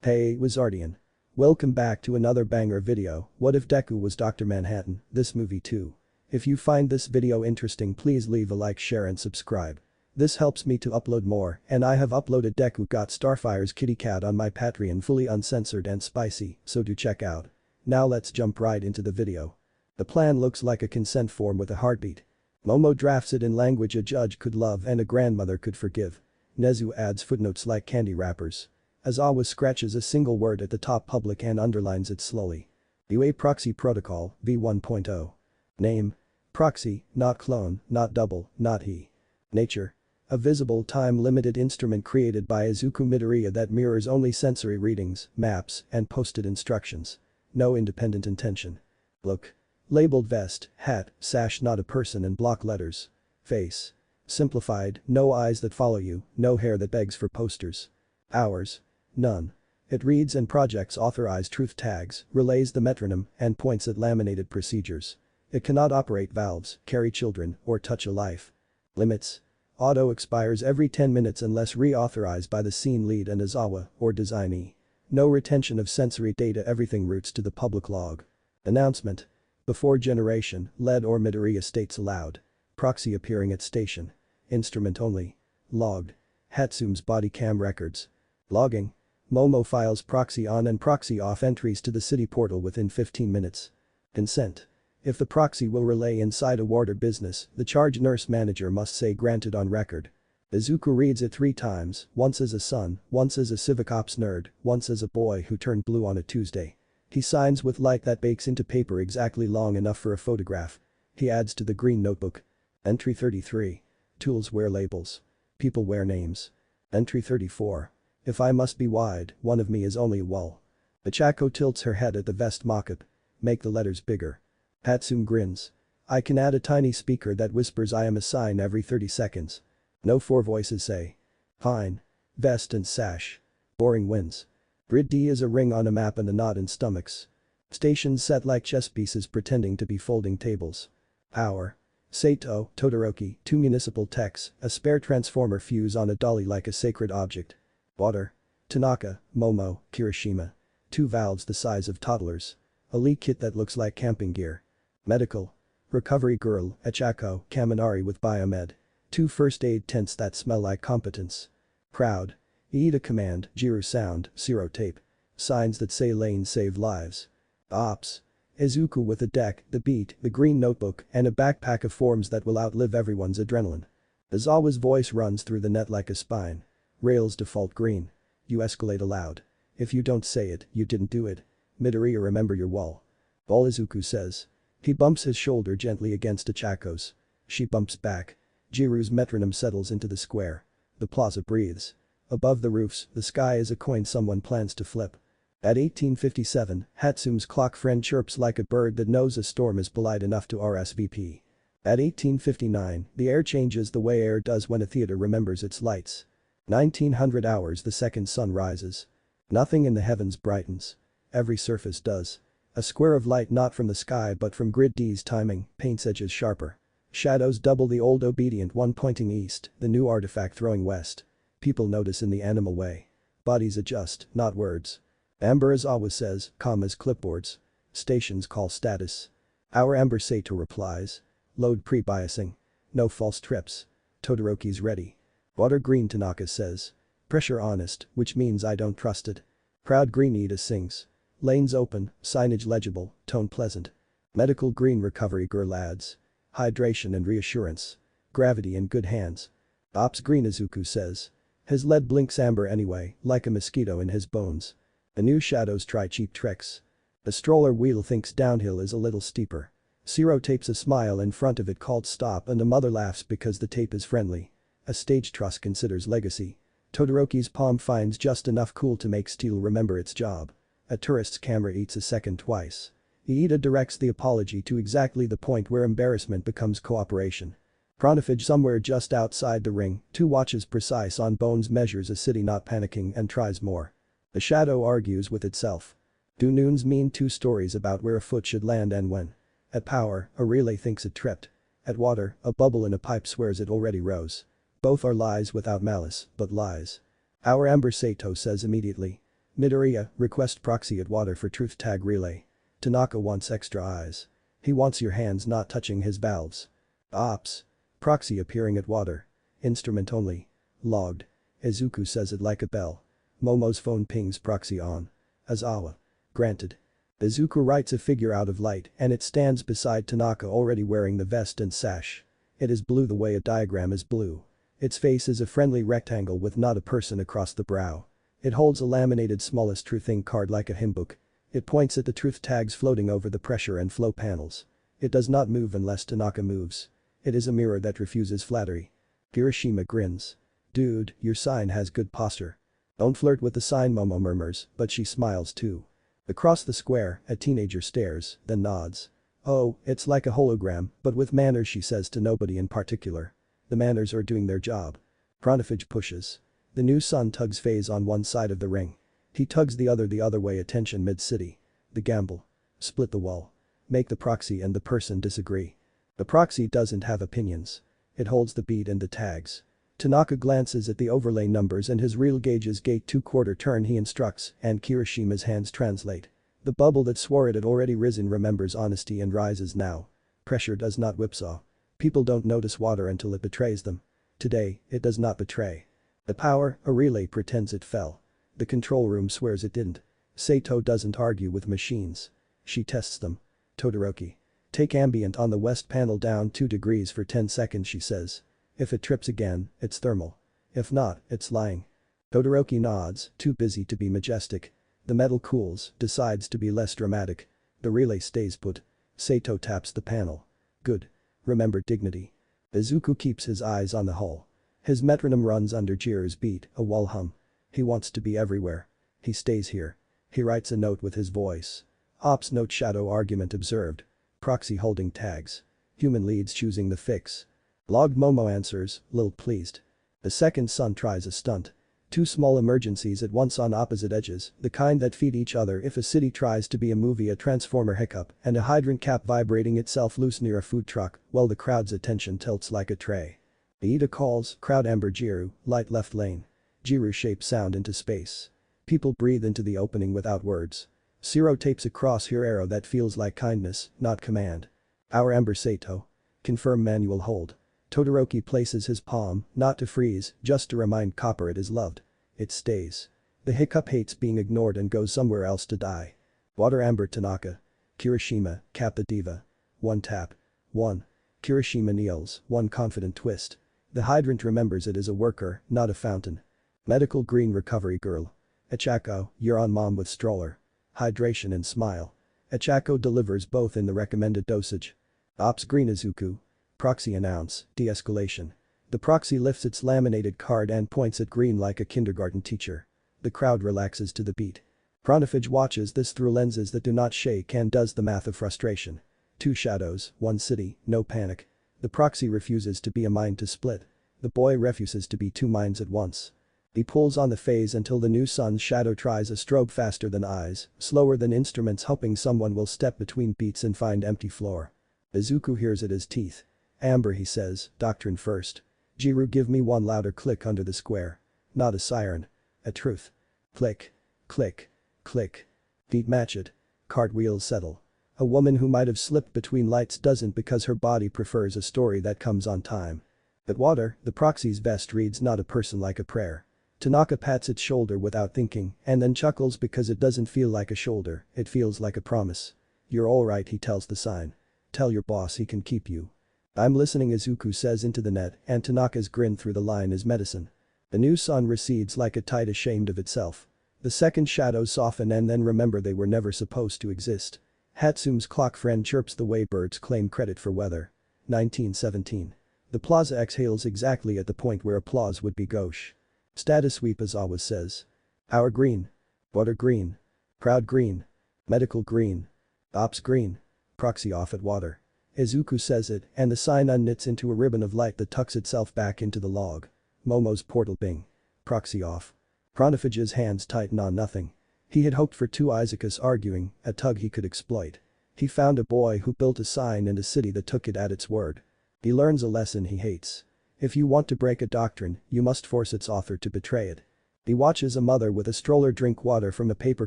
Hey, Wizardian. Welcome back to another banger video. What if Deku was Dr. Manhattan, this movie too? If you find this video interesting, please leave a like, share and subscribe. This helps me to upload more, and I have uploaded Deku Got Starfire's kitty cat on my Patreon fully uncensored and spicy, so do check out. Now let's jump right into the video. The plan looks like a consent form with a heartbeat. Momo drafts it in language a judge could love and a grandmother could forgive. Nezu adds footnotes like candy wrappers. Aizawa scratches a single word at the top public and underlines it slowly. UA Proxy Protocol, v1.0. Name. Proxy, not clone, not double, not he. Nature. A visible time-limited instrument created by Izuku Midoriya that mirrors only sensory readings, maps, and posted instructions. No independent intention. Look. Labeled vest, hat, sash, not a person and block letters. Face. Simplified, no eyes that follow you, no hair that begs for posters. Hours. None. It reads and projects authorized truth tags, relays the metronome, and points at laminated procedures. It cannot operate valves, carry children, or touch a life. Limits. Auto expires every 10 minutes unless reauthorized by the scene lead and Aizawa, or designee. No retention of sensory data, everything routes to the public log. Announcement. Before generation, LED or Midoriya states allowed. Proxy appearing at station. Instrument only. Logged. Hatsume's body cam records. Logging. Momo files proxy on and proxy off entries to the city portal within 15 minutes. Consent. If the proxy will relay inside a ward or business, the charge nurse manager must say granted on record. Izuku reads it 3 times, once as a son, once as a civic ops nerd, once as a boy who turned blue on a Tuesday. He signs with light that bakes into paper exactly long enough for a photograph. He adds to the green notebook. Entry 33. Tools wear labels. People wear names. Entry 34. If I must be wide, one of me is only a wall. Ichako tilts her head at the vest mockup. Make the letters bigger. Hatsume grins. I can add a tiny speaker that whispers I am a sign every 30 seconds. No 4 voices say. Fine. Vest and sash. Boring wins. Grid D is a ring on a map and a knot in stomachs. Stations set like chess pieces pretending to be folding tables. Power. Sato, Todoroki, 2 municipal techs, a spare transformer fuse on a dolly like a sacred object. Water. Tanaka, Momo, Kirishima. 2 valves the size of toddlers. A leak kit that looks like camping gear. Medical. Recovery girl, Ichako, Kaminari with biomed. 2 first aid tents that smell like competence. Crowd. Iida command, Jiru sound, Zero tape. Signs that say lanes save lives. Ops. Izuku with a deck, the beat, the green notebook, and a backpack of forms that will outlive everyone's adrenaline. Aizawa's voice runs through the net like a spine. Rails default green. You escalate aloud. If you don't say it, you didn't do it. Midoriya remember your wall. All Izuku says. He bumps his shoulder gently against Ichako's. She bumps back. Jiru's metronome settles into the square. The plaza breathes. Above the roofs, the sky is a coin someone plans to flip. At 1857, Hatsume's clock friend chirps like a bird that knows a storm is polite enough to RSVP. At 1859, the air changes the way air does when a theater remembers its lights. 1900 hours the second sun rises. Nothing in the heavens brightens. Every surface does. A square of light not from the sky but from Grid D's timing, paints edges sharper. Shadows double the old obedient one pointing east, the new artifact throwing west. People notice in the animal way. Bodies adjust, not words. Amber Aizawa says, calm as clipboards. Stations call status. Our Amber Sato replies. Load pre-biasing. No false trips. Todoroki's ready. Water green Tanaka says. Pressure honest, which means I don't trust it. Proud green Iida sings. Lanes open, signage legible, tone pleasant. Medical green recovery girl adds. Hydration and reassurance. Gravity in good hands. Ops green Izuku says. His lead blinks amber anyway, like a mosquito in his bones. The new shadows try cheap tricks. The stroller wheel thinks downhill is a little steeper. Zero tapes a smile in front of it called stop and the mother laughs because the tape is friendly. A stage truss considers legacy. Todoroki's palm finds just enough cool to make steel remember its job. A tourist's camera eats a second twice. Iida directs the apology to exactly the point where embarrassment becomes cooperation. Chronophage somewhere just outside the ring, 2 watches precise on bones measures a city not panicking and tries more. The shadow argues with itself. Do noons mean 2 stories about where a foot should land and when? At power, a relay thinks it tripped. At water, a bubble in a pipe swears it already rose. Both are lies without malice, but lies. Our Amber Sato says immediately. Midoriya, request proxy at water for truth tag relay. Tanaka wants extra eyes. He wants your hands not touching his valves. Ops. Proxy appearing at water. Instrument only. Logged. Izuku says it like a bell. Momo's phone pings proxy on. Aizawa. Granted. Izuku writes a figure out of light and it stands beside Tanaka already wearing the vest and sash. It is blue the way a diagram is blue. Its face is a friendly rectangle with not a person across the brow. It holds a laminated smallest truth ink card like a hymn book. It points at the truth tags floating over the pressure and flow panels. It does not move unless Tanaka moves. It is a mirror that refuses flattery. Kirishima grins. Dude, your sign has good posture. Don't flirt with the sign, Momo murmurs, but she smiles too. Across the square, a teenager stares, then nods. Oh, it's like a hologram, but with manners, she says to nobody in particular. The manners are doing their job. Chronophage pushes. The new son tugs Phase on one side of the ring. He tugs the other way, attention mid-city. The gamble. Split the wall. Make the proxy and the person disagree. The proxy doesn't have opinions. It holds the beat and the tags. Tanaka glances at the overlay numbers and his reel gauges gate 2/4 turn he instructs and Kirishima's hands translate. The bubble that swore it had already risen remembers honesty and rises now. Pressure does not whipsaw. People don't notice water until it betrays them. Today, it does not betray. The power, a relay pretends it fell. The control room swears it didn't. Sato doesn't argue with machines. She tests them. Todoroki. Take ambient on the west panel down 2 degrees for 10 seconds, she says. If it trips again, it's thermal. If not, it's lying. Todoroki nods, too busy to be majestic. The metal cools, decides to be less dramatic. The relay stays put. Sato taps the panel. Good. Remember dignity. Izuku keeps his eyes on the hull. His metronome runs under Jiru's beat, a wall hum. He wants to be everywhere. He stays here. He writes a note with his voice. Ops note shadow argument observed. Proxy holding tags. Human leads choosing the fix. Logged Momo answers, lil pleased. The second son tries a stunt. 2 small emergencies at once on opposite edges, the kind that feed each other if a city tries to be a movie, a transformer hiccup and a hydrant cap vibrating itself loose near a food truck while the crowd's attention tilts like a tray. Iida calls, crowd amber Jiru, light left lane. Jiru shapes sound into space. People breathe into the opening without words. Zero tapes a crosshair arrow that feels like kindness, not command. Our amber Sato. Confirm manual hold. Todoroki places his palm, not to freeze, just to remind Copper it is loved. It stays. The hiccup hates being ignored and goes somewhere else to die. Water amber Tanaka. Kirishima, cap the diva. 1 tap. 1. Kirishima kneels, 1 confident twist. The hydrant remembers it is a worker, not a fountain. Medical green recovery girl. Echako, you're on mom with stroller. Hydration and smile. Echako delivers both in the recommended dosage. Ops green Izuku. Proxy announce, de-escalation. The proxy lifts its laminated card and points at green like a kindergarten teacher. The crowd relaxes to the beat. Chronophage watches this through lenses that do not shake and does the math of frustration. 2 shadows, 1 city, no panic. The proxy refuses to be a mind to split. The boy refuses to be 2 minds at once. He pulls on the phase until the new sun's shadow tries a strobe faster than eyes, slower than instruments, hoping someone will step between beats and find empty floor. Izuku hears it as teeth. Amber, he says, doctrine first. Jiru, give me 1 louder click under the square. Not a siren. A truth. Click. Click. Click. Feet match it. Cartwheels settle. A woman who might have slipped between lights doesn't because her body prefers a story that comes on time. At water, the proxy's vest reads not a person like a prayer. Tanaka pats its shoulder without thinking and then chuckles because it doesn't feel like a shoulder, it feels like a promise. You're alright, he tells the sign. Tell your boss he can keep you. I'm listening, Izuku says into the net and Tanaka's grin through the line is medicine. The new sun recedes like a tide ashamed of itself. The second shadows soften and then remember they were never supposed to exist. Hatsume's clock friend chirps the way birds claim credit for weather. 1917. The plaza exhales exactly at the point where applause would be gauche. Status sweep, Aizawa says. Our green. Water green. Crowd green. Medical green. Ops green. Proxy off at water. Izuku says it and the sign unknits into a ribbon of light that tucks itself back into the log. Momo's portal bing. Proxy off. Chronophage's hands tighten on nothing. He had hoped for 2 Isaacus arguing, a tug he could exploit. He found a boy who built a sign and a city that took it at its word. He learns a lesson he hates. If you want to break a doctrine, you must force its author to betray it. He watches a mother with a stroller drink water from a paper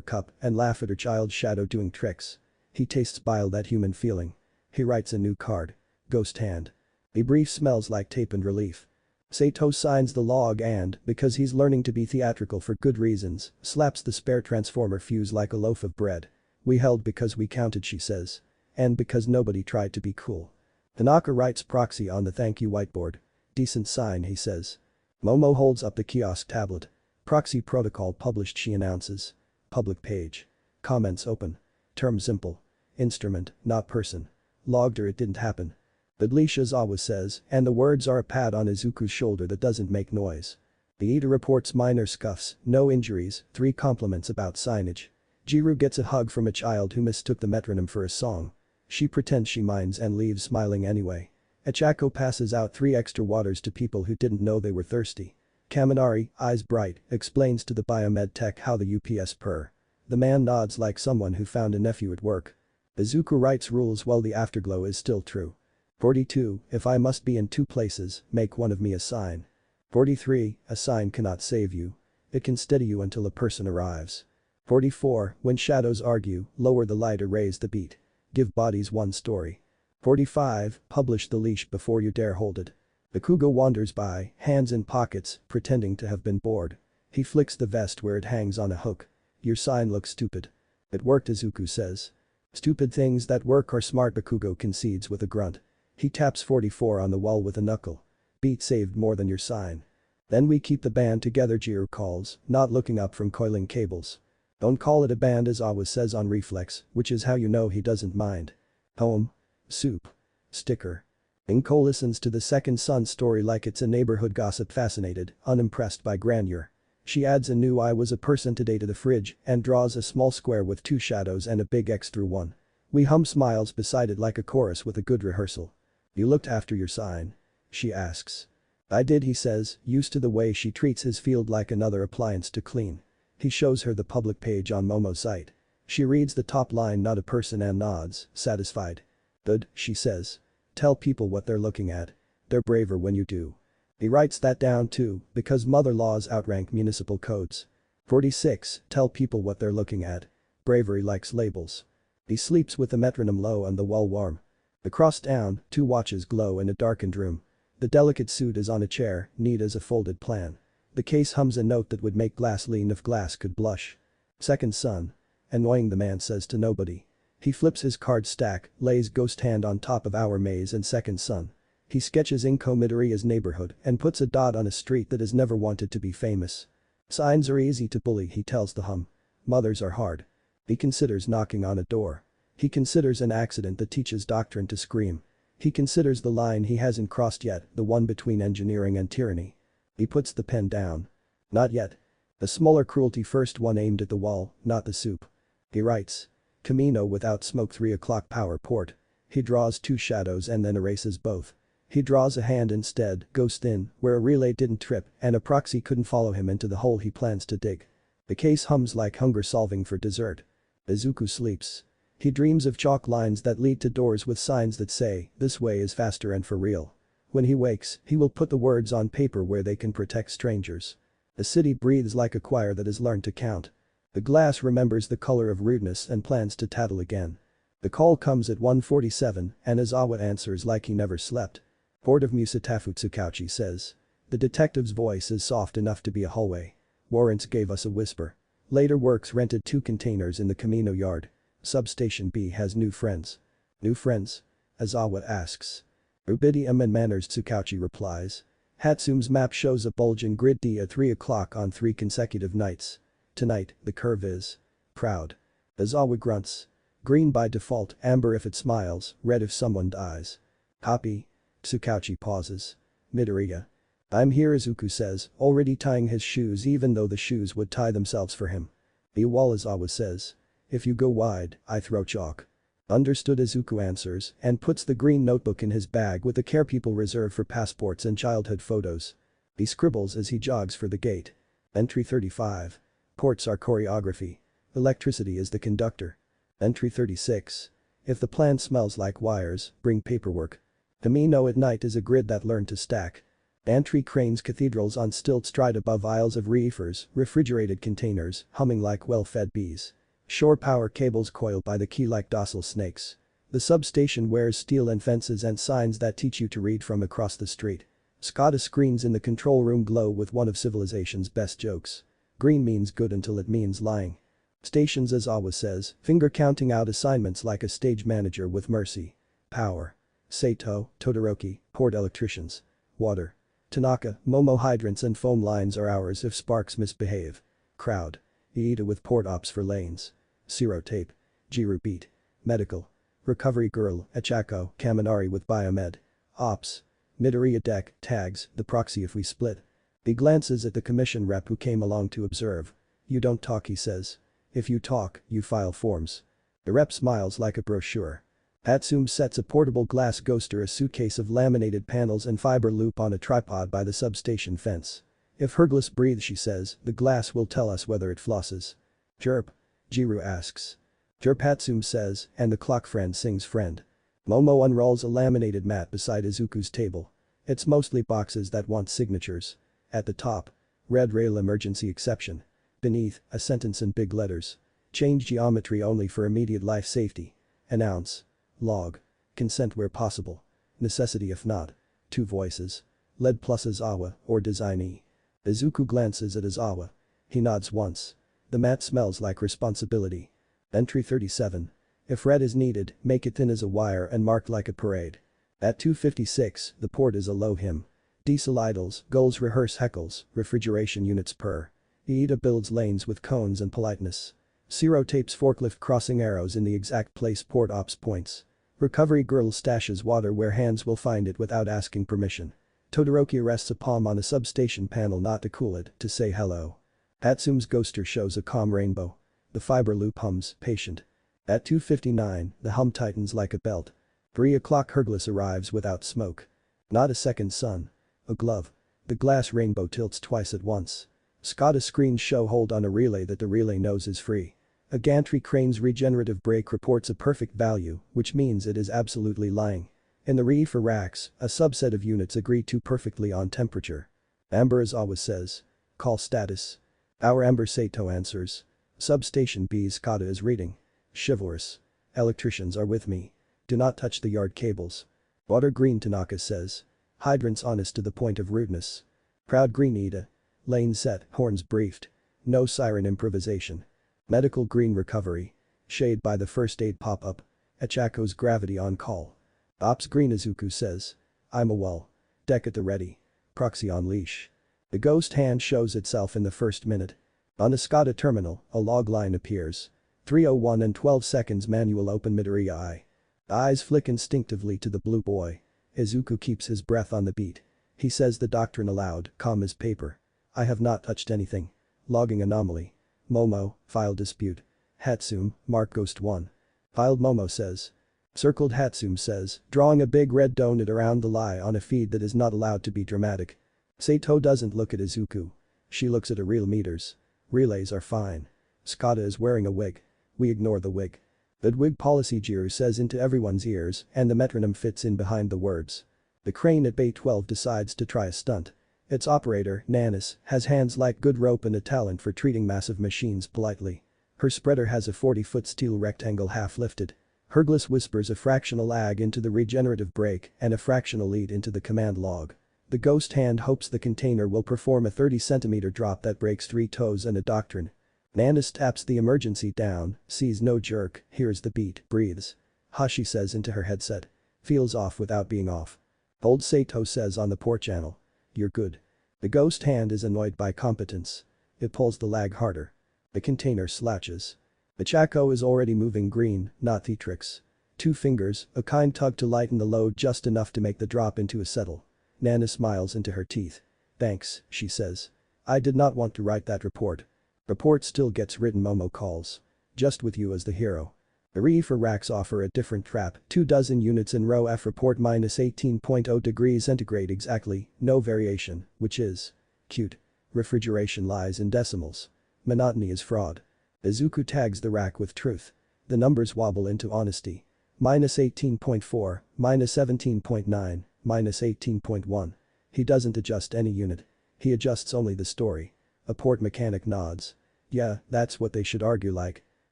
cup and laugh at her child's shadow doing tricks. He tastes bile, that human feeling. He writes a new card. Ghost hand. The brief smells like tape and relief. Sato signs the log and, because he's learning to be theatrical for good reasons, slaps the spare transformer fuse like a loaf of bread. We held because we counted, she says. And because nobody tried to be cool. Tanaka writes proxy on the thank you whiteboard. Decent sign, he says. Momo holds up the kiosk tablet. Proxy protocol published, she announces. Public page. Comments open. Term simple. Instrument, not person. Logged or it didn't happen. But Aizawa says, and the words are a pat on Izuku's shoulder that doesn't make noise. The Ida reports minor scuffs, no injuries, 3 compliments about signage. Jiru gets a hug from a child who mistook the metronome for a song. She pretends she minds and leaves smiling anyway. Achako passes out 3 extra waters to people who didn't know they were thirsty. Kaminari, eyes bright, explains to the biomed tech how the UPS purr. The man nods like someone who found a nephew at work. Izuku writes rules while the afterglow is still true. 42, if I must be in 2 places, make one of me a sign. 43, a sign cannot save you. It can steady you until a person arrives. 44, when shadows argue, lower the light or raise the beat. Give bodies one story. 45, publish the leash before you dare hold it. Bakugo wanders by, hands in pockets, pretending to have been bored. He flicks the vest where it hangs on a hook. Your sign looks stupid. It worked, Izuku says. Stupid things that work are smart, Bakugo concedes with a grunt. He taps 44 on the wall with a knuckle. Beat saved more than your sign. Then we keep the band together, Jiru calls, not looking up from coiling cables. Don't call it a band, Aizawa says on reflex, which is how you know he doesn't mind. Home. Soup. Sticker. Inko listens to the second son story like it's a neighborhood gossip, fascinated, unimpressed by grandeur. She adds a new I was a person today to the fridge and draws a small square with 2 shadows and a big X through one. We hum smiles beside it like a chorus with a good rehearsal. You looked after your sign? She asks. I did, he says, used to the way she treats his field like another appliance to clean. He shows her the public page on Momo's site. She reads the top line, not a person, and nods, satisfied. Good, she says. Tell people what they're looking at. They're braver when you do. He writes that down too, because mother laws outrank municipal codes. 46, tell people what they're looking at. Bravery likes labels. He sleeps with the metronome low and the wall warm. Across town, 2 watches glow in a darkened room. The delicate suit is on a chair, neat as a folded plan. The case hums a note that would make glass lean if glass could blush. Second son. Annoying, the man says to nobody. He flips his card stack, lays ghost hand on top of our maze and second son. He sketches Inko Midoriya's neighborhood and puts a dot on a street that has never wanted to be famous. Signs are easy to bully, he tells the hum. Mothers are hard. He considers knocking on a door. He considers an accident that teaches doctrine to scream. He considers the line he hasn't crossed yet, the one between engineering and tyranny. He puts the pen down. Not yet. The smaller cruelty first, one aimed at the wall, not the soup. He writes. Camino without smoke, 3 o'clock power port. He draws 2 shadows and then erases both. He draws a hand instead, ghost in, where a relay didn't trip and a proxy couldn't follow him into the hole he plans to dig. The case hums like hunger solving for dessert. Izuku sleeps. He dreams of chalk lines that lead to doors with signs that say, this way is faster and for real. When he wakes, he will put the words on paper where they can protect strangers. The city breathes like a choir that has learned to count. The glass remembers the color of rudeness and plans to tattle again. The call comes at 1:47 and Aizawa answers like he never slept. Board of Musatafu, Tsukauchi says. The detective's voice is soft enough to be a hallway. Warrants gave us a whisper. Later works rented 2 containers in the Camino yard. Substation B has new friends. New friends? Aizawa asks. Rubidium and manners, Tsukauchi replies. Hatsume's map shows a bulge in grid D at 3 o'clock on 3 consecutive nights. Tonight, the curve is proud. Aizawa grunts. Green by default, amber if it smiles, red if someone dies. Copy. Tsukauchi pauses. Midoriya. I'm here, Izuku says, already tying his shoes even though the shoes would tie themselves for him. The wall, Aizawa says. If you go wide, I throw chalk. Understood, Izuku answers and puts the green notebook in his bag with the care people reserve for passports and childhood photos. He scribbles as he jogs for the gate. Entry 35. Ports are choreography. Electricity is the conductor. Entry 36. If the plan smells like wires, bring paperwork. Camino at night is a grid that learned to stack. Gantry cranes cathedrals on stilts stride above aisles of reefers, refrigerated containers, humming like well-fed bees. Shore power cables coil by the quay like docile snakes. The substation wears steel and fences and signs that teach you to read from across the street. SCADA screens in the control room glow with one of civilization's best jokes. Green means good until it means lying. Stations, Aizawa says, finger counting out assignments like a stage manager with mercy. Power. Saito, Todoroki, port electricians. Water. Tanaka, Momo hydrants and foam lines are ours if sparks misbehave. Crowd. Iida with port ops for lanes. Zero tape. Jiru beat. Medical. Recovery girl, Achako, Kaminari with biomed. Ops. Midoriya deck, tags, the proxy if we split. He glances at the commission rep who came along to observe. You don't talk, he says. If you talk, you file forms. The rep smiles like a brochure. Hatsum sets a portable glass ghoster, a suitcase of laminated panels and fiber loop on a tripod by the substation fence. If Hergless breathes, she says, the glass will tell us whether it flosses. Chirp? Jiru asks. Chirp, Hatsum says, and the clock friend sings friend. Momo unrolls a laminated mat beside Izuku's table. It's mostly boxes that want signatures. At the top. Red rail emergency exception. Beneath, a sentence in big letters. Change geometry only for immediate life safety. Announce. Log. Consent where possible. Necessity if not. Two voices. Lead plus Aizawa or designee. Izuku glances at Aizawa. He nods once. The mat smells like responsibility. Entry 37. If red is needed, make it thin as a wire and marked like a parade. At 2:56, the port is a low hymn. Diesel idles, gulls rehearse heckles, refrigeration units purr. Iida builds lanes with cones and politeness. Zero tapes forklift crossing arrows in the exact place port ops points. Recovery girl stashes water where hands will find it without asking permission. Todoroki rests a palm on a substation panel not to cool it, to say hello. Hatsum's ghoster shows a calm rainbow. The fiber loop hums, patient. At 2:59, the hum tightens like a belt. 3 o'clock, Hergless arrives without smoke. Not a second sun. A glove. The glass rainbow tilts twice at once. SCADA screens show hold on a relay that the relay knows is free. A gantry crane's regenerative brake reports a perfect value, which means it is absolutely lying. In the reefer racks, a subset of units agree too perfectly on temperature. Amber Aizawa says. Call status. Our Amber, Saito answers. Substation B, SCADA is reading. Chivalrous. Electricians are with me. Do not touch the yard cables. Water green, Tanaka says. Hydrants honest to the point of rudeness. Proud green, Iida. Lane set, horns briefed. No siren improvisation. Medical green, recovery. Shade by the first aid pop-up. Achako's gravity on call. Ops green, Izuku says. I'm a well. Deck at the ready. Proxy on leash. The ghost hand shows itself in the first minute. On the SCADA terminal, a log line appears. 3:01 and 12 seconds, manual open, Midoriya eye. Eyes flick instinctively to the blue boy. Izuku keeps his breath on the beat. He says the doctrine aloud, calm as paper. I have not touched anything. Logging anomaly. Momo, file dispute. Hatsum, mark ghost 1. Filed, Momo says. Circled, Hatsum says, drawing a big red donut around the lie on a feed that is not allowed to be dramatic. Saito doesn't look at Izuku. She looks at her real meters. Relays are fine. SCADA is wearing a wig. We ignore the wig. That wig policy, Jiru says into everyone's ears, and the metronome fits in behind the words. The crane at Bay 12 decides to try a stunt. Its operator, Nanis, has hands like good rope and a talent for treating massive machines politely. Her spreader has a 40-foot steel rectangle half lifted. Hergless whispers a fractional lag into the regenerative brake and a fractional lead into the command log. The ghost hand hopes the container will perform a 30-centimeter drop that breaks 3 toes and a doctrine. Nanis taps the emergency down, sees no jerk, hears the beat, breathes. Hush, she says into her headset. Feels off without being off. Old Saito says on the port channel. You're good. The ghost hand is annoyed by competence. It pulls the lag harder. The container slatches. Achako is already moving green, not Theatrix. 2 fingers, a kind tug to lighten the load just enough to make the drop into a settle. Nana smiles into her teeth. Thanks, she says. I did not want to write that report. Report still gets written, Momo calls. Just with you as the hero. The reefer racks offer a different trap, 24 units in row F report minus 18.0 degrees centigrade exactly, no variation, which is cute. Refrigeration lies in decimals. Monotony is fraud. Izuku tags the rack with truth. The numbers wobble into honesty. Minus 18.4, minus 17.9, minus 18.1. He doesn't adjust any unit. He adjusts only the story. A port mechanic nods. Yeah, that's what they should argue like.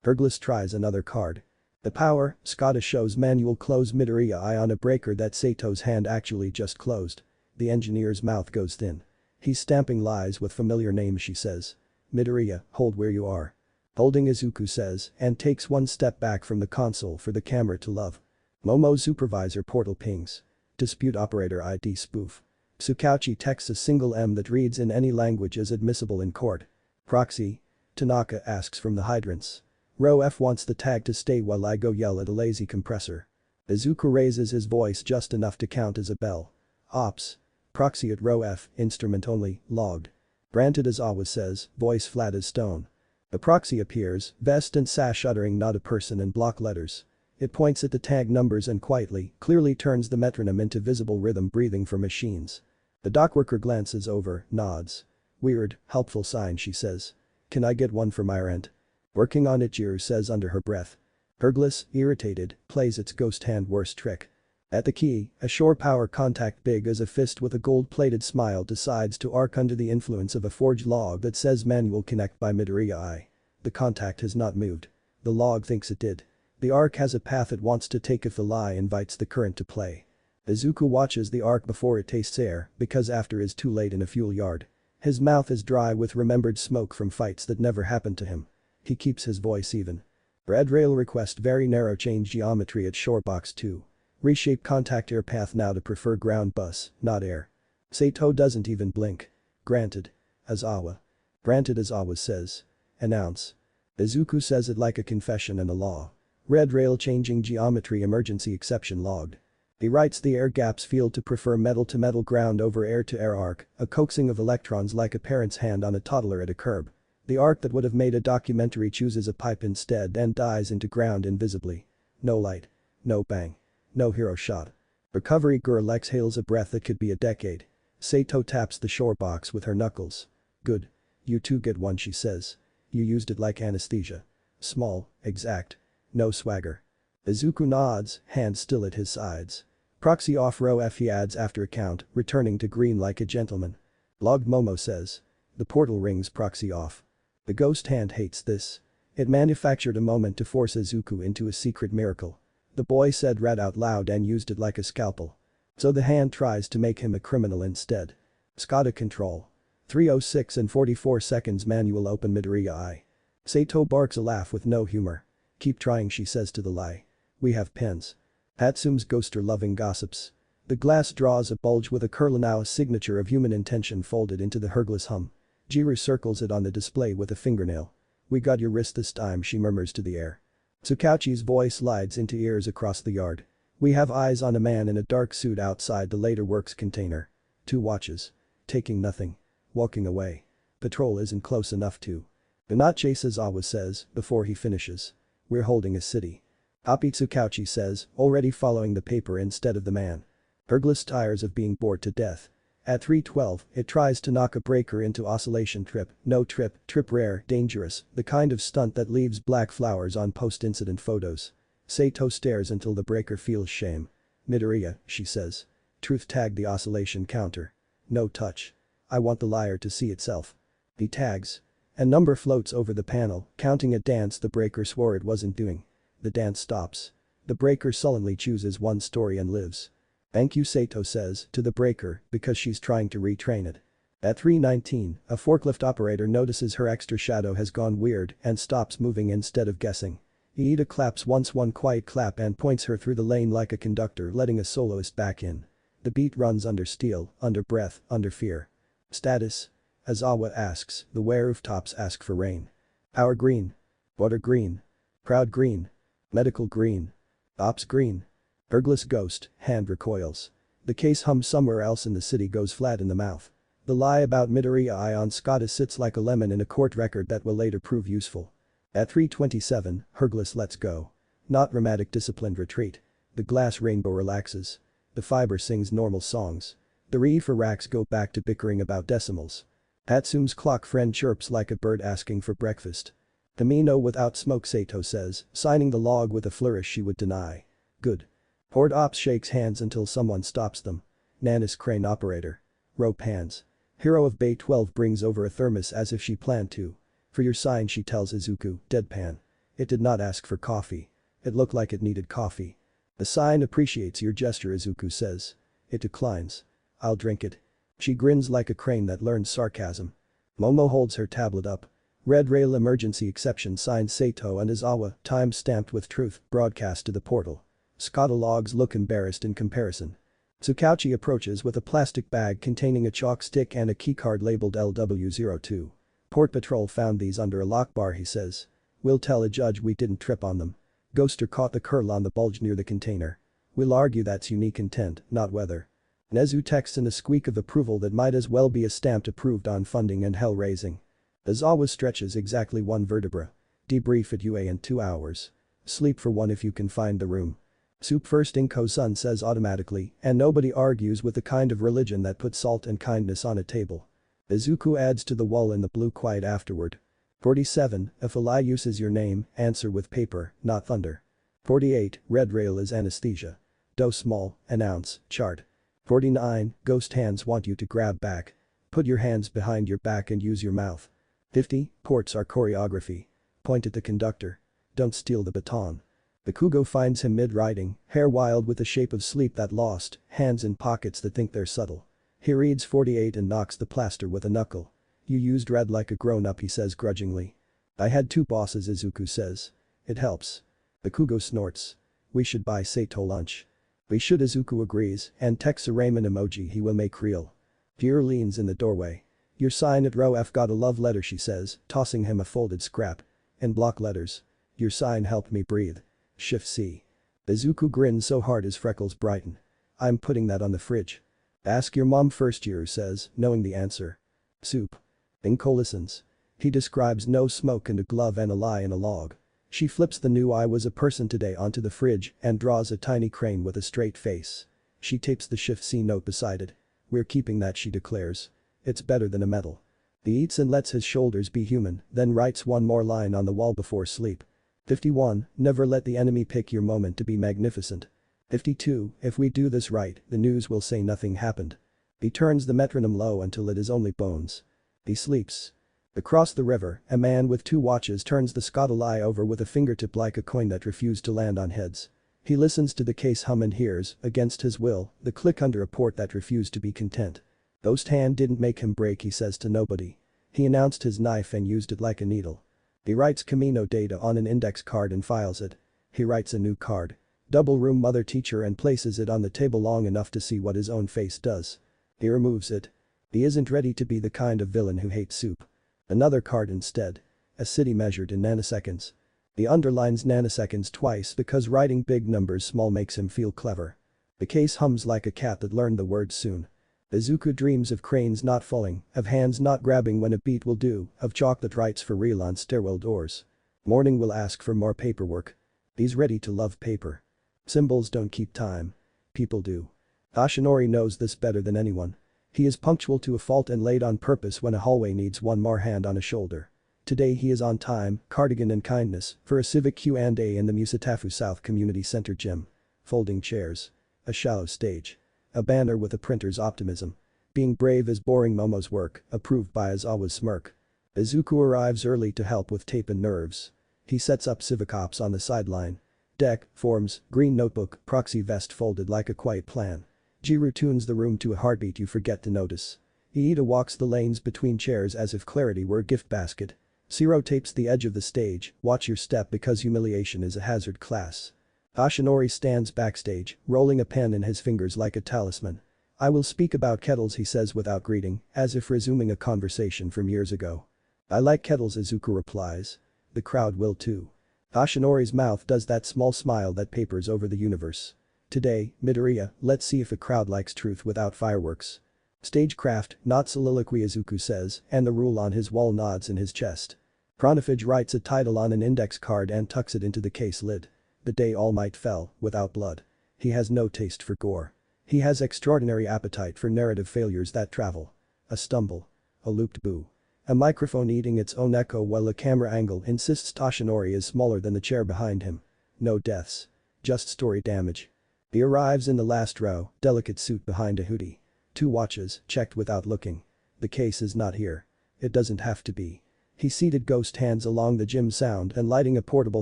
Hergless tries another card. The power, Skada shows manual close Midoriya eye on a breaker that Sato's hand actually just closed. The engineer's mouth goes thin. He's stamping lies with familiar names, she says. Midoriya, hold where you are. Holding, Izuku says, and takes one step back from the console for the camera to love. Momo supervisor portal pings. Dispute operator ID spoof. Tsukauchi texts a single M that reads in any language as admissible in court. Proxy. Tanaka asks from the hydrants. Row F wants the tag to stay while I go yell at a lazy compressor. Izuku raises his voice just enough to count as a bell. Ops. Proxy at row F, instrument only, logged. Granted, Aizawa says, voice flat as stone. A proxy appears, vest and sash uttering not a person in block letters. It points at the tag numbers and quietly, clearly turns the metronome into visible rhythm breathing for machines. The dockworker glances over, nods. Weird, helpful sign, she says. Can I get one for my rent? Working on it, Jiru says under her breath. Hergless, irritated, plays its ghost hand worst trick. At the key, a shore power contact big as a fist with a gold-plated smile decides to arc under the influence of a forged log that says manual connect by Midoriya eye. The contact has not moved. The log thinks it did. The arc has a path it wants to take if the lie invites the current to play. Izuku watches the arc before it tastes air because after is too late in a fuel yard. His mouth is dry with remembered smoke from fights that never happened to him. He keeps his voice even. Red rail request very narrow change geometry at shorebox 2. Reshape contact air path now to prefer ground bus, not air. Sato doesn't even blink. Granted. Aizawa. Granted, Aizawa says. Announce. Izuku says it like a confession and a law. Red rail changing geometry emergency exception logged. He writes the air gaps field to prefer metal to metal ground over air to air arc, a coaxing of electrons like a parent's hand on a toddler at a curb. The arc that would have made a documentary chooses a pipe instead and dies into ground invisibly. No light. No bang. No hero shot. Recovery girl exhales a breath that could be a decade. Sato taps the shore box with her knuckles. Good. You too get one, she says. You used it like anesthesia. Small, exact. No swagger. Izuku nods, hands still at his sides. Proxy off row F, he adds after a count, returning to green like a gentleman. Logged, Momo says. The portal rings, proxy off. The ghost hand hates this. It manufactured a moment to force Izuku into a secret miracle. The boy said rat out loud and used it like a scalpel. So the hand tries to make him a criminal instead. SCADA control. 3:06 and 44 seconds manual open Midoriya eye. Sato barks a laugh with no humor. Keep trying, she says to the lie. We have pens. Hatsume's ghoster loving gossips. The glass draws a bulge with a Kurlanawa signature of human intention folded into the Hergless hum. Jiru circles it on the display with a fingernail. We got your wrist this time, she murmurs to the air. Tsukauchi's voice slides into ears across the yard. We have eyes on a man in a dark suit outside the later works container. 2 watches. Taking nothing. Walking away. Patrol isn't close enough to. Do not chase, Aizawa says, before he finishes. We're holding a city. Happy, Tsukauchi says, already following the paper instead of the man. Hergless tires of being bored to death. At 3:12, it tries to knock a breaker into oscillation trip, no trip, trip rare, dangerous, the kind of stunt that leaves black flowers on post-incident photos. Sato stares until the breaker feels shame. Midoriya, she says. Truth tagged the oscillation counter. No touch. I want the liar to see itself. He tags. A number floats over the panel, counting a dance the breaker swore it wasn't doing. The dance stops. The breaker sullenly chooses one story and lives. Thank you, Sato says, to the breaker, because she's trying to retrain it. At 3:19, a forklift operator notices her extra shadow has gone weird and stops moving instead of guessing. Iida claps once one quiet clap and points her through the lane like a conductor letting a soloist back in. The beat runs under steel, under breath, under fear. Status? Aizawa asks, the rooftops ask for rain. Power green. Water green. Crowd green. Medical green. Ops green. Hergless ghost, hand recoils. The case hum somewhere else in the city goes flat in the mouth. The lie about Midoriya eye on SCADA sits like a lemon in a court record that will later prove useful. At 3:27, Hergless lets go. Not dramatic disciplined retreat. The glass rainbow relaxes. The fiber sings normal songs. The reefer racks go back to bickering about decimals. Hatsume's clock friend chirps like a bird asking for breakfast. Tamino without smoke, Sato says, signing the log with a flourish she would deny. Good. Horde Ops shakes hands until someone stops them. Nanis crane operator. Rope hands. Hero of Bay 12 brings over a thermos as if she planned to. For your sign, she tells Izuku, deadpan. It did not ask for coffee. It looked like it needed coffee. The sign appreciates your gesture, Izuku says. It declines. I'll drink it. She grins like a crane that learns sarcasm. Momo holds her tablet up. Red Rail emergency exception signed Sato and Aizawa, time stamped with truth, broadcast to the portal. Scatologs look embarrassed in comparison. Tsukauchi approaches with a plastic bag containing a chalk stick and a keycard labeled LW02. Port Patrol found these under a lock bar, he says. We'll tell a judge we didn't trip on them. Ghoster caught the curl on the bulge near the container. We'll argue that's unique intent, not weather. Nezu texts in a squeak of approval that might as well be a stamped approved on funding and hell raising. Aizawa stretches exactly one vertebra. Debrief at UA in 2 hours. Sleep for 1 if you can find the room. Soup first, Inko-san says automatically, and nobody argues with the kind of religion that puts salt and kindness on a table. Izuku adds to the wall in the blue quiet afterward. 47, if a lie uses your name, answer with paper, not thunder. 48, red rail is anesthesia. Dose small, announce, chart. 49, ghost hands want you to grab back. Put your hands behind your back and use your mouth. 50, ports are choreography. Point at the conductor. Don't steal the baton. Bakugo finds him mid-riding, hair wild with the shape of sleep that lost, hands in pockets that think they're subtle. He reads 48 and knocks the plaster with a knuckle. You used red like a grown-up, he says grudgingly. I had 2 bosses, Izuku says. It helps. Bakugo snorts. We should buy Sato lunch. We should, Izuku agrees and texts a ramen emoji he will make real. Pierre leans in the doorway. Your sign at row F got a love letter, she says, tossing him a folded scrap. In block letters. Your sign helped me breathe. Shift C. Izuku grins so hard his freckles brighten. I'm putting that on the fridge. Ask your mom first, Yuru says, knowing the answer. Soup. Inko listens. He describes no smoke and a glove and a lie in a log. She flips the new "I was a person today" onto the fridge and draws a tiny crane with a straight face. She tapes the Shift C note beside it. We're keeping that, she declares. It's better than a medal. He eats and lets his shoulders be human, then writes one more line on the wall before sleep. 51, never let the enemy pick your moment to be magnificent. 52, if we do this right, the news will say nothing happened. He turns the metronome low until it is only bones. He sleeps. Across the river, a man with 2 watches turns the Scotolai over with a fingertip like a coin that refused to land on heads. He listens to the case hum and hears, against his will, the click under a port that refused to be content. Ghost hand didn't make him break, he says to nobody. He announced his knife and used it like a needle. He writes Camino data on an index card and files it. He writes a new card. Double room mother teacher and places it on the table long enough to see what his own face does. He removes it. He isn't ready to be the kind of villain who hates soup. Another card instead. A city measured in nanoseconds. He underlines nanoseconds twice because writing big numbers small makes him feel clever. The case hums like a cat that learned the word soon. Izuku dreams of cranes not falling, of hands not grabbing when a beat will do, of chocolate writes for real on stairwell doors. Morning will ask for more paperwork. He's ready to love paper. Symbols don't keep time. People do. Ashinori knows this better than anyone. He is punctual to a fault and late on purpose when a hallway needs one more hand on a shoulder. Today he is on time, cardigan and kindness, for a civic Q&A in the Musatafu South Community Center gym. Folding chairs. A shallow stage. A banner with a printer's optimism. Being brave is boring Momo's work, approved by Aizawa's smirk. Izuku arrives early to help with tape and nerves. He sets up civic ops on the sideline. Deck, forms, green notebook, proxy vest folded like a quiet plan. Jiru tunes the room to a heartbeat you forget to notice. Iida walks the lanes between chairs as if clarity were a gift basket. Zero tapes the edge of the stage, watch your step because humiliation is a hazard class. Ashinori stands backstage, rolling a pen in his fingers like a talisman. I will speak about kettles, he says without greeting, as if resuming a conversation from years ago. I like kettles, Izuku replies. The crowd will too. Ashinori's mouth does that small smile that papers over the universe. Today, Midoriya, let's see if a crowd likes truth without fireworks. Stagecraft, not soliloquy, Izuku says, and the rule on his wall nods in his chest. Chronophage writes a title on an index card and tucks it into the case lid. The day All Might fell, without blood. He has no taste for gore. He has extraordinary appetite for narrative failures that travel. A stumble. A looped boo. A microphone eating its own echo while a camera angle insists Ashinori is smaller than the chair behind him. No deaths. Just story damage. He arrives in the last row, delicate suit behind a hoodie. 2 watches, checked without looking. The case is not here. It doesn't have to be. He seated ghost hands along the gym sound and lighting a portable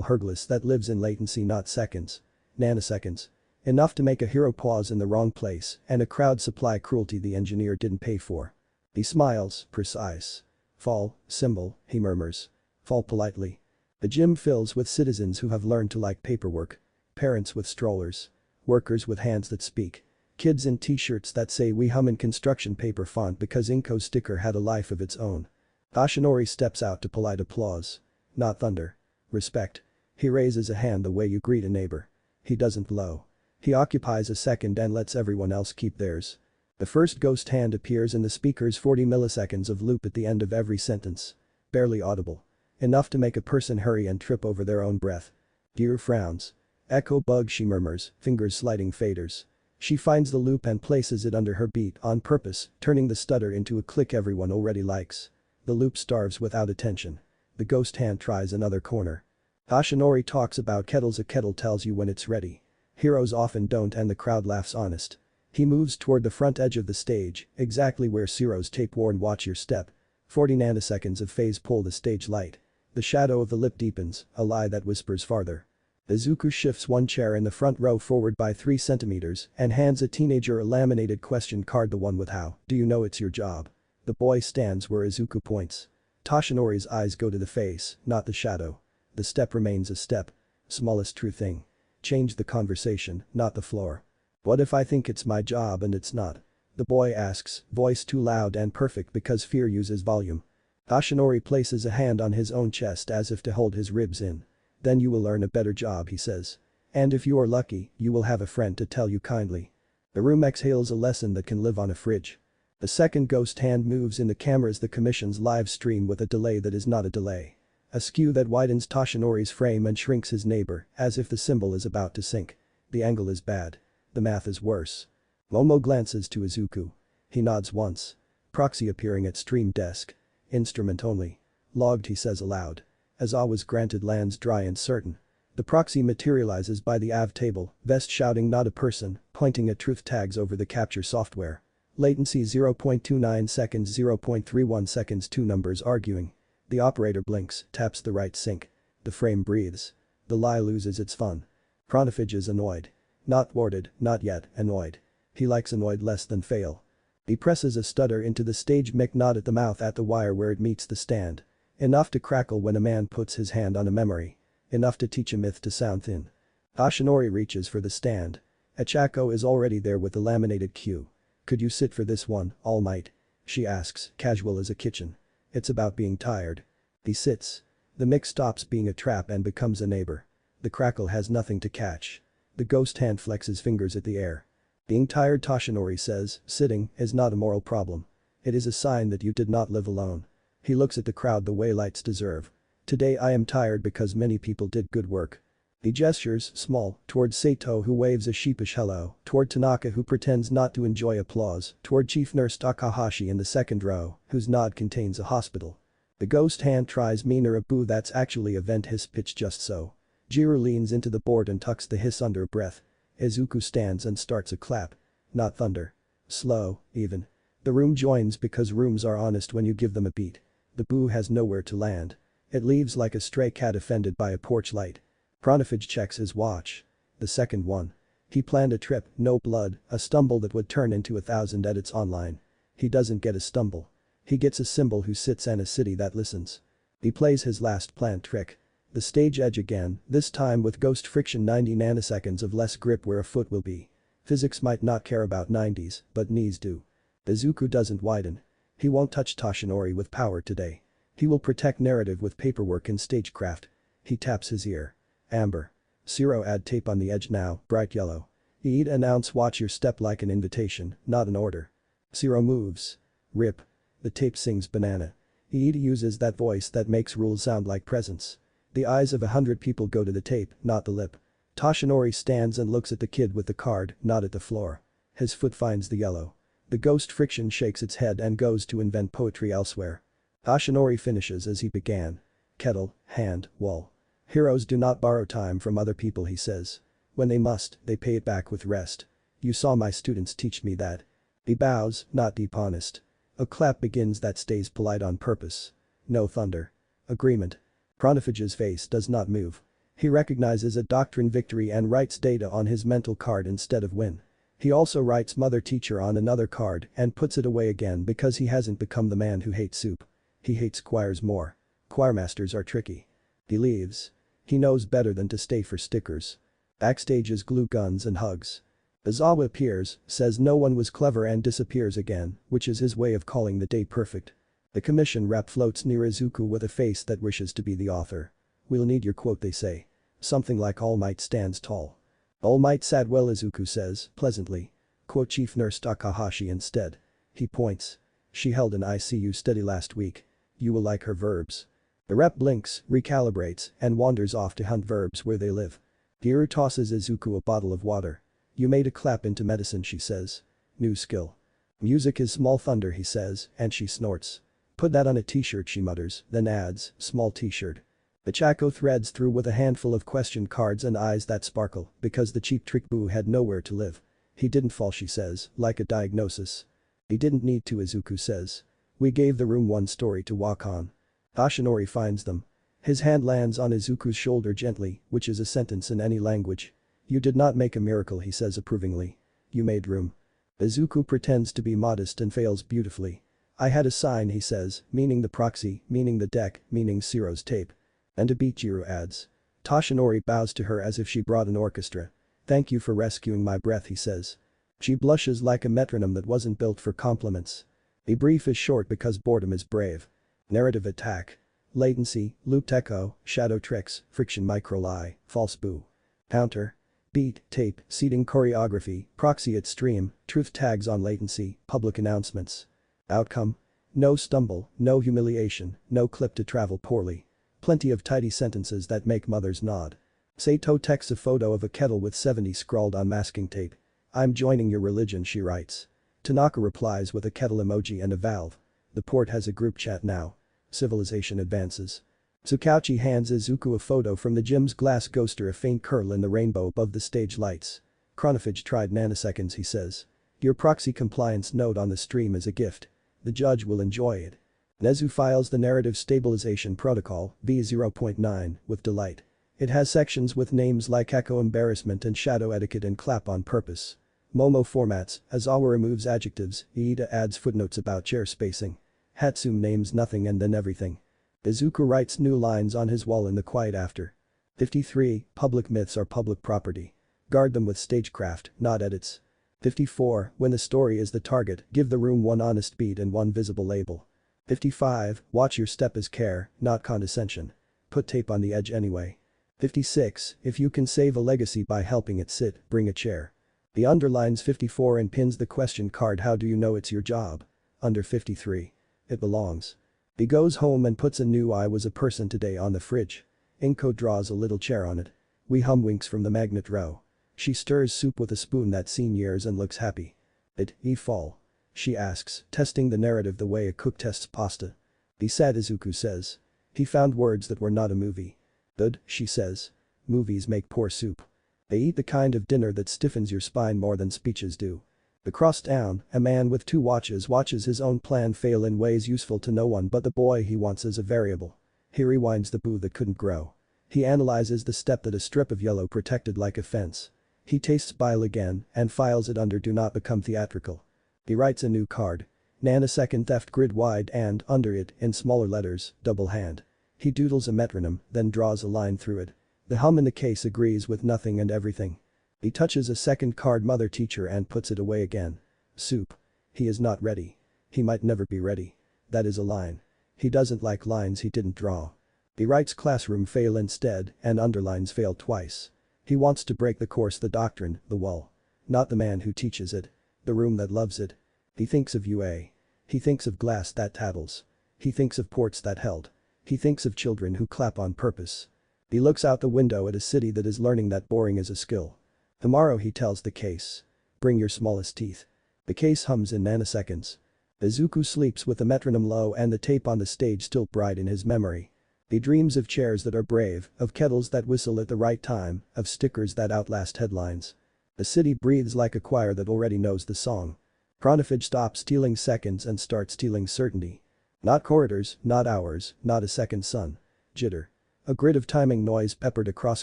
Hercules that lives in latency not seconds. Nanoseconds. Enough to make a hero pause in the wrong place and a crowd supply cruelty the engineer didn't pay for. He smiles, precise. Fall, symbol, he murmurs. Fall politely. The gym fills with citizens who have learned to like paperwork. Parents with strollers. Workers with hands that speak. Kids in t-shirts that say "We hum" in construction paper font because Inco's sticker had a life of its own. Ashinori steps out to polite applause. Not thunder. Respect. He raises a hand the way you greet a neighbor. He doesn't blow. He occupies a second and lets everyone else keep theirs. The first ghost hand appears in the speaker's 40 milliseconds of loop at the end of every sentence. Barely audible. Enough to make a person hurry and trip over their own breath. Gear frowns. Echo bug, she murmurs, fingers sliding faders. She finds the loop and places it under her beat on purpose, turning the stutter into a click everyone already likes. The loop starves without attention. The ghost hand tries another corner. Ashinori talks about kettles. A kettle tells you when it's ready. Heroes often don't and the crowd laughs honest. He moves toward the front edge of the stage, exactly where Zero's tape warned watch your step. 40 nanoseconds of phase pull the stage light. The shadow of the lip deepens, a lie that whispers farther. Izuku shifts one chair in the front row forward by 3 centimeters and hands a teenager a laminated question card, the one with "How do you know it's your job?" The boy stands where Izuku points. Toshinori's eyes go to the face, not the shadow. The step remains a step. Smallest true thing. Change the conversation, not the floor. What if I think it's my job and it's not? The boy asks, voice too loud and perfect because fear uses volume. Toshinori places a hand on his own chest as if to hold his ribs in. Then you will earn a better job, he says. And if you are lucky, you will have a friend to tell you kindly. The room exhales a lesson that can live on a fridge. The second ghost hand moves in the cameras the commission's live stream with a delay that is not a delay. A skew that widens Toshinori's frame and shrinks his neighbor, as if the symbol is about to sink. The angle is bad. The math is worse. Momo glances to Izuku. He nods once. Proxy appearing at stream desk. Instrument only. Logged, he says aloud. Aizawa's granted lands dry and certain. The proxy materializes by the AV table, Vest shouting not a person, pointing at truth tags over the capture software. Latency 0.29 seconds 0.31 seconds, 2 numbers arguing. The operator blinks, taps the right sync. The frame breathes. The lie loses its fun. Chronophage is annoyed. Not thwarted, not yet, annoyed. He likes annoyed less than fail. He presses a stutter into the stage mic, not at the mouth, at the wire where it meets the stand. Enough to crackle when a man puts his hand on a memory. Enough to teach a myth to sound thin. Ashinori reaches for the stand. Achako is already there with the laminated cue. Could you sit for this one, All Might? She asks, casual as a kitchen. It's about being tired. He sits. The mic stops being a trap and becomes a neighbor. The crackle has nothing to catch. The ghost hand flexes fingers at the air. Being tired, Toshinori says, sitting, is not a moral problem. It is a sign that you did not live alone. He looks at the crowd the way lights deserve. Today I am tired because many people did good work. He gestures, small, toward Sato who waves a sheepish hello, toward Tanaka who pretends not to enjoy applause, toward Chief Nurse Takahashi in the second row, whose nod contains a hospital. The ghost hand tries meaner a boo that's actually a vent hiss pitch just so. Jiro leans into the board and tucks the hiss under a breath. Izuku stands and starts a clap. Not thunder. Slow, even. The room joins because rooms are honest when you give them a beat. The boo has nowhere to land. It leaves like a stray cat offended by a porch light. Chronophage checks his watch. The second one. He planned a trip, no blood, a stumble that would turn into 1,000 edits online. He doesn't get a stumble. He gets a symbol who sits and a city that listens. He plays his last planned trick. The stage edge again, this time with ghost friction, 90 nanoseconds of less grip where a foot will be. Physics might not care about 90s, but knees do. Izuku doesn't widen. He won't touch Toshinori with power today. He will protect narrative with paperwork and stagecraft. He taps his ear. Amber. Zero, add tape on the edge now, bright yellow. Eid announce watch your step like an invitation, not an order. Zero moves. Rip. The tape sings banana. Eid uses that voice that makes rules sound like presents. The eyes of 100 people go to the tape, not the lip. Toshinori stands and looks at the kid with the card, not at the floor. His foot finds the yellow. The ghost friction shakes its head and goes to invent poetry elsewhere. Toshinori finishes as he began. Kettle, hand, wall. Heroes do not borrow time from other people, he says. When they must, they pay it back with rest. You saw my students teach me that. He bows, not deep honest. A clap begins that stays polite on purpose. No thunder. Agreement. Chronophage's face does not move. He recognizes a doctrine victory and writes data on his mental card instead of win. He also writes mother teacher on another card and puts it away again because he hasn't become the man who hates soup. He hates choirs more. Choirmasters are tricky. He leaves. He knows better than to stay for stickers. Backstage is glue guns and hugs. Aizawa appears, says no one was clever and disappears again, which is his way of calling the day perfect. The commission rep floats near Izuku with a face that wishes to be the author. We'll need your quote, they say. Something like All Might stands tall. All Might sat well, Izuku says, pleasantly. Quote Chief Nurse Takahashi instead. He points. She held an ICU study last week. You will like her verbs. The rep blinks, recalibrates, and wanders off to hunt verbs where they live. Hiro tosses Izuku a bottle of water. You made a clap into medicine, she says. New skill. Music is small thunder, he says, and she snorts. Put that on a t-shirt, she mutters, then adds, small t-shirt. The Chaco threads through with a handful of question cards and eyes that sparkle because the cheap trick boo had nowhere to live. He didn't fall, she says, like a diagnosis. He didn't need to, Izuku says. We gave the room one story to walk on. Toshinori finds them. His hand lands on Izuku's shoulder gently, which is a sentence in any language. You did not make a miracle, he says approvingly. You made room. Izuku pretends to be modest and fails beautifully. I had a sign, he says, meaning the proxy, meaning the deck, meaning Ciro's tape. And a beat, Jiro adds. Toshinori bows to her as if she brought an orchestra. Thank you for rescuing my breath, he says. She blushes like a metronome that wasn't built for compliments. The brief is short because boredom is brave. Narrative attack. Latency, looped echo, shadow tricks, friction micro-lie, false boo. Counter. Beat, tape, seating choreography, proxy at stream, truth tags on latency, public announcements. Outcome. No stumble, no humiliation, no clip to travel poorly. Plenty of tidy sentences that make mothers nod. Sato texts a photo of a kettle with 70 scrawled on masking tape. I'm joining your religion, she writes. Tanaka replies with a kettle emoji and a valve. The port has a group chat now. Civilization advances. Tsukauchi hands Izuku a photo from the gym's glass ghoster, a faint curl in the rainbow above the stage lights. Chronophage tried nanoseconds, he says. Your proxy compliance note on the stream is a gift. The judge will enjoy it. Nezu files the Narrative Stabilization Protocol, V0.9, with delight. It has sections with names like Echo Embarrassment and Shadow Etiquette and Clap on Purpose. Momo formats, Aizawa removes adjectives, Iida adds footnotes about chair spacing. Hatsume names nothing and then everything. Izuku writes new lines on his wall in the quiet after. 53, public myths are public property. Guard them with stagecraft, not edits. 54, when the story is the target, give the room one honest beat and one visible label. 55, watch your step as care, not condescension. Put tape on the edge anyway. 56, if you can save a legacy by helping it sit, bring a chair. He underlines 54 and pins the question card, how do you know it's your job? Under 53. It belongs. He goes home and puts a new I was a person today on the fridge. Inko draws a little chair on it. We hum winks from the magnet row. She stirs soup with a spoon that seen years and looks happy. Did he fall? She asks, testing the narrative the way a cook tests pasta. He sad, Izuku says. He found words that were not a movie. Good, she says. Movies make poor soup. They eat the kind of dinner that stiffens your spine more than speeches do. Across town, a man with two watches watches his own plan fail in ways useful to no one but the boy he wants as a variable. He rewinds the boo that couldn't grow. He analyzes the step that a strip of yellow protected like a fence. He tastes bile again and files it under do not become theatrical. He writes a new card. Nanosecond theft grid wide and, under it, in smaller letters, double hand. He doodles a metronome, then draws a line through it. The hum in the case agrees with nothing and everything. He touches a second card, mother teacher, and puts it away again. Soup. He is not ready. He might never be ready. That is a line. He doesn't like lines he didn't draw. He writes classroom fail instead and underlines fail twice. He wants to break the course, the doctrine, the wall. Not the man who teaches it. The room that loves it. He thinks of UA. He thinks of glass that tattles. He thinks of ports that held. He thinks of children who clap on purpose. He looks out the window at a city that is learning that boring is a skill. Tomorrow, he tells the case. Bring your smallest teeth. The case hums in nanoseconds. Izuku sleeps with the metronome low and the tape on the stage still bright in his memory. He dreams of chairs that are brave, of kettles that whistle at the right time, of stickers that outlast headlines. The city breathes like a choir that already knows the song. Chronophage stops stealing seconds and starts stealing certainty. Not corridors, not hours, not a second sun. Jitter. A grid of timing noise peppered across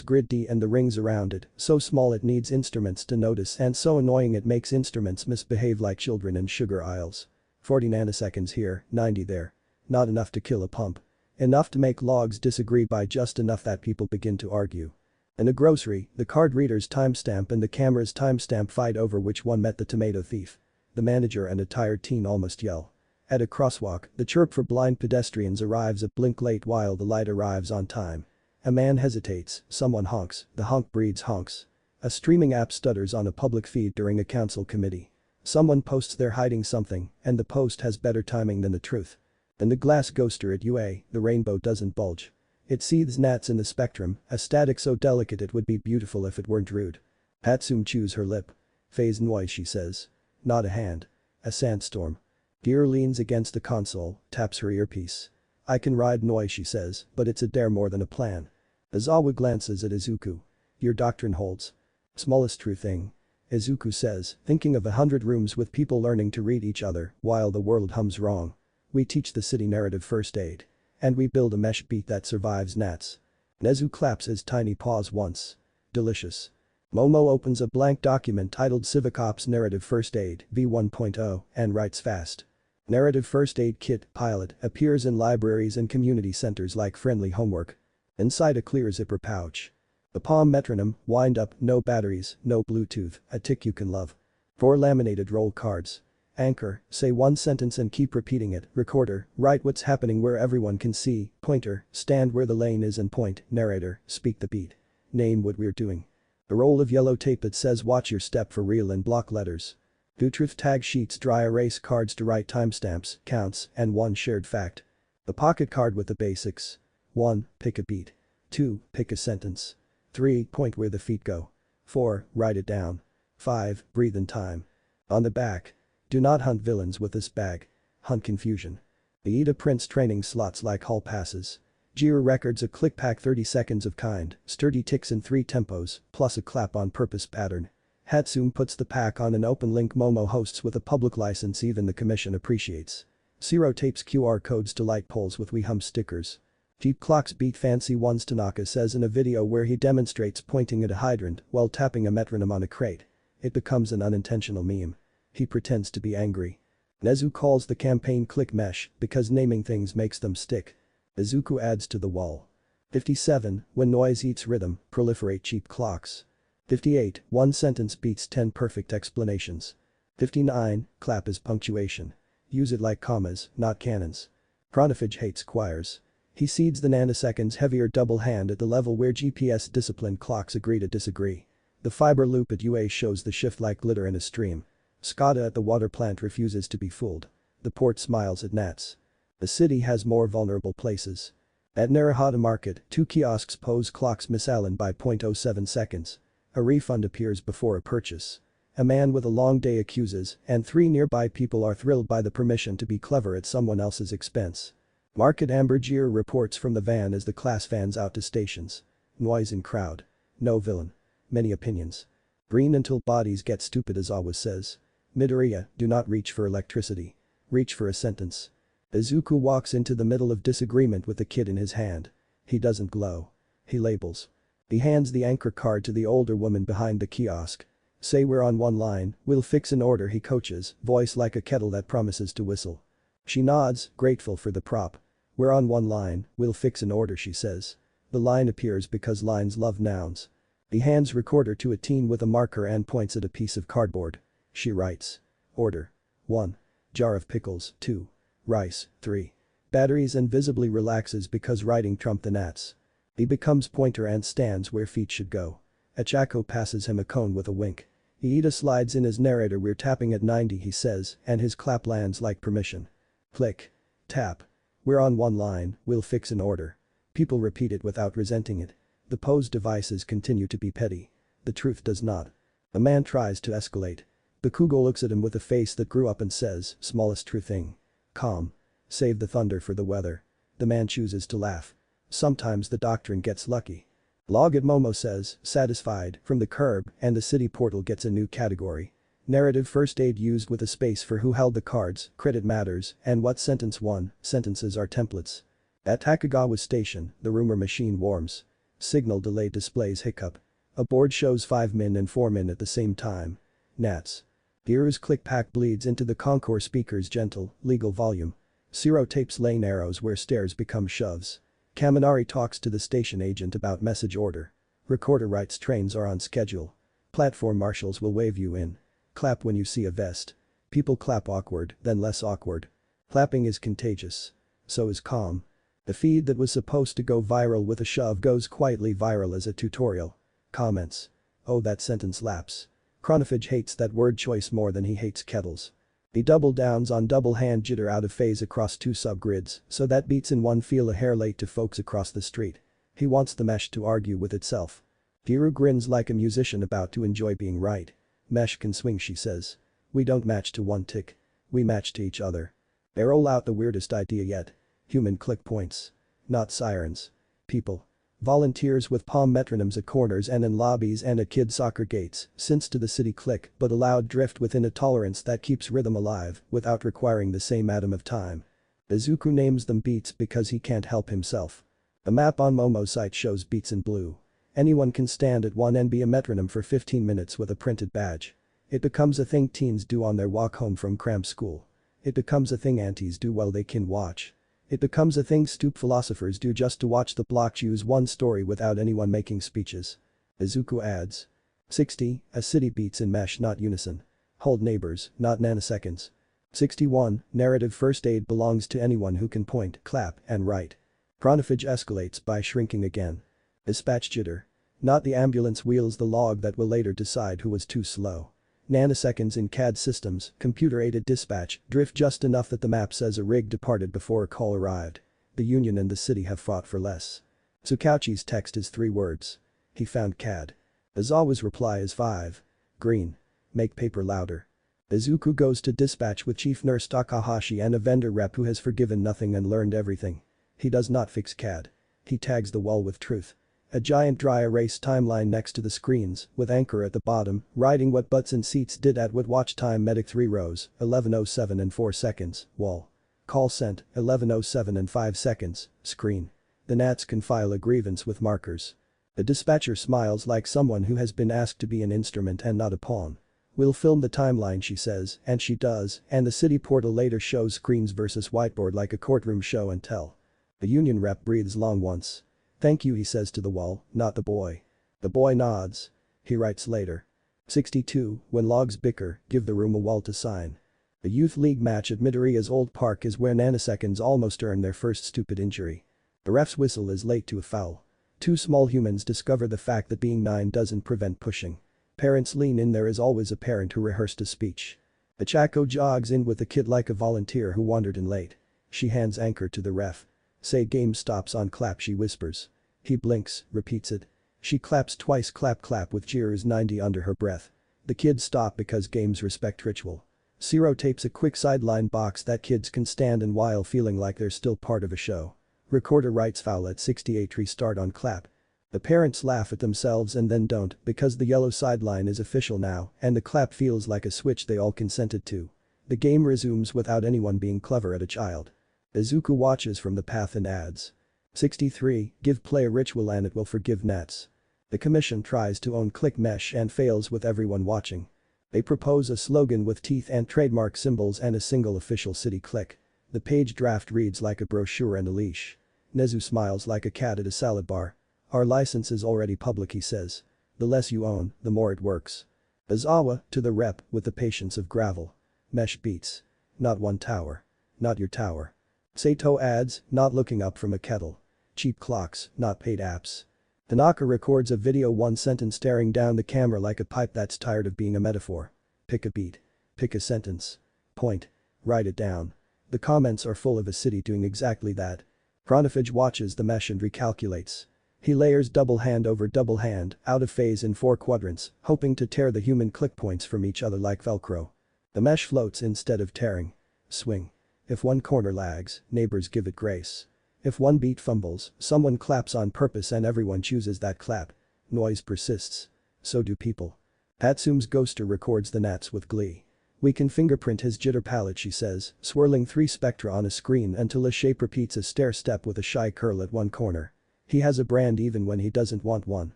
grid D and the rings around it, so small it needs instruments to notice and so annoying it makes instruments misbehave like children in sugar aisles. 40 nanoseconds here, 90 there. Not enough to kill a pump. Enough to make logs disagree by just enough that people begin to argue. In a grocery, the card reader's timestamp and the camera's timestamp fight over which one met the tomato thief. The manager and a tired teen almost yell. At a crosswalk, the chirp for blind pedestrians arrives a blink late while the light arrives on time. A man hesitates, someone honks, the honk breeds honks. A streaming app stutters on a public feed during a council committee. Someone posts they're hiding something, and the post has better timing than the truth. In the glass ghoster at UA, the rainbow doesn't bulge. It seethes gnats in the spectrum, a static so delicate it would be beautiful if it weren't rude. Hatsum chews her lip. Phase noise, she says. Not a hand. A sandstorm. Gear leans against the console, taps her earpiece. I can ride noise, she says, but it's a dare more than a plan. Aizawa glances at Izuku. Your doctrine holds. Smallest true thing. Izuku says, thinking of 100 rooms with people learning to read each other while the world hums wrong. We teach the city narrative first aid. And we build a mesh beat that survives gnats. Nezu claps his tiny paws once. Delicious. Momo opens a blank document titled Civic Ops Narrative First Aid V1.0 and writes fast. Narrative First Aid Kit Pilot appears in libraries and community centers like friendly homework. Inside a clear zipper pouch. A palm metronome, wind up, no batteries, no Bluetooth, a tick you can love. 4 laminated roll cards. Anchor, say one sentence and keep repeating it. Recorder, write what's happening where everyone can see. Pointer, stand where the lane is and point. Narrator, speak the beat. Name what we're doing. A roll of yellow tape that says watch your step for real in block letters. 2 truth tag sheets, dry erase cards to write timestamps, counts, and 1 shared fact. A pocket card with the basics. 1. Pick a beat. 2. Pick a sentence. 3. Point where the feet go. 4. Write it down. 5. Breathe in time. On the back. Do not hunt villains with this bag. Hunt confusion. Aida prints training slots like hall passes. Jira records a click pack 30 seconds of kind, sturdy ticks in 3 tempos, plus a clap on purpose pattern. Hatsum puts the pack on an open link Momo hosts with a public license even the commission appreciates. Zero tapes QR codes to light poles with We Hum stickers. Cheap clocks beat fancy ones, Tanaka says in a video where he demonstrates pointing at a hydrant while tapping a metronome on a crate. It becomes an unintentional meme. He pretends to be angry. Nezu calls the campaign click mesh because naming things makes them stick. Izuku adds to the wall. 57, when noise eats rhythm, proliferate cheap clocks. 58, one sentence beats 10 perfect explanations. 59, clap is punctuation. Use it like commas, not cannons. Chronophage hates choirs. He cedes the nanoseconds heavier double hand at the level where GPS disciplined clocks agree to disagree. The fiber loop at UA shows the shift like glitter in a stream. Skada at the water plant refuses to be fooled. The port smiles at gnats. The city has more vulnerable places. At Narahata Market, 2 kiosks pose clocks miss Allen by 0.07 seconds. A refund appears before a purchase. A man with a long day accuses, and 3 nearby people are thrilled by the permission to be clever at someone else's expense. Market Ambergier reports from the van as the class fans out to stations. Noise in crowd. No villain. Many opinions. Green until bodies get stupid, Aizawa says. Midoriya, do not reach for electricity. Reach for a sentence. Izuku walks into the middle of disagreement with the kid in his hand. He doesn't glow. He labels. He hands the anchor card to the older woman behind the kiosk. Say we're on one line, we'll fix an order, he coaches, voice like a kettle that promises to whistle. She nods, grateful for the prop. We're on one line, we'll fix an order, she says. The line appears because lines love nouns. He hands recorder to a teen with a marker and points at a piece of cardboard. She writes. Order. 1. Jar of pickles, 2. Rice, 3. Batteries, and visibly relaxes because writing trumped the gnats. He becomes pointer and stands where feet should go. Achako passes him a cone with a wink. Iida slides in as narrator, we're tapping at 90, he says, and his clap lands like permission. Click. Tap. We're on one line, we'll fix an order. People repeat it without resenting it. The pose devices continue to be petty. The truth does not. A man tries to escalate. Bakugo looks at him with a face that grew up and says, smallest true thing. Calm. Save the thunder for the weather. The man chooses to laugh. Sometimes the doctrine gets lucky. Log at Momo says, satisfied, from the curb, and the city portal gets a new category. Narrative first aid used with a space for who held the cards, credit matters, and what sentence won, sentences are templates. At Takagawa Station, the rumor machine warms. Signal delay displays hiccup. A board shows 5 min and 4 min at the same time. Nats. Giru's click pack bleeds into the concourse speaker's gentle, legal volume. Zero tapes lane arrows where stairs become shoves. Kaminari talks to the station agent about message order. Recorder writes trains are on schedule. Platform marshals will wave you in. Clap when you see a vest. People clap awkward, then less awkward. Clapping is contagious. So is calm. The feed that was supposed to go viral with a shove goes quietly viral as a tutorial. Comments. Oh, that sentence lapse. Chronophage hates that word choice more than he hates kettles. He double downs on double hand jitter out of phase across 2 subgrids so that beats in one feel a hair late to folks across the street. He wants the mesh to argue with itself. Giru grins like a musician about to enjoy being right. Mesh can swing, she says. We don't match to one tick. We match to each other. They roll out the weirdest idea yet. Human click points. Not sirens. People. Volunteers with palm metronomes at corners and in lobbies and at kid soccer gates, synths to the city click but allowed drift within a tolerance that keeps rhythm alive without requiring the same atom of time. Izuku names them beats because he can't help himself. The map on Momo's site shows beats in blue. Anyone can stand at one and be a metronome for 15 minutes with a printed badge. It becomes a thing teens do on their walk home from cram school. It becomes a thing aunties do while they can watch. It becomes a thing stoop philosophers do just to watch the block choose one story without anyone making speeches. Izuku adds. 60, a city beats in mesh not unison. Hold neighbors, not nanoseconds. 61, narrative first aid belongs to anyone who can point, clap, and write. Chronophage escalates by shrinking again. Dispatch jitter. Not the ambulance wheels the log that will later decide who was too slow. Nanoseconds in CAD systems, computer-aided dispatch, drift just enough that the map says a rig departed before a call arrived. The union and the city have fought for less. Tsukauchi's text is 3 words. He found CAD. Aizawa's reply is 5. Green. Make paper louder. Izuku goes to dispatch with Chief Nurse Takahashi and a vendor rep who has forgiven nothing and learned everything. He does not fix CAD. He tags the wall with truth. A giant dry erase timeline next to the screens, with anchor at the bottom, writing what butts and seats did at what watch time medic 3 rows, 11:07 and 4 seconds, wall. Call sent, 11:07 and 5 seconds, screen. The Nats can file a grievance with markers. The dispatcher smiles like someone who has been asked to be an instrument and not a pawn. We'll film the timeline, she says, and she does, and the city portal later shows screens versus whiteboard like a courtroom show and tell. The union rep breathes long once. Thank you, he says to the wall, not the boy. The boy nods. He writes later. 62, when logs bicker, give the room a wall to sign. The youth league match at Midoriya's old park is where nanoseconds almost earn their first stupid injury. The ref's whistle is late to a foul. 2 small humans discover the fact that being 9 doesn't prevent pushing. Parents lean in, there is always a parent who rehearsed a speech. The Chaco jogs in with the kid like a volunteer who wandered in late. She hands anchor to the ref. Say game stops on clap, she whispers. He blinks, repeats it. She claps twice, clap clap with cheers 90 under her breath. The kids stop because games respect ritual. Zero tapes a quick sideline box that kids can stand in while feeling like they're still part of a show. Recorder writes foul at 68, restart on clap. The parents laugh at themselves and then don't because the yellow sideline is official now and the clap feels like a switch they all consented to. The game resumes without anyone being clever at a child. Izuku watches from the path and adds. 63, give play a ritual and it will forgive Nats. The commission tries to own click mesh and fails with everyone watching. They propose a slogan with teeth and trademark symbols and a single official city click. The page draft reads like a brochure and a leash. Nezu smiles like a cat at a salad bar. Our license is already public, he says. The less you own, the more it works. Aizawa, to the rep, with the patience of gravel. Mesh beats. Not one tower. Not your tower. Sato adds, not looking up from a kettle. Cheap clocks, not paid apps. Tanaka records a video, 1 sentence staring down the camera like a pipe that's tired of being a metaphor. Pick a beat. Pick a sentence. Point. Write it down. The comments are full of a city doing exactly that. Chronophage watches the mesh and recalculates. He layers double hand over double hand, out of phase in 4 quadrants, hoping to tear the human click points from each other like Velcro. The mesh floats instead of tearing. Swing. If one corner lags, neighbors give it grace. If one beat fumbles, someone claps on purpose and everyone chooses that clap. Noise persists. So do people. Hatsume's ghoster records the gnats with glee. We can fingerprint his jitter palette, she says, swirling 3 spectra on a screen until a shape repeats a stair step with a shy curl at one corner. He has a brand even when he doesn't want one.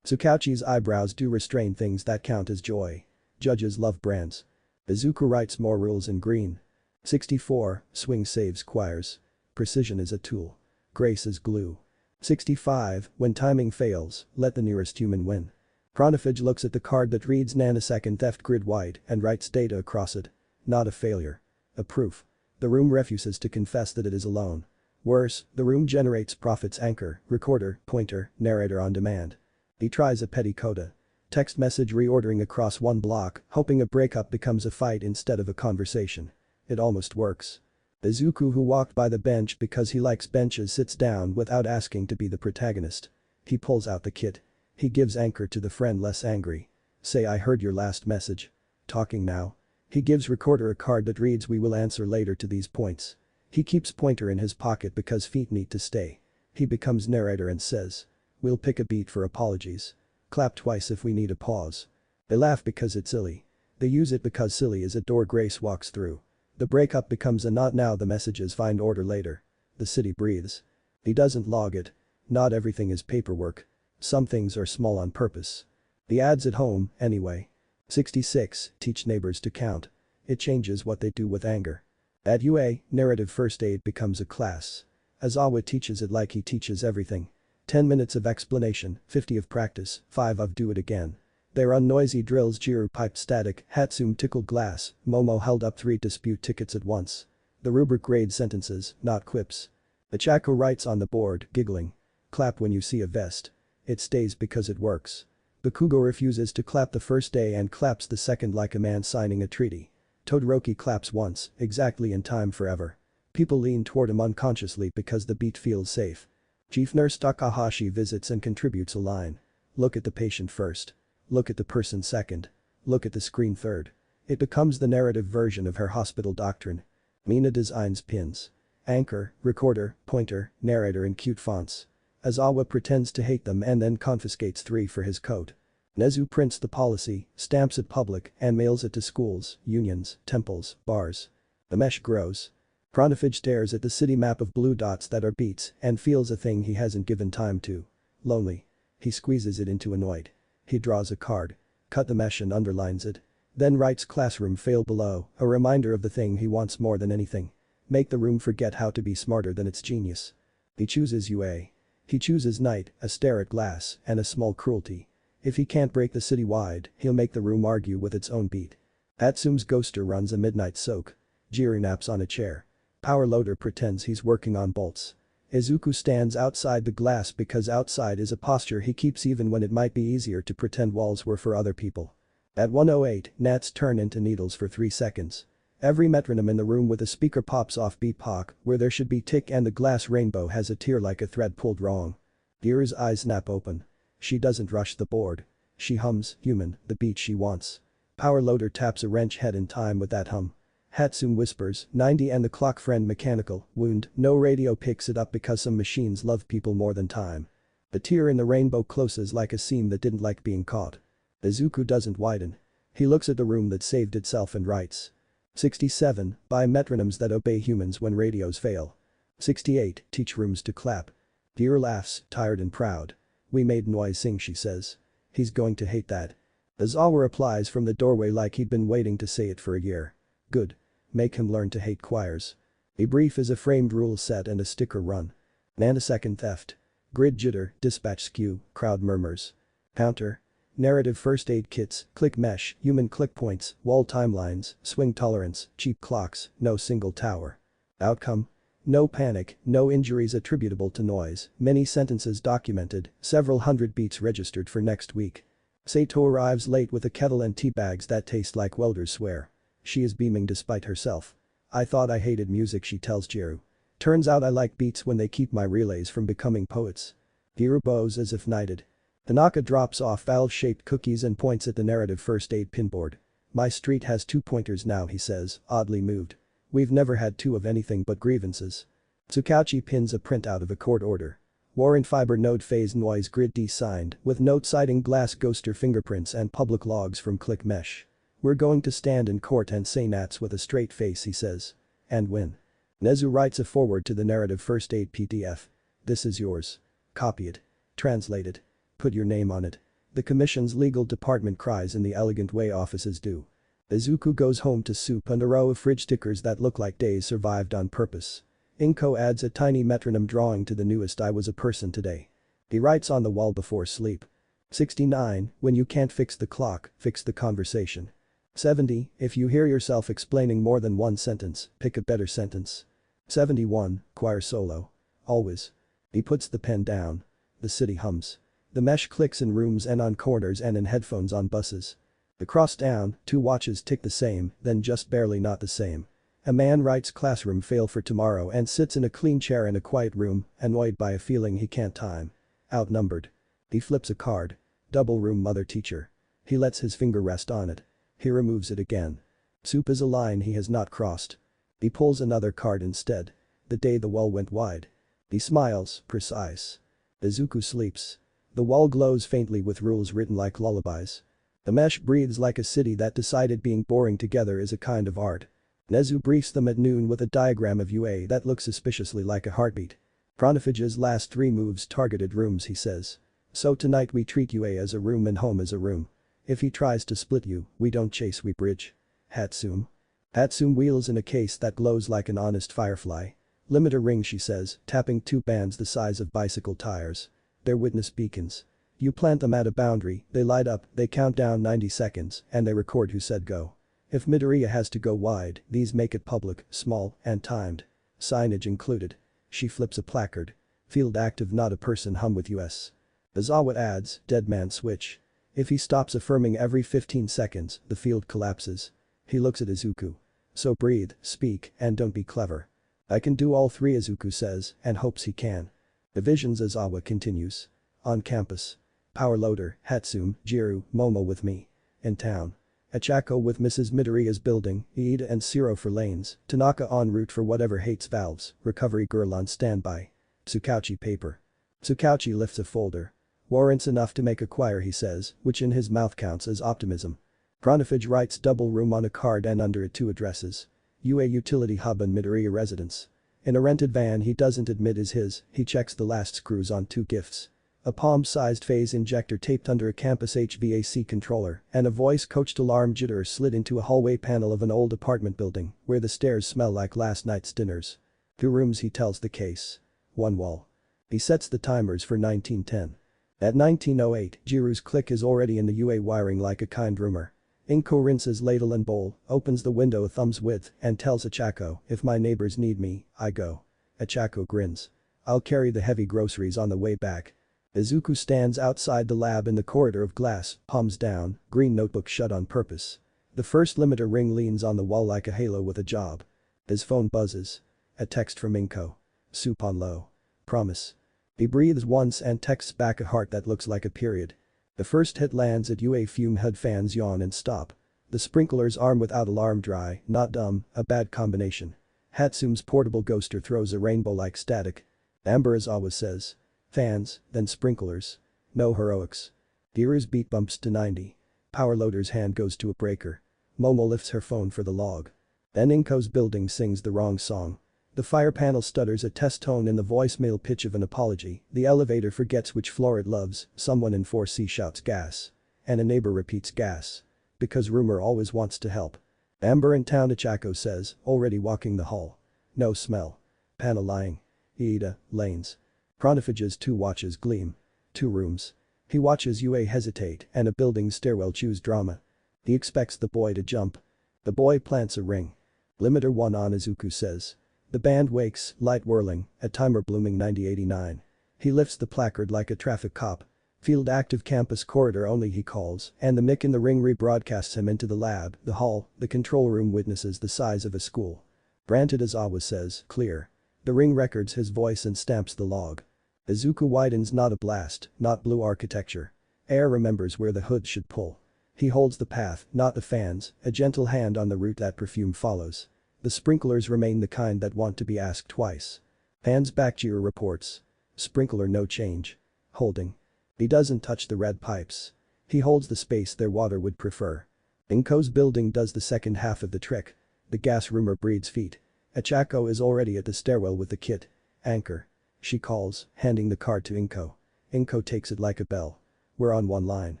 Tsukauchi's eyebrows do restrain things that count as joy. Judges love brands. Izuku writes more rules in green. 64, swing saves choirs. Precision is a tool. Grace is glue. 65, when timing fails, let the nearest human win. Chronophage looks at the card that reads nanosecond theft grid white and writes data across it. Not a failure. A proof. The room refuses to confess that it is alone. Worse, the room generates Prophet's anchor, recorder, pointer, narrator on demand. He tries a petty coda. Text message reordering across one block, hoping a breakup becomes a fight instead of a conversation. It almost works. Izuku, who walked by the bench because he likes benches, sits down without asking to be the protagonist. He pulls out the kit. He gives anchor to the friend less angry. Say I heard your last message. Talking now. He gives recorder a card that reads we will answer later to these points. He keeps pointer in his pocket because feet need to stay. He becomes narrator and says. We'll pick a beat for apologies. Clap twice if we need a pause. They laugh because it's silly. They use it because silly is a door Grace walks through. The breakup becomes a not now, the messages find order later. The city breathes. He doesn't log it. Not everything is paperwork. Some things are small on purpose. The ads at home, anyway. 66, teach neighbors to count. It changes what they do with anger. At UA, narrative first aid becomes a class. Aizawa teaches it like he teaches everything. 10 minutes of explanation, 50 of practice, 5 of do it again. They run noisy drills. Jiru piped static, Hatsume tickled glass, Momo held up 3 dispute tickets at once. The rubric grades sentences, not quips. Ichako writes on the board, giggling. Clap when you see a vest. It stays because it works. Bakugo refuses to clap the first day and claps the second like a man signing a treaty. Todoroki claps once, exactly in time forever. People lean toward him unconsciously because the beat feels safe. Chief Nurse Takahashi visits and contributes a line. Look at the patient first. Look at the person second. Look at the screen third. It becomes the narrative version of her hospital doctrine. Mina designs pins. Anchor, recorder, pointer, narrator in cute fonts. Aizawa pretends to hate them and then confiscates 3 for his coat. Nezu prints the policy, stamps it public, and mails it to schools, unions, temples, bars. The mesh grows. Chronophage stares at the city map of blue dots that are beats and feels a thing he hasn't given time to. Lonely. He squeezes it into annoyed. He draws a card. Cut the mesh and underlines it. Then writes classroom fail below, a reminder of the thing he wants more than anything. Make the room forget how to be smarter than its genius. He chooses UA. He chooses night, a stare at glass, and a small cruelty. If he can't break the city wide, he'll make the room argue with its own beat. Hatsume's ghoster runs a midnight soak. Jiru naps on a chair. Power loader pretends he's working on bolts. Izuku stands outside the glass because outside is a posture he keeps even when it might be easier to pretend walls were for other people. At 1:08, gnats turn into needles for 3 seconds. Every metronome in the room with a speaker pops off beep-pock where there should be tick and the glass rainbow has a tear like a thread pulled wrong. Jiru's eyes snap open. She doesn't rush the board. She hums, human, the beat she wants. Power loader taps a wrench head in time with that hum. Hatsume whispers, 90 and the clock friend mechanical, wound, no radio picks it up because some machines love people more than time. The tear in the rainbow closes like a seam that didn't like being caught. Izuku doesn't widen. He looks at the room that saved itself and writes. 67, buy metronomes that obey humans when radios fail. 68, teach rooms to clap. Jiru laughs, tired and proud. We made noise sing, she says. He's going to hate that. Aizawa replies from the doorway like he'd been waiting to say it for a year. Good. Make him learn to hate choirs. A brief is a framed rule set and a sticker run. Nanosecond theft. Grid jitter, dispatch skew, crowd murmurs. Counter. Narrative first aid kits, click mesh, human click points, wall timelines, swing tolerance, cheap clocks, no single tower. Outcome. No panic, no injuries attributable to noise, many sentences documented, several hundred beats registered for next week. Sato arrives late with a kettle and tea bags that taste like welders swear. She is beaming despite herself. I thought I hated music, she tells Jiru. Turns out I like beats when they keep my relays from becoming poets. Jiru bows as if knighted. Tanaka drops off valve-shaped cookies and points at the narrative first aid pinboard. My street has 2 pointers now, he says, oddly moved. We've never had 2 of anything but grievances. Tsukauchi pins a printout of a court order. Warrant fiber node phase noise grid signed with note citing glass ghoster fingerprints and public logs from click mesh. We're going to stand in court and say Nats with a straight face, he says. And win. Nezu writes a foreword to the narrative first aid PDF. This is yours. Copy it. Translate it. Put your name on it. The commission's legal department cries in the elegant way offices do. Izuku goes home to soup and a row of fridge stickers that look like days survived on purpose. Inko adds a tiny metronome drawing to the newest I was a person today. He writes on the wall before sleep. 69, when you can't fix the clock, fix the conversation. 70, if you hear yourself explaining more than one sentence, pick a better sentence. 71, choir solo. Always. He puts the pen down. The city hums. The mesh clicks in rooms and on corners and in headphones on buses. The cross down, 2 watches tick the same, then just barely not the same. A man writes classroom fail for tomorrow and sits in a clean chair in a quiet room, annoyed by a feeling he can't time. Outnumbered. He flips a card. Double room mother teacher. He lets his finger rest on it. He removes it again. Soup is a line he has not crossed. He pulls another card instead. The day the wall went wide. He smiles, precise. Izuku sleeps. The wall glows faintly with rules written like lullabies. The mesh breathes like a city that decided being boring together is a kind of art. Nezu briefs them at noon with a diagram of UA that looks suspiciously like a heartbeat. Pronophage's last 3 moves targeted rooms, he says. So tonight we treat UA as a room and home as a room. If he tries to split you, we don't chase, we bridge. Hatsum. Hatsum wheels in a case that glows like an honest firefly. Limiter ring, she says, tapping 2 bands the size of bicycle tires. They're witness beacons. You plant them at a boundary, they light up, they count down 90 seconds, and they record who said go. If Midoriya has to go wide, these make it public, small, and timed. Signage included. She flips a placard. Field active, not a person, hum with US. Aizawa adds, dead man switch. If he stops affirming every 15 seconds, the field collapses. He looks at Izuku. So breathe, speak, and don't be clever. I can do all 3, Izuku says, and hopes he can. Divisions, Aizawa continues. On campus. Power loader, Hatsum, Jiru, Momo with me. In town. Achako with Mrs. Midoriya's building, Iida and Siro for lanes, Tanaka en route for whatever hates valves, recovery girl on standby. Tsukauchi paper. Tsukauchi lifts a folder. Warrants enough to make a choir, he says, which in his mouth counts as optimism. Pronophage writes double room on a card and under it 2 addresses. UA Utility Hub and Midoriya Residence. In a rented van he doesn't admit is his, he checks the last screws on 2 gifts. A palm-sized phase injector taped under a campus HVAC controller and a voice-coached alarm jitter slid into a hallway panel of an old apartment building where the stairs smell like last night's dinners. 2 rooms, he tells the case. 1 wall. He sets the timers for 1910. At 1908, Jiru's click is already in the UA wiring like a kind rumor. Inko rinses ladle and bowl, opens the window a thumb's width and tells Achako, if my neighbors need me, I go. Achako grins. I'll carry the heavy groceries on the way back. Izuku stands outside the lab in the corridor of glass, palms down, green notebook shut on purpose. The first limiter ring leans on the wall like a halo with a job. His phone buzzes. A text from Inko. Soup on low. Promise. He breathes once and texts back a heart that looks like a period. The first hit lands at UA fume hood, fans yawn and stop. The sprinkler's arm without alarm dry, not dumb, a bad combination. Hatsum's portable ghoster throws a rainbow like static. Amber Aizawa says. Fans, then sprinklers. No heroics. Jiru's beat bumps to 90. Power loader's hand goes to a breaker. Momo lifts her phone for the log. Then Inko's building sings the wrong song. The fire panel stutters a test tone in the voicemail pitch of an apology, the elevator forgets which floor it loves, someone in 4C shouts gas. And a neighbor repeats gas. Because rumor always wants to help. Amber in town, Achako says, already walking the hall. No smell. Panel lying. Iida, lanes. Pronophage's 2 watches gleam. 2 rooms. He watches UA hesitate and a building stairwell choose drama. He expects the boy to jump. The boy plants a ring. Limiter 1 on, Izuku says. The band wakes, light whirling, a timer blooming 9089. He lifts the placard like a traffic cop. Field active campus corridor only, he calls, and the mic in the ring rebroadcasts him into the lab, the hall, the control room witnesses the size of a school. Granted, Aizawa says, clear. The ring records his voice and stamps the log. Izuku widens, not a blast, not blue architecture. Air remembers where the hood should pull. He holds the path, not the fans, a gentle hand on the route that perfume follows. The sprinklers remain the kind that want to be asked twice. Hands back, Jiru reports. Sprinkler no change. Holding. He doesn't touch the red pipes. He holds the space their water would prefer. Inko's building does the second half of the trick. The gas rumor breeds feet. Achako is already at the stairwell with the kit. Anchor. She calls, handing the card to Inko. Inko takes it like a bell. We're on one line.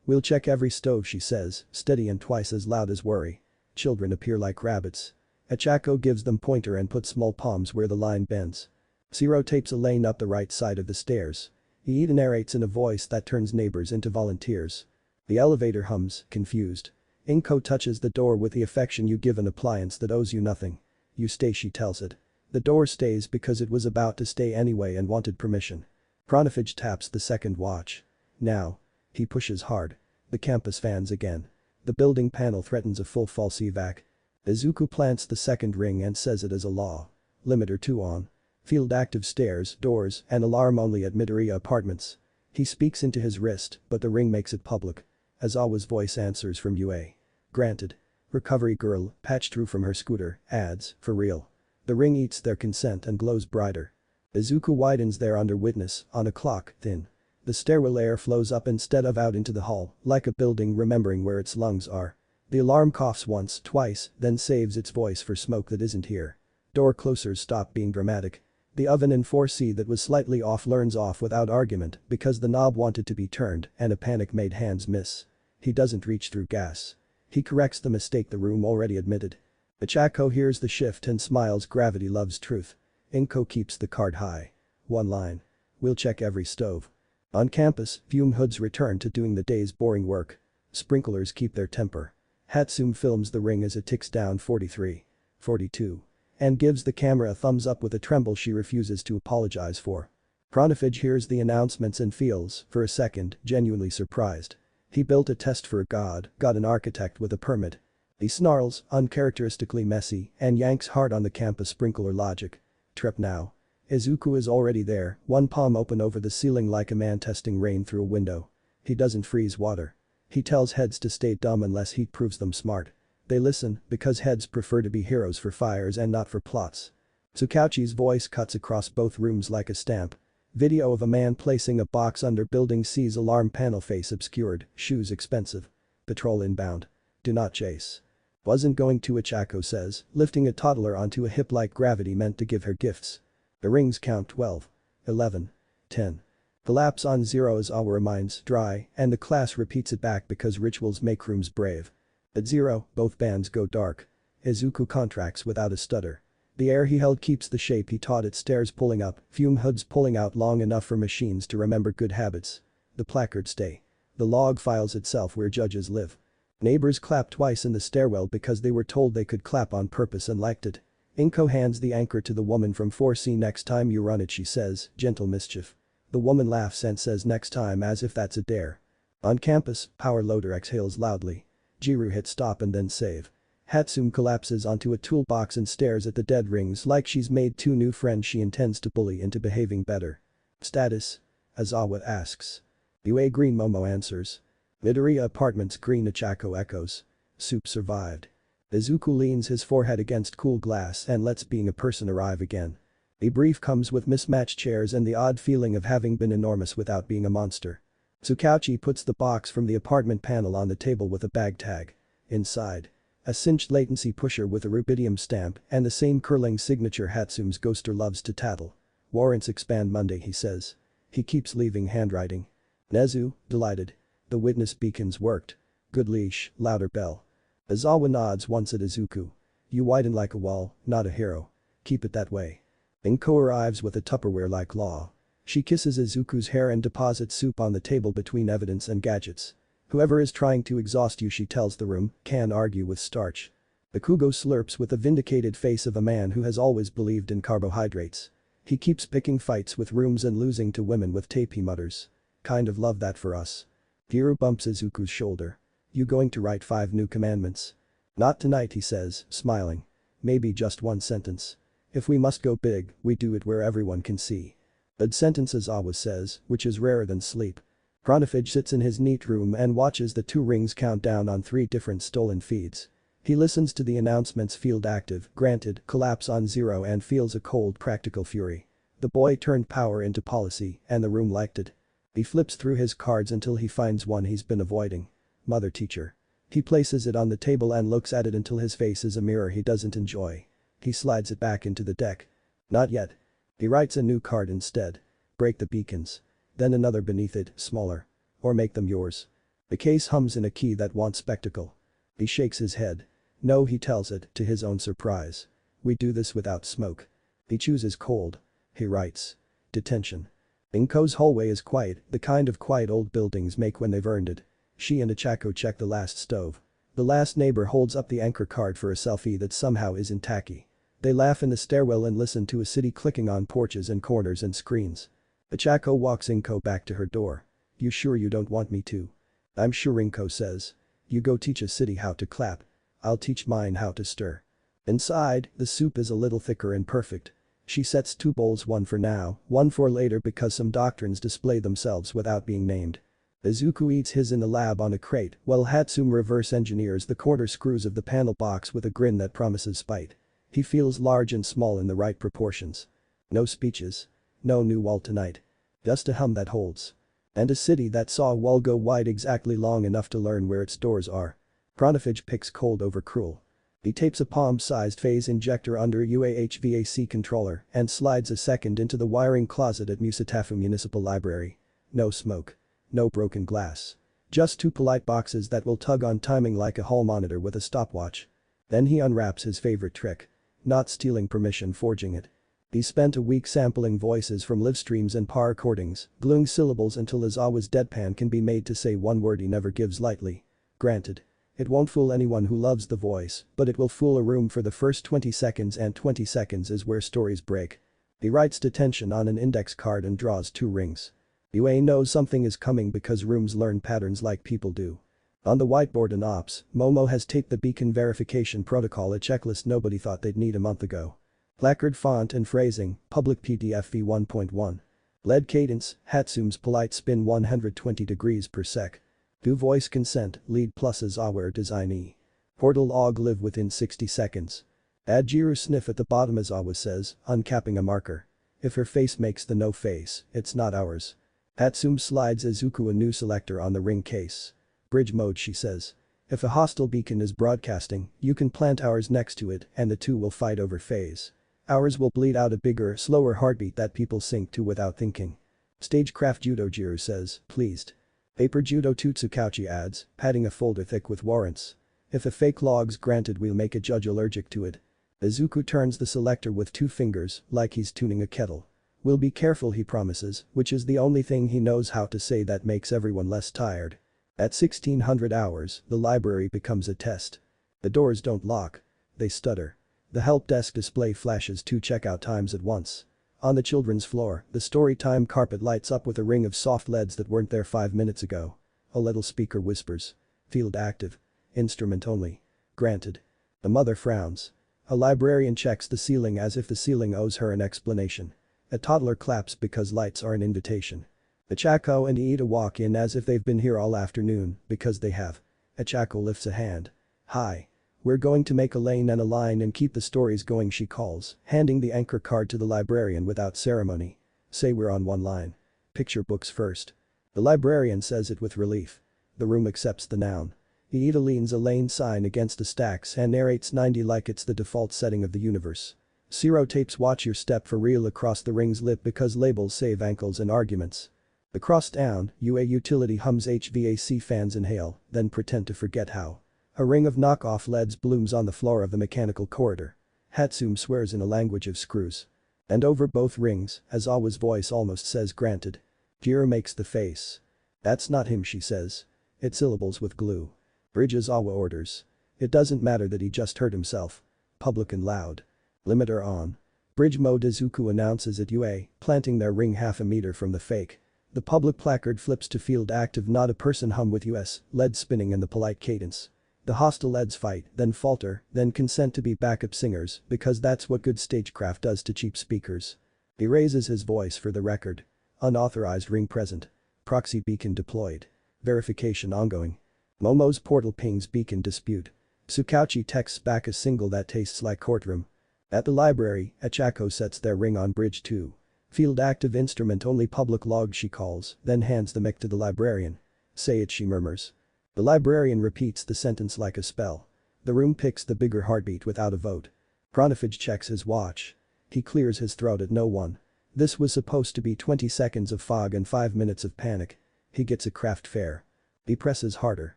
We'll check every stove, she says, steady and twice as loud as worry. Children appear like rabbits. Achako gives them pointer and puts small palms where the line bends. Zero tapes a lane up the right side of the stairs. He even narrates in a voice that turns neighbors into volunteers. The elevator hums, confused. Inko touches the door with the affection you give an appliance that owes you nothing. You stay, she tells it. The door stays because it was about to stay anyway and wanted permission. Pronifage taps the second watch. Now. He pushes hard. The campus fans again. The building panel threatens a full false evac. Izuku plants the second ring and says it as a law. Limiter 2 on. Field active stairs, doors, and alarm only at Midoriya apartments. He speaks into his wrist, but the ring makes it public. Aizawa's voice answers from UA. Granted. Recovery girl, patched through from her scooter, adds, for real. The ring eats their consent and glows brighter. Izuku widens there under witness, on a clock, thin. The stairwell air flows up instead of out into the hall, like a building remembering where its lungs are. The alarm coughs once, twice, then saves its voice for smoke that isn't here. Door closers stop being dramatic. The oven in 4C that was slightly off learns off without argument because the knob wanted to be turned and a panic made hands miss. He doesn't reach through gas. He corrects the mistake the room already admitted. Achako hears the shift and smiles. Gravity loves truth. Inko keeps the card high. One line. We'll check every stove. On campus, fume hoods return to doing the day's boring work. Sprinklers keep their temper. Hatsune films the ring as it ticks down 43. 42. And gives the camera a thumbs up with a tremble she refuses to apologize for. Pronifage hears the announcements and feels, for a second, genuinely surprised. He built a test for a god, got an architect with a permit. He snarls, uncharacteristically messy, and yanks hard on the campus sprinkler logic. Trip now. Izuku is already there, one palm open over the ceiling like a man testing rain through a window. He doesn't freeze water. He tells heads to stay dumb unless heat proves them smart. They listen, because heads prefer to be heroes for fires and not for plots. Tsukauchi's voice cuts across both rooms like a stamp. Video of a man placing a box under building C's alarm panel, face obscured, shoes expensive. Patrol inbound. Do not chase. Wasn't going to, Achako says, lifting a toddler onto a hip like gravity meant to give her gifts. The rings count 12. 11. 10. Collapse on 0 as Awa reminds, dry, and the class repeats it back because rituals make rooms brave. At 0, both bands go dark. Izuku contracts without a stutter. The air he held keeps the shape he taught it, stairs pulling up, fume hoods pulling out long enough for machines to remember good habits. The placards stay. The log files itself where judges live. Neighbors clap twice in the stairwell because they were told they could clap on purpose and liked it. Inko hands the anchor to the woman from 4C. Next time you run it, she says, gentle mischief. The woman laughs and says next time as if that's a dare. On campus, power loader exhales loudly. Jiru hits stop and then save. Hatsune collapses onto a toolbox and stares at the dead rings like she's made 2 new friends she intends to bully into behaving better. Status? Aizawa asks. UA green, Momo answers. Midoriya apartments green, Achako echoes. Soup survived. Izuku leans his forehead against cool glass and lets being a person arrive again. A brief comes with mismatched chairs and the odd feeling of having been enormous without being a monster. Tsukauchi puts the box from the apartment panel on the table with a bag tag. Inside. A cinched latency pusher with a rubidium stamp and the same curling signature Hatsune's ghoster loves to tattle. Warrants expand Monday, he says. He keeps leaving handwriting. Nezu, delighted. The witness beacons worked. Good leash, louder bell. Aizawa nods once at Izuku. You widen like a wall, not a hero. Keep it that way. Inko arrives with a Tupperware-like law. She kisses Izuku's hair and deposits soup on the table between evidence and gadgets. Whoever is trying to exhaust you, she tells the room, can argue with starch. Bakugo slurps with the vindicated face of a man who has always believed in carbohydrates. He keeps picking fights with rooms and losing to women with tape, he mutters. Kind of love that for us. Giru bumps Izuku's shoulder. You going to write 5 new commandments? Not tonight, he says, smiling. Maybe just 1 sentence. If we must go big, we do it where everyone can see. Bad sentence, Aizawa says, which is rarer than sleep. Pronifage sits in his neat room and watches the 2 rings count down on 3 different stolen feeds. He listens to the announcements, field active, granted, collapse on 0, and feels a cold practical fury. The boy turned power into policy and the room liked it. He flips through his cards until he finds one he's been avoiding. Mother teacher. He places it on the table and looks at it until his face is a mirror he doesn't enjoy. He slides it back into the deck. Not yet. He writes a new card instead. Break the beacons. Then another beneath it, smaller. Or make them yours. The case hums in a key that wants spectacle. He shakes his head. No, he tells it, to his own surprise. We do this without smoke. He chooses cold. He writes. Detention. Inko's hallway is quiet, the kind of quiet old buildings make when they've earned it. She and Achako check the last stove. The last neighbor holds up the anchor card for a selfie that somehow isn't tacky. They laugh in the stairwell and listen to a city clicking on porches and corners and screens. Achako walks Inko back to her door. You sure you don't want me to? I'm sure, Inko says. You go teach a city how to clap. I'll teach mine how to stir. Inside, the soup is a little thicker and perfect. She sets 2 bowls, one for now, one for later because some doctrines display themselves without being named. Izuku eats his in the lab on a crate while Hatsum reverse engineers the corner screws of the panel box with a grin that promises spite. He feels large and small in the right proportions. No speeches. No new wall tonight. Just a hum that holds. And a city that saw a wall go wide exactly long enough to learn where its doors are. Chronophage picks cold over cruel. He tapes a palm-sized phase injector under a UAHVAC controller and slides a second into the wiring closet at Musatafu Municipal Library. No smoke. No broken glass. Just 2 polite boxes that will tug on timing like a hall monitor with a stopwatch. Then he unwraps his favorite trick. Not stealing permission, forging it. He spent a week sampling voices from live streams and PAR recordings, gluing syllables until Aizawa's deadpan can be made to say one word he never gives lightly. Granted. It won't fool anyone who loves the voice, but it will fool a room for the first 20 seconds, and 20 seconds is where stories break. He writes detention on an index card and draws 2 rings. Yue knows something is coming because rooms learn patterns like people do. On the whiteboard in Ops, Momo has taped the beacon verification protocol, a checklist nobody thought they'd need a month ago. Placard font and phrasing, public PDF v1.1. Lead cadence, Hatsum's polite spin 120 degrees per sec. Do voice consent, lead plus Aizawa designee. Portal og live within 60 seconds. Add Jiru sniff at the bottom, Aizawa says, uncapping a marker. If her face makes the no face, it's not ours. Hatsum slides Izuku a new selector on the ring case. Bridge mode, she says. If a hostile beacon is broadcasting, you can plant ours next to it and the two will fight over phase. Ours will bleed out a bigger, slower heartbeat that people sync to without thinking. Stagecraft Judo, Jiru says, pleased. Paper Judo Tutsukauchi adds, padding a folder thick with warrants. If a fake log's granted, we'll make a judge allergic to it. Izuku turns the selector with 2 fingers, like he's tuning a kettle. We'll be careful, he promises, which is the only thing he knows how to say that makes everyone less tired. At 1600 hours, the library becomes a test. The doors don't lock. They stutter. The help desk display flashes 2 checkout times at once. On the children's floor, the story time carpet lights up with a ring of soft LEDs that weren't there 5 minutes ago. A little speaker whispers. Field active. Instrument only. Granted. The mother frowns. A librarian checks the ceiling as if the ceiling owes her an explanation. A toddler claps because lights are an invitation. Achako and Iida walk in as if they've been here all afternoon, because they have. Achako lifts a hand. Hi. We're going to make a lane and a line and keep the stories going, she calls, handing the anchor card to the librarian without ceremony. Say we're on one line. Picture books first. The librarian says it with relief. The room accepts the noun. Iida leans a lane sign against the stacks and narrates 90 like it's the default setting of the universe. Zero tapes watch your step for real across the ring's lip because labels save ankles and arguments. Across town, UA utility hums HVAC fans inhale, then pretend to forget how. A ring of knockoff LEDs blooms on the floor of the mechanical corridor. Hatsum swears in a language of screws. And over both rings, Aizawa's voice almost says granted. Jiru makes the face. That's not him, she says. It's syllables with glue. Bridge, Aizawa orders. It doesn't matter that he just heard himself. Public and loud. Limiter on. Bridge mode, Izuku announces at UA, planting their ring half a meter from the fake. The public placard flips to field active, not a person hum with US, LED spinning in the polite cadence. The hostile LEDs fight, then falter, then consent to be backup singers because that's what good stagecraft does to cheap speakers. He raises his voice for the record. Unauthorized ring present. Proxy beacon deployed. Verification ongoing. Momo's portal pings beacon dispute. Tsukauchi texts back a single that tastes like courtroom. At the library, Achako sets their ring on bridge 2. Field active instrument only public log she calls, then hands the mic to the librarian. Say it, she murmurs. The librarian repeats the sentence like a spell. The room picks the bigger heartbeat without a vote. Pronafij checks his watch. He clears his throat at no one. This was supposed to be 20 seconds of fog and 5 minutes of panic. He gets a craft fair. He presses harder.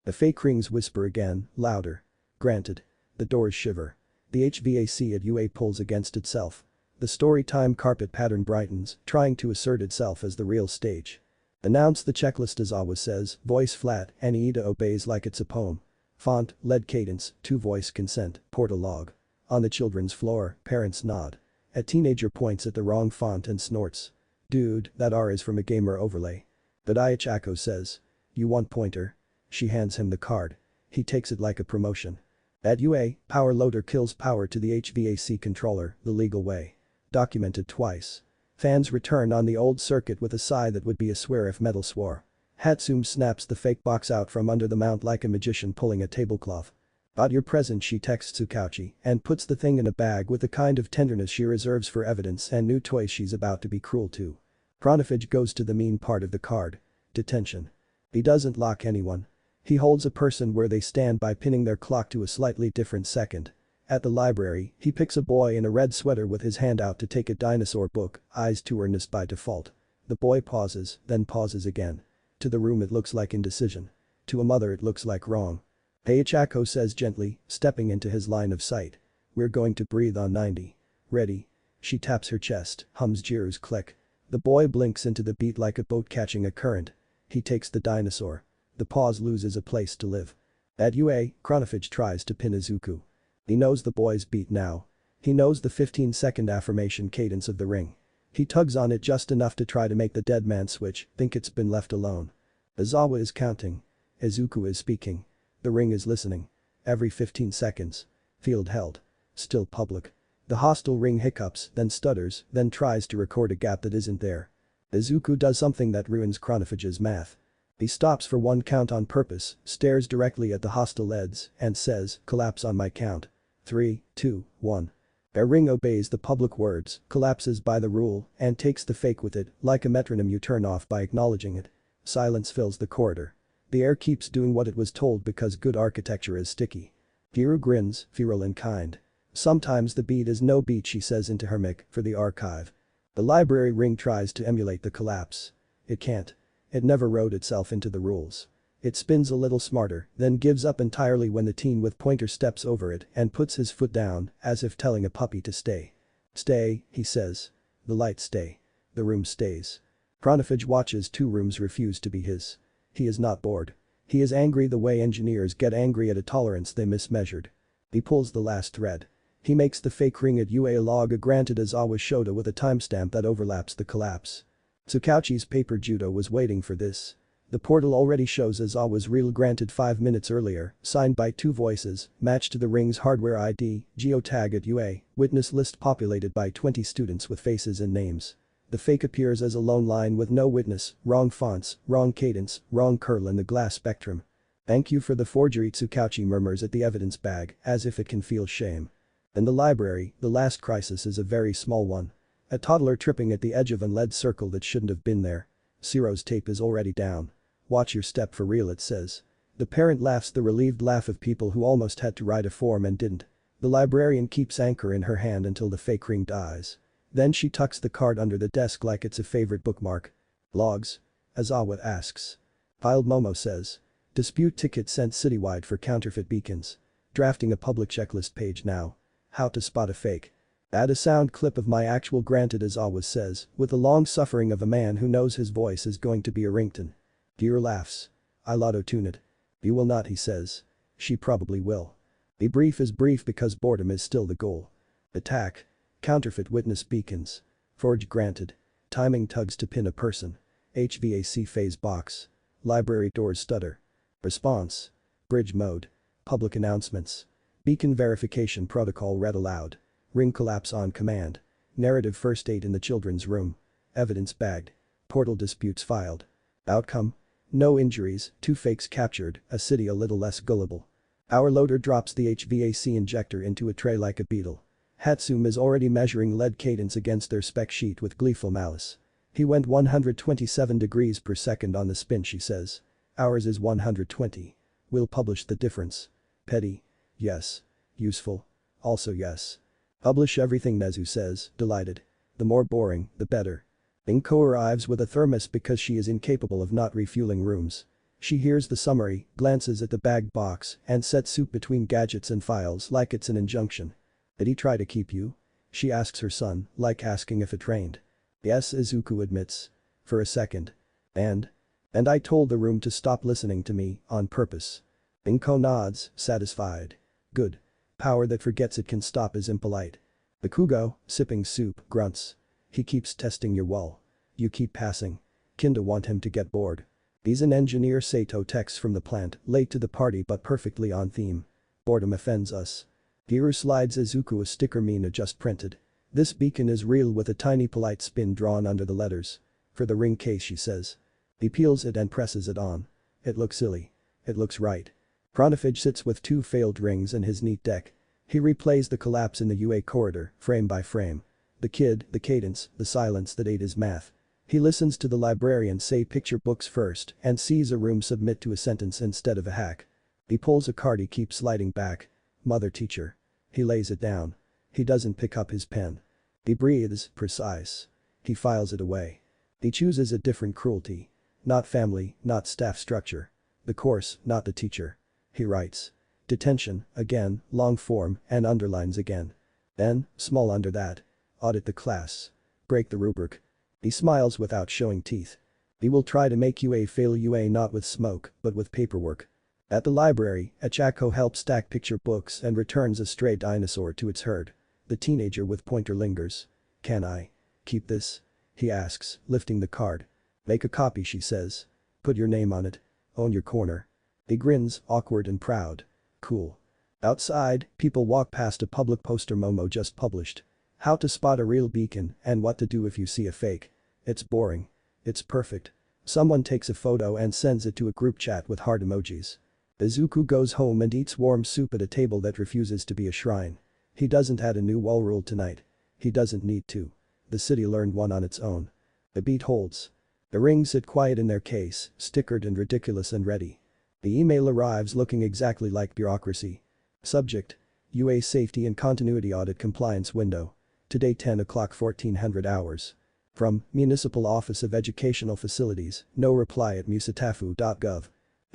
The fake rings whisper again, louder. Granted. The doors shiver. The HVAC at UA pulls against itself. The story time carpet pattern brightens, trying to assert itself as the real stage. Announce the checklist, Aizawa says, voice flat, and Ida obeys like it's a poem. Font, lead cadence, two-voice consent, portal log. On the children's floor, parents nod. A teenager points at the wrong font and snorts. Dude, that R is from a gamer overlay. But Aichako says. You want pointer? She hands him the card. He takes it like a promotion. At UA, power loader kills power to the HVAC controller, the legal way. Documented twice. Fans return on the old circuit with a sigh that would be a swear if metal swore. Hatsum snaps the fake box out from under the mount like a magician pulling a tablecloth. Got your present, she texts Tsukauchi and puts the thing in a bag with the kind of tenderness she reserves for evidence and new toys she's about to be cruel to. Pronafij goes to the mean part of the card. Detention. He doesn't lock anyone. He holds a person where they stand by pinning their clock to a slightly different second. At the library, he picks a boy in a red sweater with his hand out to take a dinosaur book, eyes too earnest by default. The boy pauses, then pauses again. To the room it looks like indecision. To a mother it looks like wrong. Aichako says gently, stepping into his line of sight. We're going to breathe on 90. Ready? She taps her chest, hums Jiru's click. The boy blinks into the beat like a boat catching a current. He takes the dinosaur. The pause loses a place to live. At UA, Pronafij tries to pin Izuku. He knows the boy's beat now. He knows the 15-second affirmation cadence of the ring. He tugs on it just enough to try to make the dead man switch, think it's been left alone. Aizawa is counting. Izuku is speaking. The ring is listening. Every 15 seconds. Field held. Still public. The hostile ring hiccups, then stutters, then tries to record a gap that isn't there. Izuku does something that ruins Pronafij's math. He stops for one count on purpose, stares directly at the hostile leads, and says, collapse on my count. 3, 2, 1. A ring obeys the public words, collapses by the rule, and takes the fake with it, like a metronome you turn off by acknowledging it. Silence fills the corridor. The air keeps doing what it was told because good architecture is sticky. Jiru grins, feral and kind. Sometimes the beat is no beat, she says into her mic, for the archive. The library ring tries to emulate the collapse. It can't. It never wrote itself into the rules. It spins a little smarter, then gives up entirely when the teen with pointer steps over it and puts his foot down, as if telling a puppy to stay. Stay, he says. The lights stay. The room stays. Pronafij watches two rooms refuse to be his. He is not bored. He is angry the way engineers get angry at a tolerance they mismeasured. He pulls the last thread. He makes the fake ring at UA log granted Aizawa Shoda with a timestamp that overlaps the collapse. Tsukauchi's paper judo was waiting for this. The portal already shows Aizawa's real granted 5 minutes earlier, signed by two voices, matched to the ring's hardware ID, geotag at UA, witness list populated by 20 students with faces and names. The fake appears as a lone line with no witness, wrong fonts, wrong cadence, wrong curl in the glass spectrum. Thank you for the forgery, Tsukauchi murmurs at the evidence bag, as if it can feel shame. In the library, the last crisis is a very small one. A toddler tripping at the edge of a lead circle that shouldn't have been there. Ciro's tape is already down. Watch your step for real, it says. The parent laughs, the relieved laugh of people who almost had to write a form and didn't. The librarian keeps anchor in her hand until the fake ring dies. Then she tucks the card under the desk like it's a favorite bookmark. Logs? Aizawa asks. Filed, Momo says. Dispute ticket sent citywide for counterfeit beacons. Drafting a public checklist page now. How to spot a fake. Add a sound clip of my actual granted, Aizawa says, with the long suffering of a man who knows his voice is going to be a ringtone. Jiru laughs. I'll auto-tune it. You will not, he says. She probably will. The brief is brief because boredom is still the goal. Attack. Counterfeit witness beacons. Forge granted. Timing tugs to pin a person. HVAC phase box. Library doors stutter. Response. Bridge mode. Public announcements. Beacon verification protocol read aloud. Ring collapse on command. Narrative first aid in the children's room. Evidence bagged. Portal disputes filed. Outcome. No injuries, two fakes captured, a city a little less gullible. Our loader drops the HVAC injector into a tray like a beetle. Hatsum is already measuring lead cadence against their spec sheet with gleeful malice. He went 127 degrees per second on the spin, she says. Ours is 120. We'll publish the difference. Petty. Yes. Useful. Also yes. Publish everything, Nezu says, delighted. The more boring, the better. Inko arrives with a thermos because she is incapable of not refueling rooms. She hears the summary, glances at the bagged box, and sets soup between gadgets and files like it's an injunction. Did he try to keep you? She asks her son, like asking if it rained. Yes, Izuku admits. For a second. And I told the room to stop listening to me, on purpose. Inko nods, satisfied. Good. Power that forgets it can stop is impolite. Bakugo, sipping soup, grunts. He keeps testing your wall. You keep passing. Kinda want him to get bored. He's an engineer, Sato texts from the plant, late to the party but perfectly on theme. Boredom offends us. Giru slides Izuku a sticker Mina just printed. This beacon is real with a tiny polite spin drawn under the letters. For the ring case, she says. He peels it and presses it on. It looks silly. It looks right. Chronophage sits with 2 failed rings in his neat deck. He replays the collapse in the UA corridor, frame by frame. The kid, the cadence, the silence that ate his math. He listens to the librarian say picture books first and sees a room submit to a sentence instead of a hack. He pulls a card, he keeps sliding back. Mother teacher. He lays it down. He doesn't pick up his pen. He breathes, precise. He files it away. He chooses a different cruelty. Not family, not staff structure. The course, not the teacher. He writes. Detention, again, long form, and underlines again. Then, small under that. Audit the class. Break the rubric. He smiles without showing teeth. He will try to make UA fail UA not with smoke, but with paperwork. At the library, Achako helps stack picture books and returns a stray dinosaur to its herd. The teenager with pointer lingers. Can I keep this? He asks, lifting the card. Make a copy, she says. Put your name on it. Own your corner. He grins, awkward and proud. Cool. Outside, people walk past a public poster Momo just published. How to spot a real beacon and what to do if you see a fake. It's boring. It's perfect. Someone takes a photo and sends it to a group chat with heart emojis. Izuku goes home and eats warm soup at a table that refuses to be a shrine. He doesn't add a new wall rule tonight. He doesn't need to. The city learned one on its own. The beat holds. The rings sit quiet in their case, stickered and ridiculous and ready. The email arrives looking exactly like bureaucracy. Subject. UA Safety and Continuity Audit Compliance Window. Today 10 o'clock 1400 hours. From Municipal Office of Educational Facilities, no reply at musatafu.gov.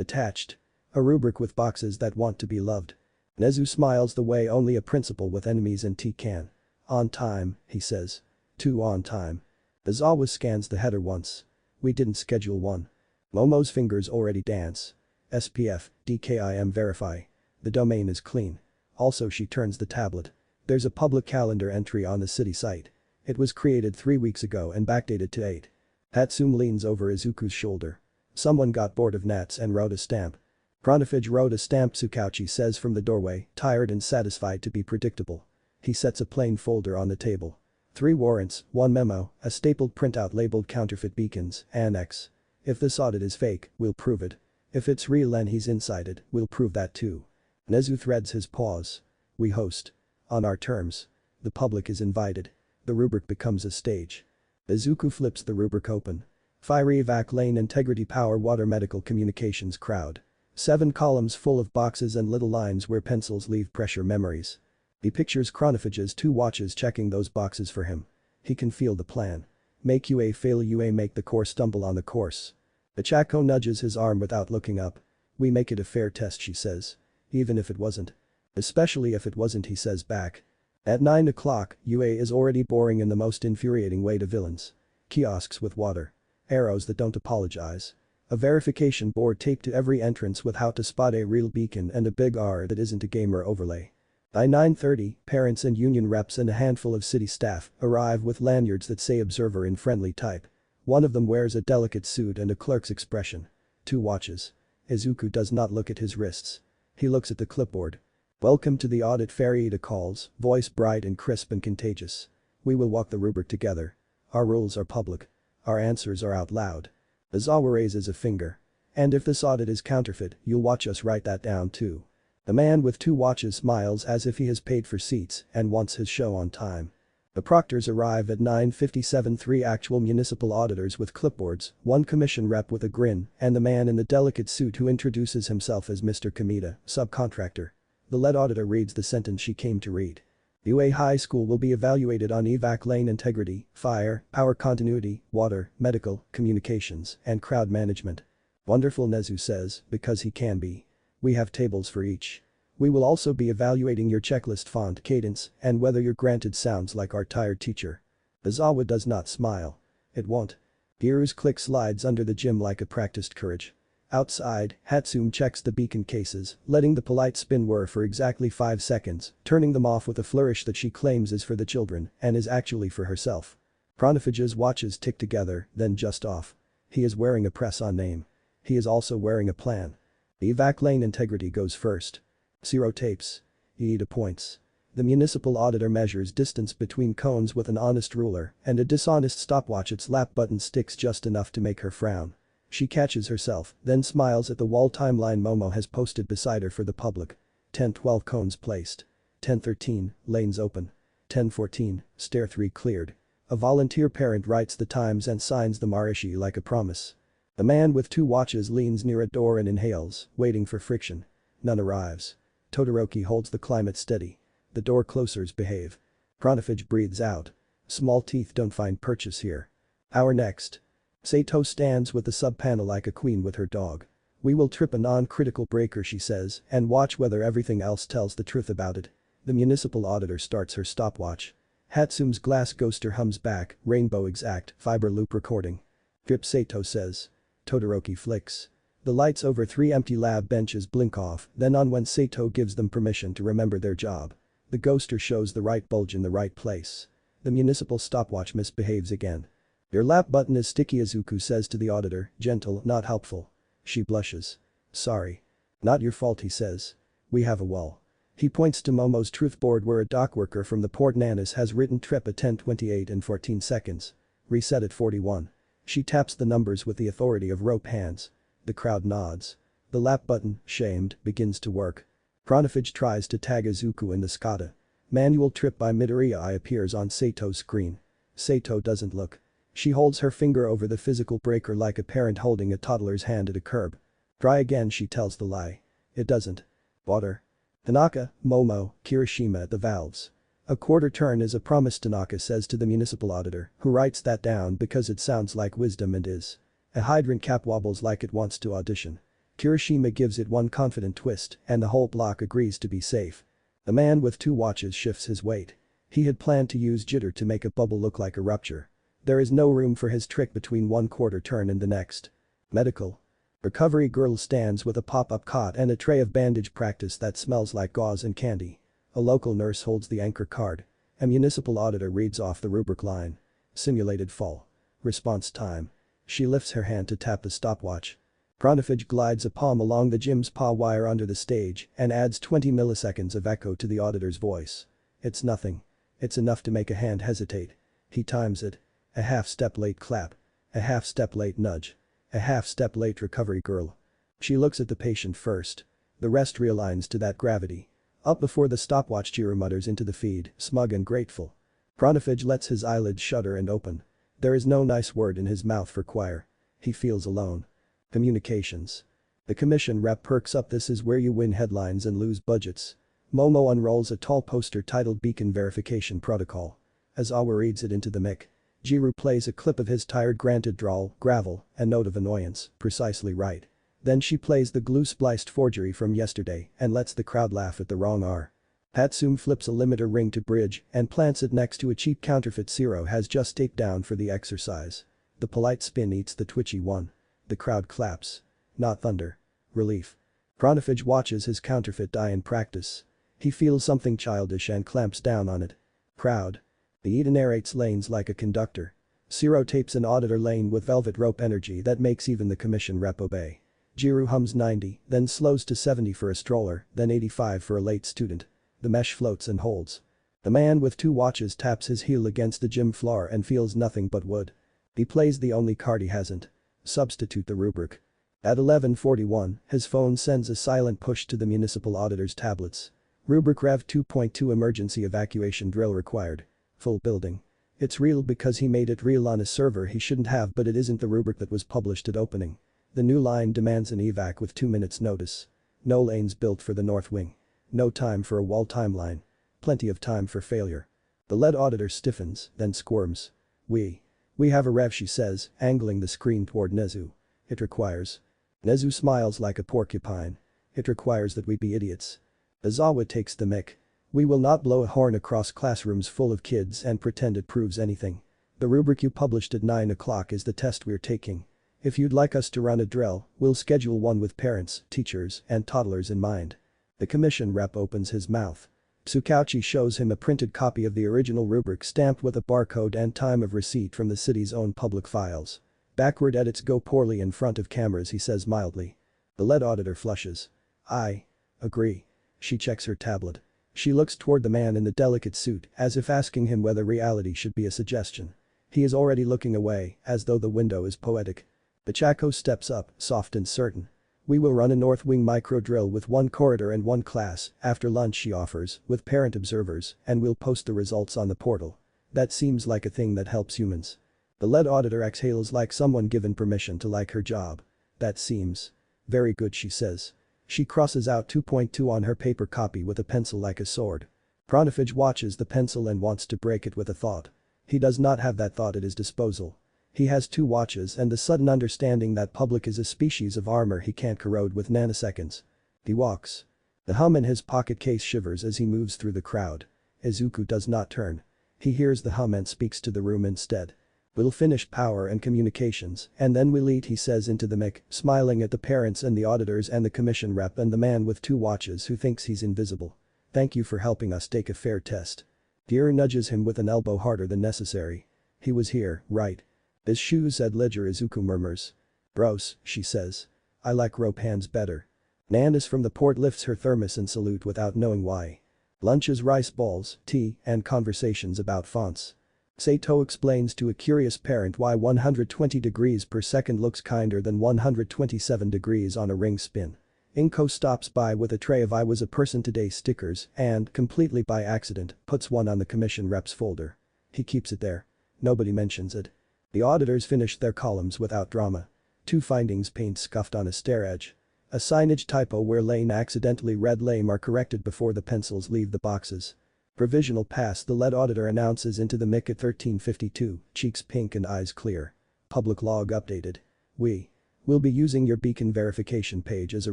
Attached. A rubric with boxes that want to be loved. Nezu smiles the way only a principal with enemies in tea can. On time, he says. 2 on time. Aizawa scans the header once. We didn't schedule one. Momo's fingers already dance. SPF, DKIM verify. The domain is clean. Also, she turns the tablet. There's a public calendar entry on the city site. It was created 3 weeks ago and backdated to 8. Hatsum leans over Izuku's shoulder. Someone got bored of gnats and wrote a stamp. Chronophage wrote a stamp, Tsukauchi says from the doorway, tired and satisfied to be predictable. He sets a plain folder on the table. 3 warrants, 1 memo, a stapled printout labeled counterfeit beacons, annex. If this audit is fake, we'll prove it. If it's real and he's inside it, we'll prove that too. Nezu threads his paws. We host. On our terms. The public is invited. The rubric becomes a stage. Izuku flips the rubric open. Fiery Evac Lane Integrity Power Water Medical Communications Crowd. 7 columns full of boxes and little lines where pencils leave pressure memories. He pictures Chronophage's 2 watches checking those boxes for him. He can feel the plan. Make UA fail UA, make the core stumble on the course. Achako nudges his arm without looking up. We make it a fair test, she says. Even if it wasn't. Especially if it wasn't, he says back. At 9 o'clock, UA is already boring in the most infuriating way to villains. Kiosks with water. Arrows that don't apologize. A verification board taped to every entrance with how to spot a real beacon and a big R that isn't a gamer overlay. By 9:30, parents and union reps and a handful of city staff arrive with lanyards that say observer in friendly type. One of them wears a delicate suit and a clerk's expression. 2 watches. Izuku does not look at his wrists. He looks at the clipboard. Welcome to the audit, Fariida calls, voice bright and crisp and contagious. We will walk the rubric together. Our rules are public. Our answers are out loud. Aizawa raises a finger. And if this audit is counterfeit, you'll watch us write that down too. The man with two watches smiles as if he has paid for seats and wants his show on time. The proctors arrive at 9:57. Three actual municipal auditors with clipboards, one commission rep with a grin, and the man in the delicate suit who introduces himself as Mr. Kamita, subcontractor. The lead auditor reads the sentence she came to read. UA High School will be evaluated on evac lane integrity, fire, power continuity, water, medical, communications, and crowd management. Wonderful, Nezu says, because he can be. We have tables for each. We will also be evaluating your checklist font cadence and whether your granted sounds like our tired teacher. Aizawa does not smile. It won't. Giru's click slides under the gym like a practiced courage. Outside, Hatsum checks the beacon cases, letting the polite spin whir for exactly 5 seconds, turning them off with a flourish that she claims is for the children and is actually for herself. Pranafaj's watches tick together, then just off. He is wearing a press-on name. He is also wearing a plan. The evac lane integrity goes first. 0 tapes. ETA points. The municipal auditor measures distance between cones with an honest ruler and a dishonest stopwatch. Its lap button sticks just enough to make her frown. She catches herself, then smiles at the wall timeline Momo has posted beside her for the public. 10:12 cones placed. 10:13, lanes open. 10:14, stair 3 cleared. A volunteer parent writes the times and signs the Marishi like a promise. The man with two watches leans near a door and inhales, waiting for friction. None arrives. Todoroki holds the climate steady. The door closers behave. Pranafaj breathes out. Small teeth don't find purchase here. Hour next. Sato stands with the sub-panel like a queen with her dog. We will trip a non-critical breaker, she says, and watch whether everything else tells the truth about it. The municipal auditor starts her stopwatch. Hatsum's glass ghoster hums back, rainbow exact, fiber loop recording. Drip, Sato says. Todoroki flicks. The lights over 3 empty lab benches blink off, then on when Sato gives them permission to remember their job. The ghoster shows the right bulge in the right place. The municipal stopwatch misbehaves again. Your lap button is sticky, Izuku says to the auditor, gentle, not helpful. She blushes. Sorry. Not your fault, he says. We have a wall. He points to Momo's truth board where a dockworker from the Port Nanas has written trip at 10:28 and 14 seconds. Reset at 41. She taps the numbers with the authority of rope hands. The crowd nods. The lap button, shamed, begins to work. Pranafaj tries to tag Izuku in the SCADA. Manual trip by Midoriya appears on Sato's screen. Sato doesn't look. She holds her finger over the physical breaker like a parent holding a toddler's hand at a curb. Try again, she tells the lie. It doesn't. Water. Tanaka, Momo, Kirishima at the valves. A quarter turn is a promise, Tanaka says to the municipal auditor, who writes that down because it sounds like wisdom and is. A hydrant cap wobbles like it wants to audition. Kirishima gives it one confident twist and the whole block agrees to be safe. The man with two watches shifts his weight. He had planned to use jitter to make a bubble look like a rupture. There is no room for his trick between one quarter turn and the next. Medical. Recovery girl stands with a pop-up cot and a tray of bandage practice that smells like gauze and candy. A local nurse holds the anchor card. A municipal auditor reads off the rubric line. Simulated fall. Response time. She lifts her hand to tap the stopwatch. Pranafaj glides a palm along the gym's paw wire under the stage and adds 20 milliseconds of echo to the auditor's voice. It's nothing. It's enough to make a hand hesitate. He times it. A half step late clap. A half step late nudge. A half step late recovery girl. She looks at the patient first. The rest realigns to that gravity. Up before the stopwatch, Jiro mutters into the feed, smug and grateful. Pranafaj lets his eyelids shudder and open. There is no nice word in his mouth for choir. He feels alone. Communications. The commission rep perks up. This is where you win headlines and lose budgets. Momo unrolls a tall poster titled Beacon Verification Protocol. Aizawa reads it into the mic. Jiro plays a clip of his tired granted drawl, gravel, a note of annoyance, precisely right. Then she plays the glue-spliced forgery from yesterday and lets the crowd laugh at the wrong R. Hatsum flips a limiter ring to bridge and plants it next to a cheap counterfeit Zero has just taped down for the exercise. The polite spin eats the twitchy one. The crowd claps. Not thunder. Relief. Pranafaj watches his counterfeit die in practice. He feels something childish and clamps down on it. Crowd. The Ida narrates lanes like a conductor. Zero tapes an auditor lane with velvet rope energy that makes even the commission rep obey. Jiro hums 90, then slows to 70 for a stroller, then 85 for a late student. The mesh floats and holds. The man with two watches taps his heel against the gym floor and feels nothing but wood. He plays the only card he hasn't. Substitute the rubric. At 11:41, his phone sends a silent push to the municipal auditor's tablets. Rubric Rev 2.2 Emergency evacuation drill required. Full building. It's real because he made it real on a server he shouldn't have, but it isn't the rubric that was published at opening. The new line demands an evac with 2 minutes notice. No lanes built for the north wing. No time for a wall timeline. Plenty of time for failure. The lead auditor stiffens, then squirms. We have a rev, she says, angling the screen toward Nezu. It requires. Nezu smiles like a porcupine. It requires that we be idiots. Aizawa takes the mic. We will not blow a horn across classrooms full of kids and pretend it proves anything. The rubric you published at 9 o'clock is the test we're taking. If you'd like us to run a drill, we'll schedule one with parents, teachers, and toddlers in mind. The commission rep opens his mouth. Tsukauchi shows him a printed copy of the original rubric stamped with a barcode and time of receipt from the city's own public files. Backward edits go poorly in front of cameras, he says mildly. The lead auditor flushes. I agree. She checks her tablet. She looks toward the man in the delicate suit as if asking him whether reality should be a suggestion. He is already looking away, as though the window is poetic. Bachako steps up, soft and certain. We will run a north wing micro drill with 1 corridor and 1 class, after lunch, she offers, with parent observers, and we'll post the results on the portal. That seems like a thing that helps humans. The lead auditor exhales like someone given permission to like her job. That seems very good, she says. She crosses out 2.2 on her paper copy with a pencil like a sword. Pronofage watches the pencil and wants to break it with a thought. He does not have that thought at his disposal. He has 2 watches and the sudden understanding that public is a species of armor he can't corrode with nanoseconds. He walks. The hum in his pocket case shivers as he moves through the crowd. Izuku does not turn. He hears the hum and speaks to the room instead. We'll finish power and communications, and then we'll eat, he says into the mic, smiling at the parents and the auditors and the commission rep and the man with 2 watches who thinks he's invisible. Thank you for helping us take a fair test. Deer nudges him with an elbow harder than necessary. He was here, right? His shoes, said Ledger. Izuku murmurs. Gross, she says. I like rope hands better. Nandis from the port lifts her thermos in salute without knowing why. Lunch is rice balls, tea, and conversations about fonts. Sato explains to a curious parent why 120 degrees per second looks kinder than 127 degrees on a ring spin. Inko stops by with a tray of I was a person today stickers and, completely by accident, puts one on the commission rep's folder. He keeps it there. Nobody mentions it. The auditors finish their columns without drama. 2 findings paint scuffed on a stair edge. A signage typo where lane accidentally read lame are corrected before the pencils leave the boxes. Provisional pass, the lead auditor announces into the mic at 13:52, cheeks pink and eyes clear. Public log updated. We'll be using your beacon verification page as a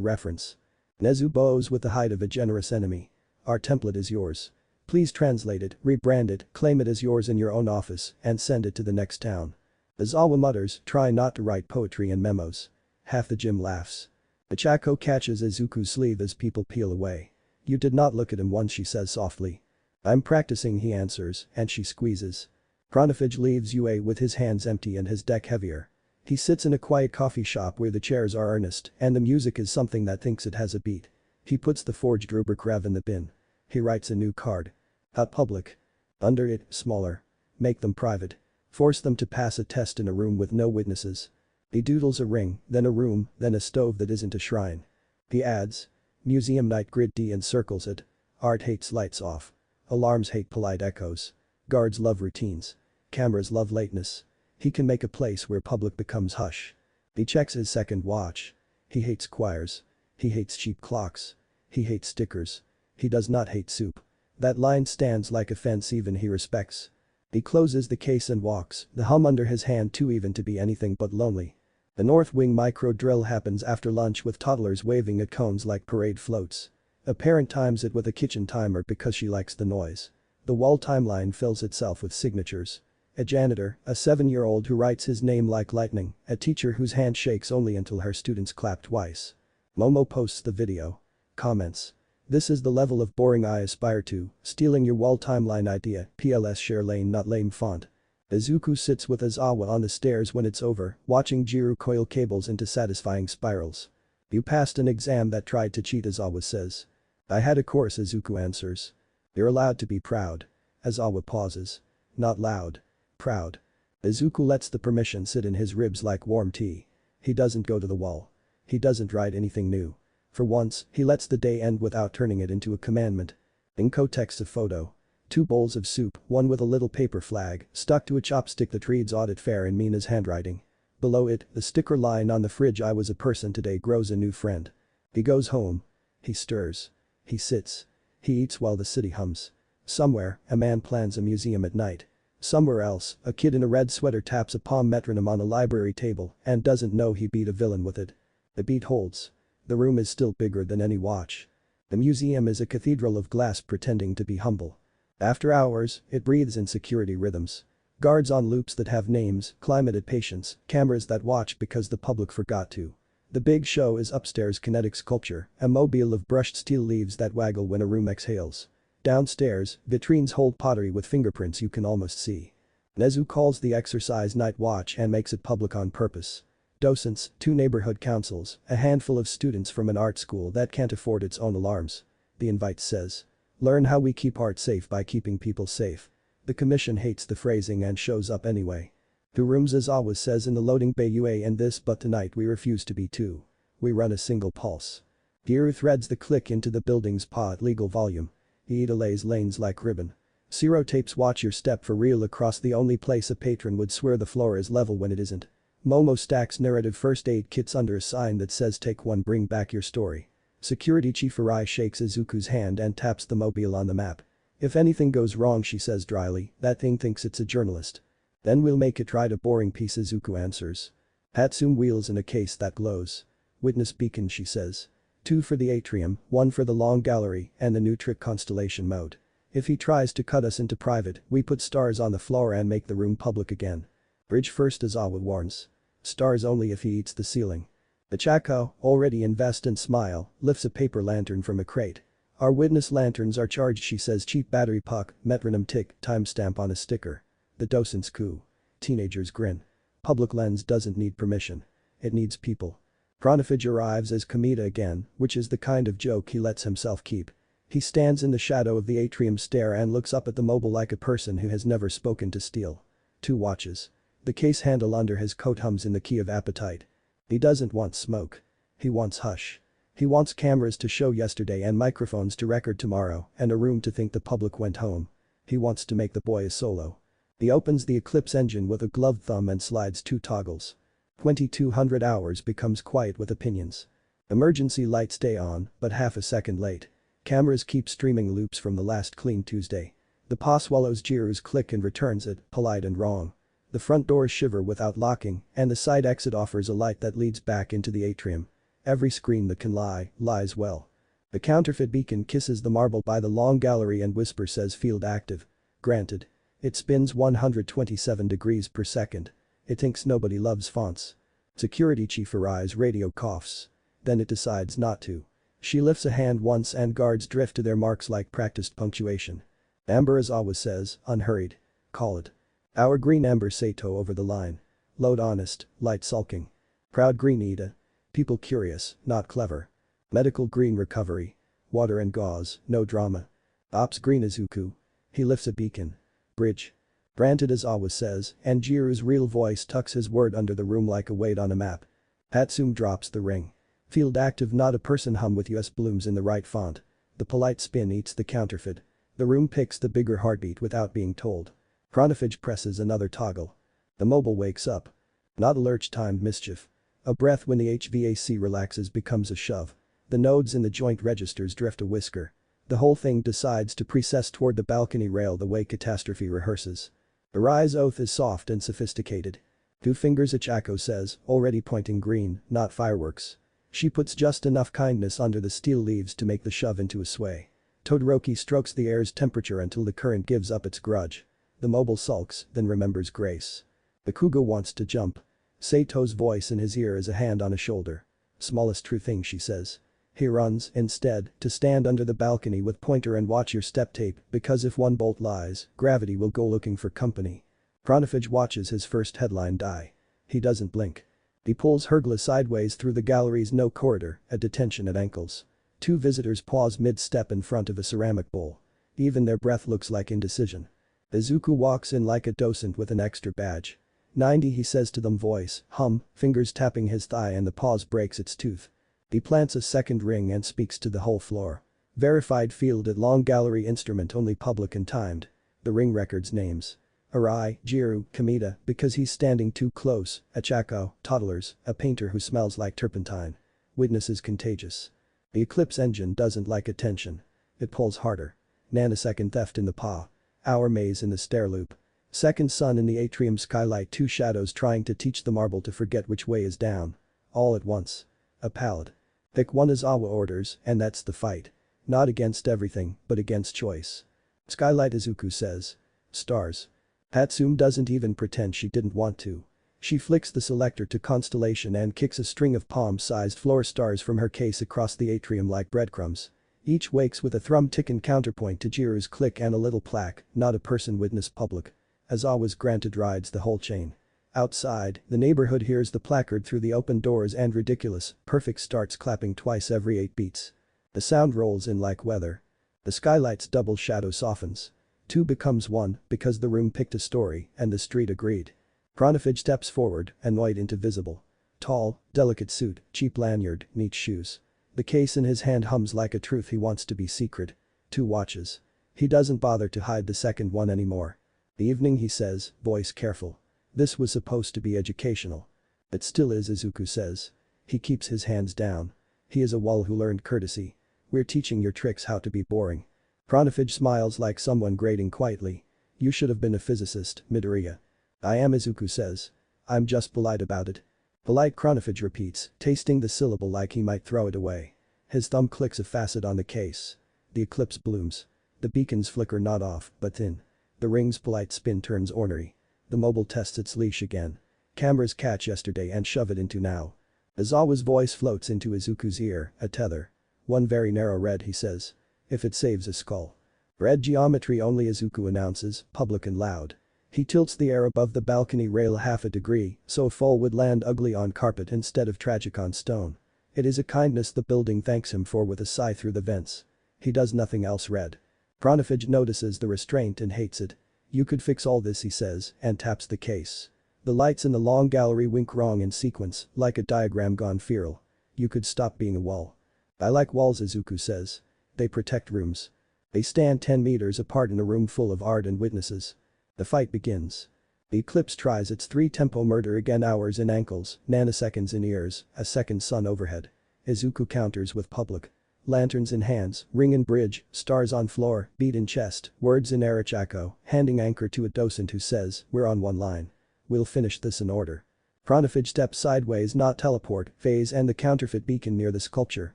reference. Nezu bows with the height of a generous enemy. Our template is yours. Please translate it, rebrand it, claim it as yours in your own office, and send it to the next town. Aizawa mutters, try not to write poetry and memos. Half the gym laughs. Bachako catches Izuku's sleeve as people peel away. You did not look at him once, she says softly. I'm practicing, he answers, and she squeezes. Pronofage leaves UA with his hands empty and his deck heavier. He sits in a quiet coffee shop where the chairs are earnest and the music is something that thinks it has a beat. He puts the forged rubric rev in the bin. He writes a new card. Out public. Under it, smaller. Make them private. Force them to pass a test in a room with no witnesses. He doodles a ring, then a room, then a stove that isn't a shrine. He adds. Museum night grid D encircles it. Art hates lights off. Alarms hate polite echoes. Guards love routines. Cameras love lateness. He can make a place where public becomes hush. He checks his second watch. He hates choirs. He hates cheap clocks. He hates stickers. He does not hate soup. That line stands like a fence even he respects. He closes the case and walks, the hum under his hand too even to be anything but lonely. The North Wing micro drill happens after lunch with toddlers waving at cones like parade floats. A parent times it with a kitchen timer because she likes the noise. The wall timeline fills itself with signatures. A janitor, a 7-year-old who writes his name like lightning, a teacher whose hand shakes only until her students clap twice. Momo posts the video. Comments. This is the level of boring I aspire to, stealing your wall timeline idea, PLS share lane not lame font. Izuku sits with Aizawa on the stairs when it's over, watching Jiro coil cables into satisfying spirals. You passed an exam that tried to cheat, Aizawa says. I had a course, Izuku answers. You're allowed to be proud. Aizawa pauses. Not loud. Proud. Izuku lets the permission sit in his ribs like warm tea. He doesn't go to the wall. He doesn't write anything new. For once, he lets the day end without turning it into a commandment. Inko texts a photo. 2 bowls of soup, one with a little paper flag, stuck to a chopstick that reads audit fair in Mina's handwriting. Below it, the sticker line on the fridge "I was a person today grows a new friend." He goes home. He stirs. He sits. He eats while the city hums. Somewhere, a man plans a museum at night. Somewhere else, a kid in a red sweater taps a palm metronome on a library table and doesn't know he beat a villain with it. The beat holds. The room is still bigger than any watch. The museum is a cathedral of glass pretending to be humble. After hours, it breathes in security rhythms. Guards on loops that have names, climate patients, cameras that watch because the public forgot to. The big show is upstairs: kinetic sculpture, a mobile of brushed steel leaves that waggle when a room exhales. Downstairs, vitrines hold pottery with fingerprints you can almost see. Nezu calls the exercise night watch and makes it public on purpose. Docents, 2 neighborhood councils, a handful of students from an art school that can't afford its own alarms. The invite says. Learn how we keep art safe by keeping people safe. The commission hates the phrasing and shows up anyway. 2 rooms, Aizawa says in the loading bay. UA and this, but tonight we refuse to be 2. We run a single pulse. Giru threads the click into the building's pod legal volume. Iida lays lanes like ribbon. Zero tapes watch your step for real across the only place a patron would swear the floor is level when it isn't. Momo stacks narrative first aid kits under a sign that says take 1, bring back your story. Security Chief Arai shakes Izuku's hand and taps the mobile on the map. If anything goes wrong, she says dryly, that thing thinks it's a journalist. Then we'll make it write a boring piece, Izuku answers. Hatsune wheels in a case that glows. Witness beacon, she says. 2 for the atrium, 1 for the long gallery and the new trick constellation mode. If he tries to cut us into private, we put stars on the floor and make the room public again. Bridge first, Aizawa warns. Stars only if he eats the ceiling. The Chaco, already invest and smile, lifts a paper lantern from a crate. Our witness lanterns are charged, she says. Cheap battery puck, metronome tick, timestamp on a sticker. The docents coo. Teenagers grin. Public lens doesn't need permission. It needs people. Pronifage arrives as Kamita again, which is the kind of joke he lets himself keep. He stands in the shadow of the atrium stair and looks up at the mobile like a person who has never spoken to steel. 2 watches. The case handle under his coat hums in the key of appetite. He doesn't want smoke. He wants hush. He wants cameras to show yesterday and microphones to record tomorrow and a room to think the public went home. He wants to make the boy a solo. He opens the Eclipse engine with a gloved thumb and slides 2 toggles. 2200 hours becomes quiet with opinions. Emergency lights stay on, but half a second late. Cameras keep streaming loops from the last clean Tuesday. The paw swallows Jiru's click and returns it, polite and wrong. The front doors shiver without locking, and the side exit offers a light that leads back into the atrium. Every screen that can lie, lies well. The counterfeit beacon kisses the marble by the long gallery and whisper says field active. Granted. It spins 127 degrees per second. It thinks nobody loves fonts. Security Chief Arai's radio coughs. Then it decides not to. She lifts a hand once and guards drift to their marks like practiced punctuation. Amber Aizawa says, unhurried. Call it. Our green Amber Sato over the line. Load honest, light sulking. Proud green Iida. People curious, not clever. Medical green recovery. Water and gauze, no drama. Ops green Izuku. He lifts a beacon. Bridge. Granted, Aizawa says, and Jiru's real voice tucks his word under the room like a weight on a map. Hatsune drops the ring. Field active, not a person hum with US blooms in the right font. The polite spin eats the counterfeit. The room picks the bigger heartbeat without being told. Chronophage presses another toggle. The mobile wakes up. Not a lurch-timed mischief. A breath when the HVAC relaxes becomes a shove. The nodes in the joint registers drift a whisker. The whole thing decides to precess toward the balcony rail the way catastrophe rehearses. Arai's oath is soft and sophisticated. 2 fingers, Ichako says, already pointing green, not fireworks. She puts just enough kindness under the steel leaves to make the shove into a sway. Todoroki strokes the air's temperature until the current gives up its grudge. The mobile sulks, then remembers grace. Bakugo wants to jump. Sato's voice in his ear is a hand on a shoulder. Smallest true thing, she says. He runs, instead, to stand under the balcony with pointer and watch your step tape because if one bolt lies, gravity will go looking for company. Chronophage watches his first headline die. He doesn't blink. He pulls Hergla sideways through the gallery's no corridor, a detention at ankles. 2 visitors pause mid-step in front of a ceramic bowl. Even their breath looks like indecision. Izuku walks in like a docent with an extra badge. 90 he says to them voice, hum, fingers tapping his thigh and the pause breaks its tooth. He plants a second ring and speaks to the whole floor. Verified field at long gallery instrument only public and timed. The ring records names. Arai, Jiru, Kamita, because he's standing too close, Achako, toddlers, a painter who smells like turpentine. Witnesses contagious. The Eclipse engine doesn't like attention. It pulls harder. Nanosecond theft in the paw. Hour maze in the stair loop. Second sun in the atrium skylight, two shadows trying to teach the marble to forget which way is down. All at once. A pallet. Pick one Aizawa orders, and that's the fight. Not against everything, but against choice. Skylight Izuku says. Stars. Hatsum doesn't even pretend she didn't want to. She flicks the selector to constellation and kicks a string of palm-sized floor stars from her case across the atrium like breadcrumbs. Each wakes with a thrum-ticking counterpoint to Jiru's click and a little plaque, not a person witness public. Aizawa's granted rides the whole chain. Outside, the neighborhood hears the placard through the open doors and ridiculous, perfect starts clapping twice every 8 beats. The sound rolls in like weather. The skylight's double shadow softens. 2 becomes 1 because the room picked a story and the street agreed. Chronophage steps forward, annoyed into visible. Tall, delicate suit, cheap lanyard, neat shoes. The case in his hand hums like a truth he wants to be secret. 2 watches. He doesn't bother to hide the second one anymore. The evening he says, voice careful. This was supposed to be educational. It still is Izuku says. He keeps his hands down. He is a wall who learned courtesy. We're teaching your tricks how to be boring. Chronophage smiles like someone grating quietly. You should have been a physicist, Midoriya. I am Izuku says. I'm just polite about it. Polite Chronophage repeats, tasting the syllable like he might throw it away. His thumb clicks a facet on the case. The eclipse blooms. The beacons flicker not off, but thin. The ring's polite spin turns ornery. The mobile tests its leash again. Cameras catch yesterday and shove it into now. Aizawa's voice floats into Izuku's ear, a tether. One very narrow red he says. If it saves a skull. Red geometry only Izuku announces, public and loud. He tilts the air above the balcony rail half a degree so a fall would land ugly on carpet instead of tragic on stone. It is a kindness the building thanks him for with a sigh through the vents. He does nothing else red. Chronophage notices the restraint and hates it. You could fix all this he says and taps the case. The lights in the long gallery wink wrong in sequence, like a diagram gone feral. You could stop being a wall. I like walls Izuku says. They protect rooms. They stand 10 meters apart in a room full of art and witnesses. The fight begins. The eclipse tries its 3-tempo murder again, hours in ankles, nanoseconds in ears, a second sun overhead. Izuku counters with public. Lanterns in hands, ring in bridge, stars on floor, beat in chest, words in Arichako, handing anchor to a docent who says, we're on one line. We'll finish this in order. Chronophage steps sideways, not teleport, phase and the counterfeit beacon near the sculpture,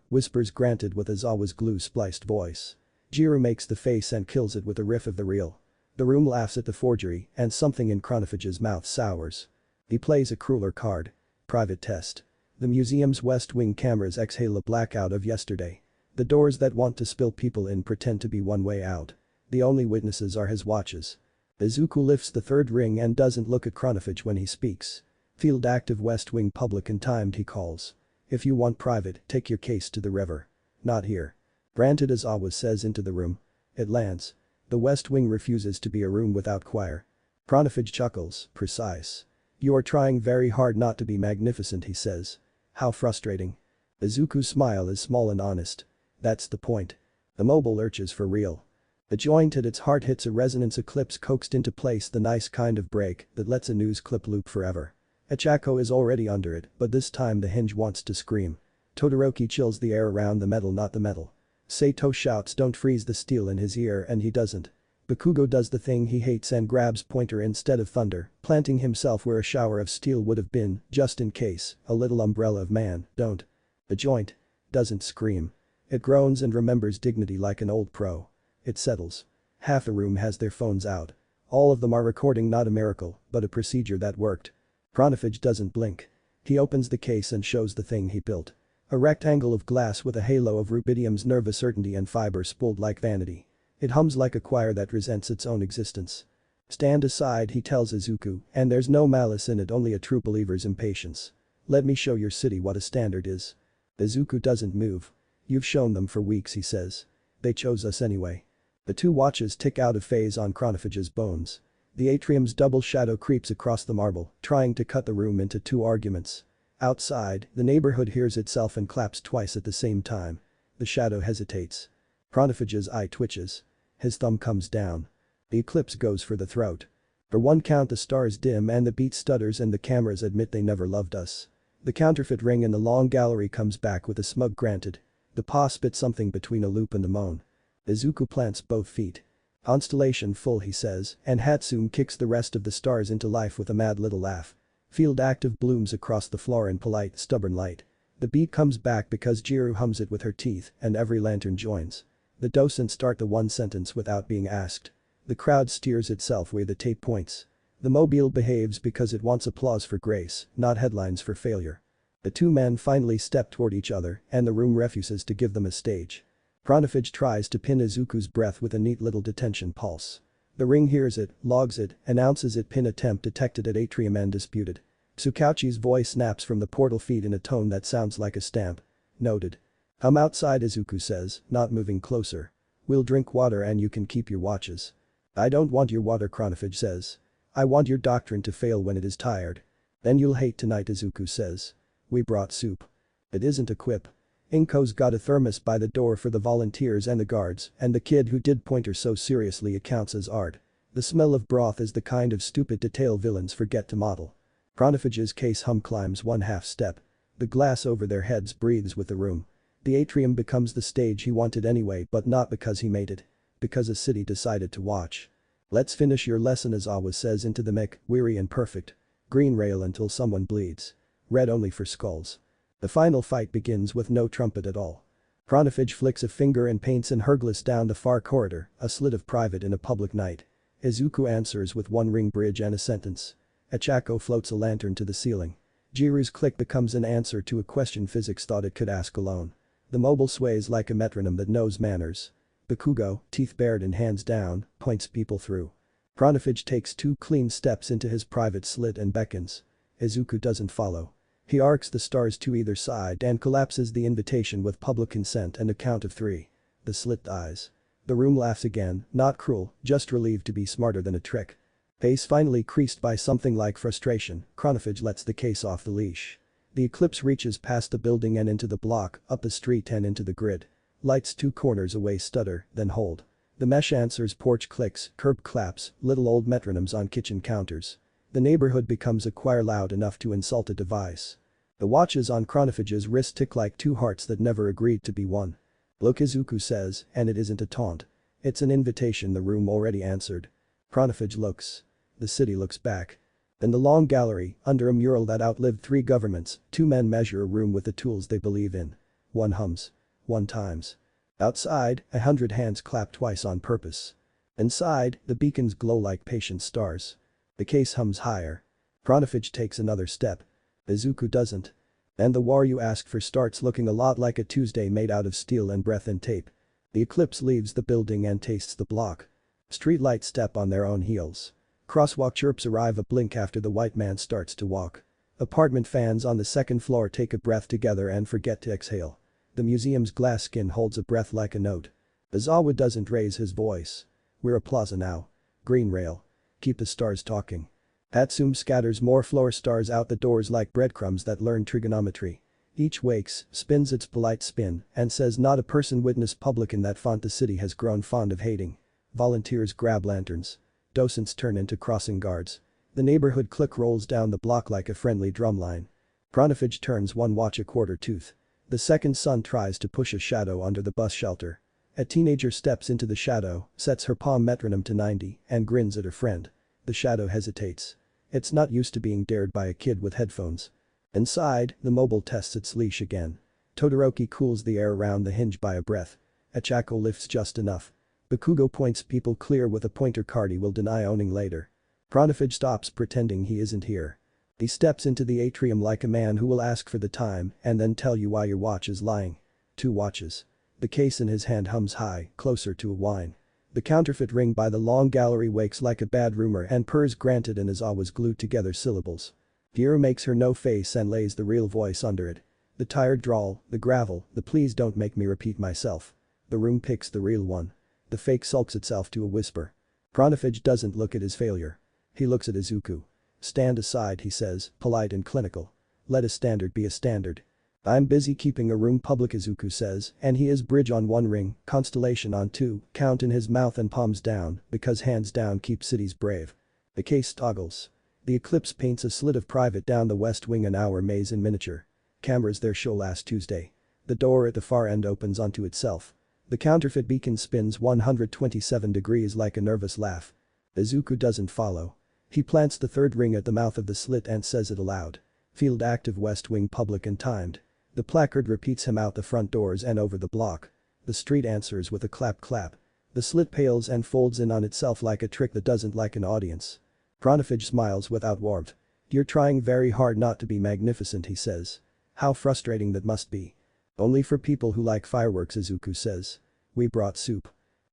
whispers granted with Aizawa's glue-spliced voice. Jiru makes the face and kills it with a riff of the real. The room laughs at the forgery and something in Chronophage's mouth sours. He plays a crueler card. Private test. The museum's West Wing cameras exhale a blackout of yesterday. The doors that want to spill people in pretend to be one way out. The only witnesses are his watches. Izuku lifts the third ring and doesn't look at Chronophage when he speaks. Field active West Wing public and timed he calls. If you want private, take your case to the river. Not here. Granted Aizawa says into the room. It lands. The West Wing refuses to be a room without choir. Chronophage chuckles, precise. You are trying very hard not to be magnificent he says. How frustrating. Izuku's smile is small and honest. That's the point. The mobile lurches for real. The joint at its heart hits a resonance eclipse coaxed into place, the nice kind of break that lets a news clip loop forever. Achako is already under it, but this time the hinge wants to scream. Todoroki chills the air around the metal, not the metal. Sato shouts don't freeze the steel in his ear and he doesn't. Bakugo does the thing he hates and grabs pointer instead of thunder, planting himself where a shower of steel would have been, just in case, a little umbrella of man, don't. The joint doesn't scream. It groans and remembers dignity like an old pro. It settles. Half the room has their phones out. All of them are recording, not a miracle, but a procedure that worked. Chronophage doesn't blink. He opens the case and shows the thing he built. A rectangle of glass with a halo of rubidium's nervous certainty and fiber spooled like vanity. It hums like a choir that resents its own existence. Stand aside he tells Izuku, and there's no malice in it, only a true believer's impatience. Let me show your city what a standard is. Izuku doesn't move. You've shown them for weeks he says. They chose us anyway. The 2 watches tick out of phase on Chronophage's bones. The atrium's double shadow creeps across the marble, trying to cut the room into two arguments. Outside, the neighborhood hears itself and claps twice at the same time. The shadow hesitates. Pronophage's eye twitches. His thumb comes down. The eclipse goes for the throat. For one count the stars dim and the beat stutters and the cameras admit they never loved us. The counterfeit ring in the long gallery comes back with a smug granted. The paw spits something between a loop and a moan. Izuku plants both feet. Constellation full he says, and Hatsune kicks the rest of the stars into life with a mad little laugh. Field active blooms across the floor in polite, stubborn light. The beat comes back because Jiru hums it with her teeth and every lantern joins. The docents start the one sentence without being asked. The crowd steers itself where the tape points. The mobile behaves because it wants applause for grace, not headlines for failure. The two men finally step toward each other and the room refuses to give them a stage. Pronophage tries to pin Izuku's breath with a neat little detention pulse. The ring hears it, logs it, announces it pin attempt detected at atrium and disputed. Tsukauchi's voice snaps from the portal feed in a tone that sounds like a stamp. Noted. "Come outside," Izuku says, not moving closer. "We'll drink water and you can keep your watches." "I don't want your water," Chronophage says. "I want your doctrine to fail when it is tired." "Then you'll hate tonight," Izuku says. "We brought soup." It isn't a quip. Inko's got a thermos by the door for the volunteers and the guards, and the kid who did Pointer so seriously accounts as art. The smell of broth is the kind of stupid detail villains forget to model. Chronophage's case hum climbs one half step. The glass over their heads breathes with the room. The atrium becomes the stage he wanted anyway, but not because he made it. Because a city decided to watch. "Let's finish your lesson," Aizawa says into the mic, weary and perfect. Green rail until someone bleeds. Red only for skulls. The final fight begins with no trumpet at all. Chronophage flicks a finger and paints an Hercules down the far corridor, a slit of private in a public night. Izuku answers with one ring bridge and a sentence. Achako floats a lantern to the ceiling. Jiru's click becomes an answer to a question physics thought it could ask alone. The mobile sways like a metronome that knows manners. Bakugo, teeth bared and hands down, points people through. Chronophage takes 2 clean steps into his private slit and beckons. Izuku doesn't follow. He arcs the stars to either side and collapses the invitation with public consent and a count of 3. The slit dies. The room laughs again, not cruel, just relieved to be smarter than a trick. Pace finally creased by something like frustration, Chronophage lets the case off the leash. The eclipse reaches past the building and into the block, up the street and into the grid. Lights 2 corners away stutter, then hold. The mesh answers porch clicks, curb claps, little old metronomes on kitchen counters. The neighborhood becomes a choir loud enough to insult a device. The watches on Chronophage's wrist tick like 2 hearts that never agreed to be one. "Look," Izuku says, and it isn't a taunt. It's an invitation the room already answered. Chronophage looks. The city looks back. In the long gallery, under a mural that outlived 3 governments, 2 men measure a room with the tools they believe in. One hums. One times. Outside, 100 hands clap twice on purpose. Inside, the beacons glow like patient stars. The case hums higher. Chronophage takes another step. Izuku doesn't. And the war you ask for starts looking a lot like a Tuesday made out of steel and breath and tape. The eclipse leaves the building and tastes the block. Streetlights step on their own heels. Crosswalk chirps arrive a blink after the white man starts to walk. Apartment fans on the 2nd floor take a breath together and forget to exhale. The museum's glass skin holds a breath like a note. Aizawa doesn't raise his voice. "We're a plaza now. Green rail. Keep the stars talking." Hatsune scatters more floor stars out the doors like breadcrumbs that learn trigonometry. Each wakes, spins its polite spin, and says not a person witnessed public in that font the city has grown fond of hating. Volunteers grab lanterns. Docents turn into crossing guards. The neighborhood click rolls down the block like a friendly drumline. Chronophage turns one watch a quarter tooth. The second son tries to push a shadow under the bus shelter. A teenager steps into the shadow, sets her palm metronome to 90, and grins at her friend. The shadow hesitates. It's not used to being dared by a kid with headphones. Inside, the mobile tests its leash again. Todoroki cools the air around the hinge by a breath. Achako lifts just enough. Bakugo points people clear with a pointer card he will deny owning later. Chronophage stops pretending he isn't here. He steps into the atrium like a man who will ask for the time and then tell you why your watch is lying. 2 watches. The case in his hand hums high, closer to a whine. The counterfeit ring by the long gallery wakes like a bad rumor and purrs granted and Aizawa's glued together syllables. Jiru makes her no face and lays the real voice under it. The tired drawl, the gravel, the please don't make me repeat myself. The room picks the real one. The fake sulks itself to a whisper. Chronophage doesn't look at his failure. He looks at Izuku. "Stand aside," he says, polite and clinical. "Let a standard be a standard." "I'm busy keeping a room public," Izuku says, and he is bridge on one ring, constellation on two, count in his mouth and palms down, because hands down keep cities brave. The case toggles. The eclipse paints a slit of private down the west wing, an hour maze in miniature. Cameras their show last Tuesday. The door at the far end opens onto itself. The counterfeit beacon spins 127 degrees like a nervous laugh. Izuku doesn't follow. He plants the third ring at the mouth of the slit and says it aloud. "Field active, west wing public and timed." The placard repeats him out the front doors and over the block. The street answers with a clap clap. The slit pales and folds in on itself like a trick that doesn't like an audience. Chronofage smiles without warmth. "You're trying very hard not to be magnificent," he says. "How frustrating that must be." "Only for people who like fireworks," Izuku says. "We brought soup."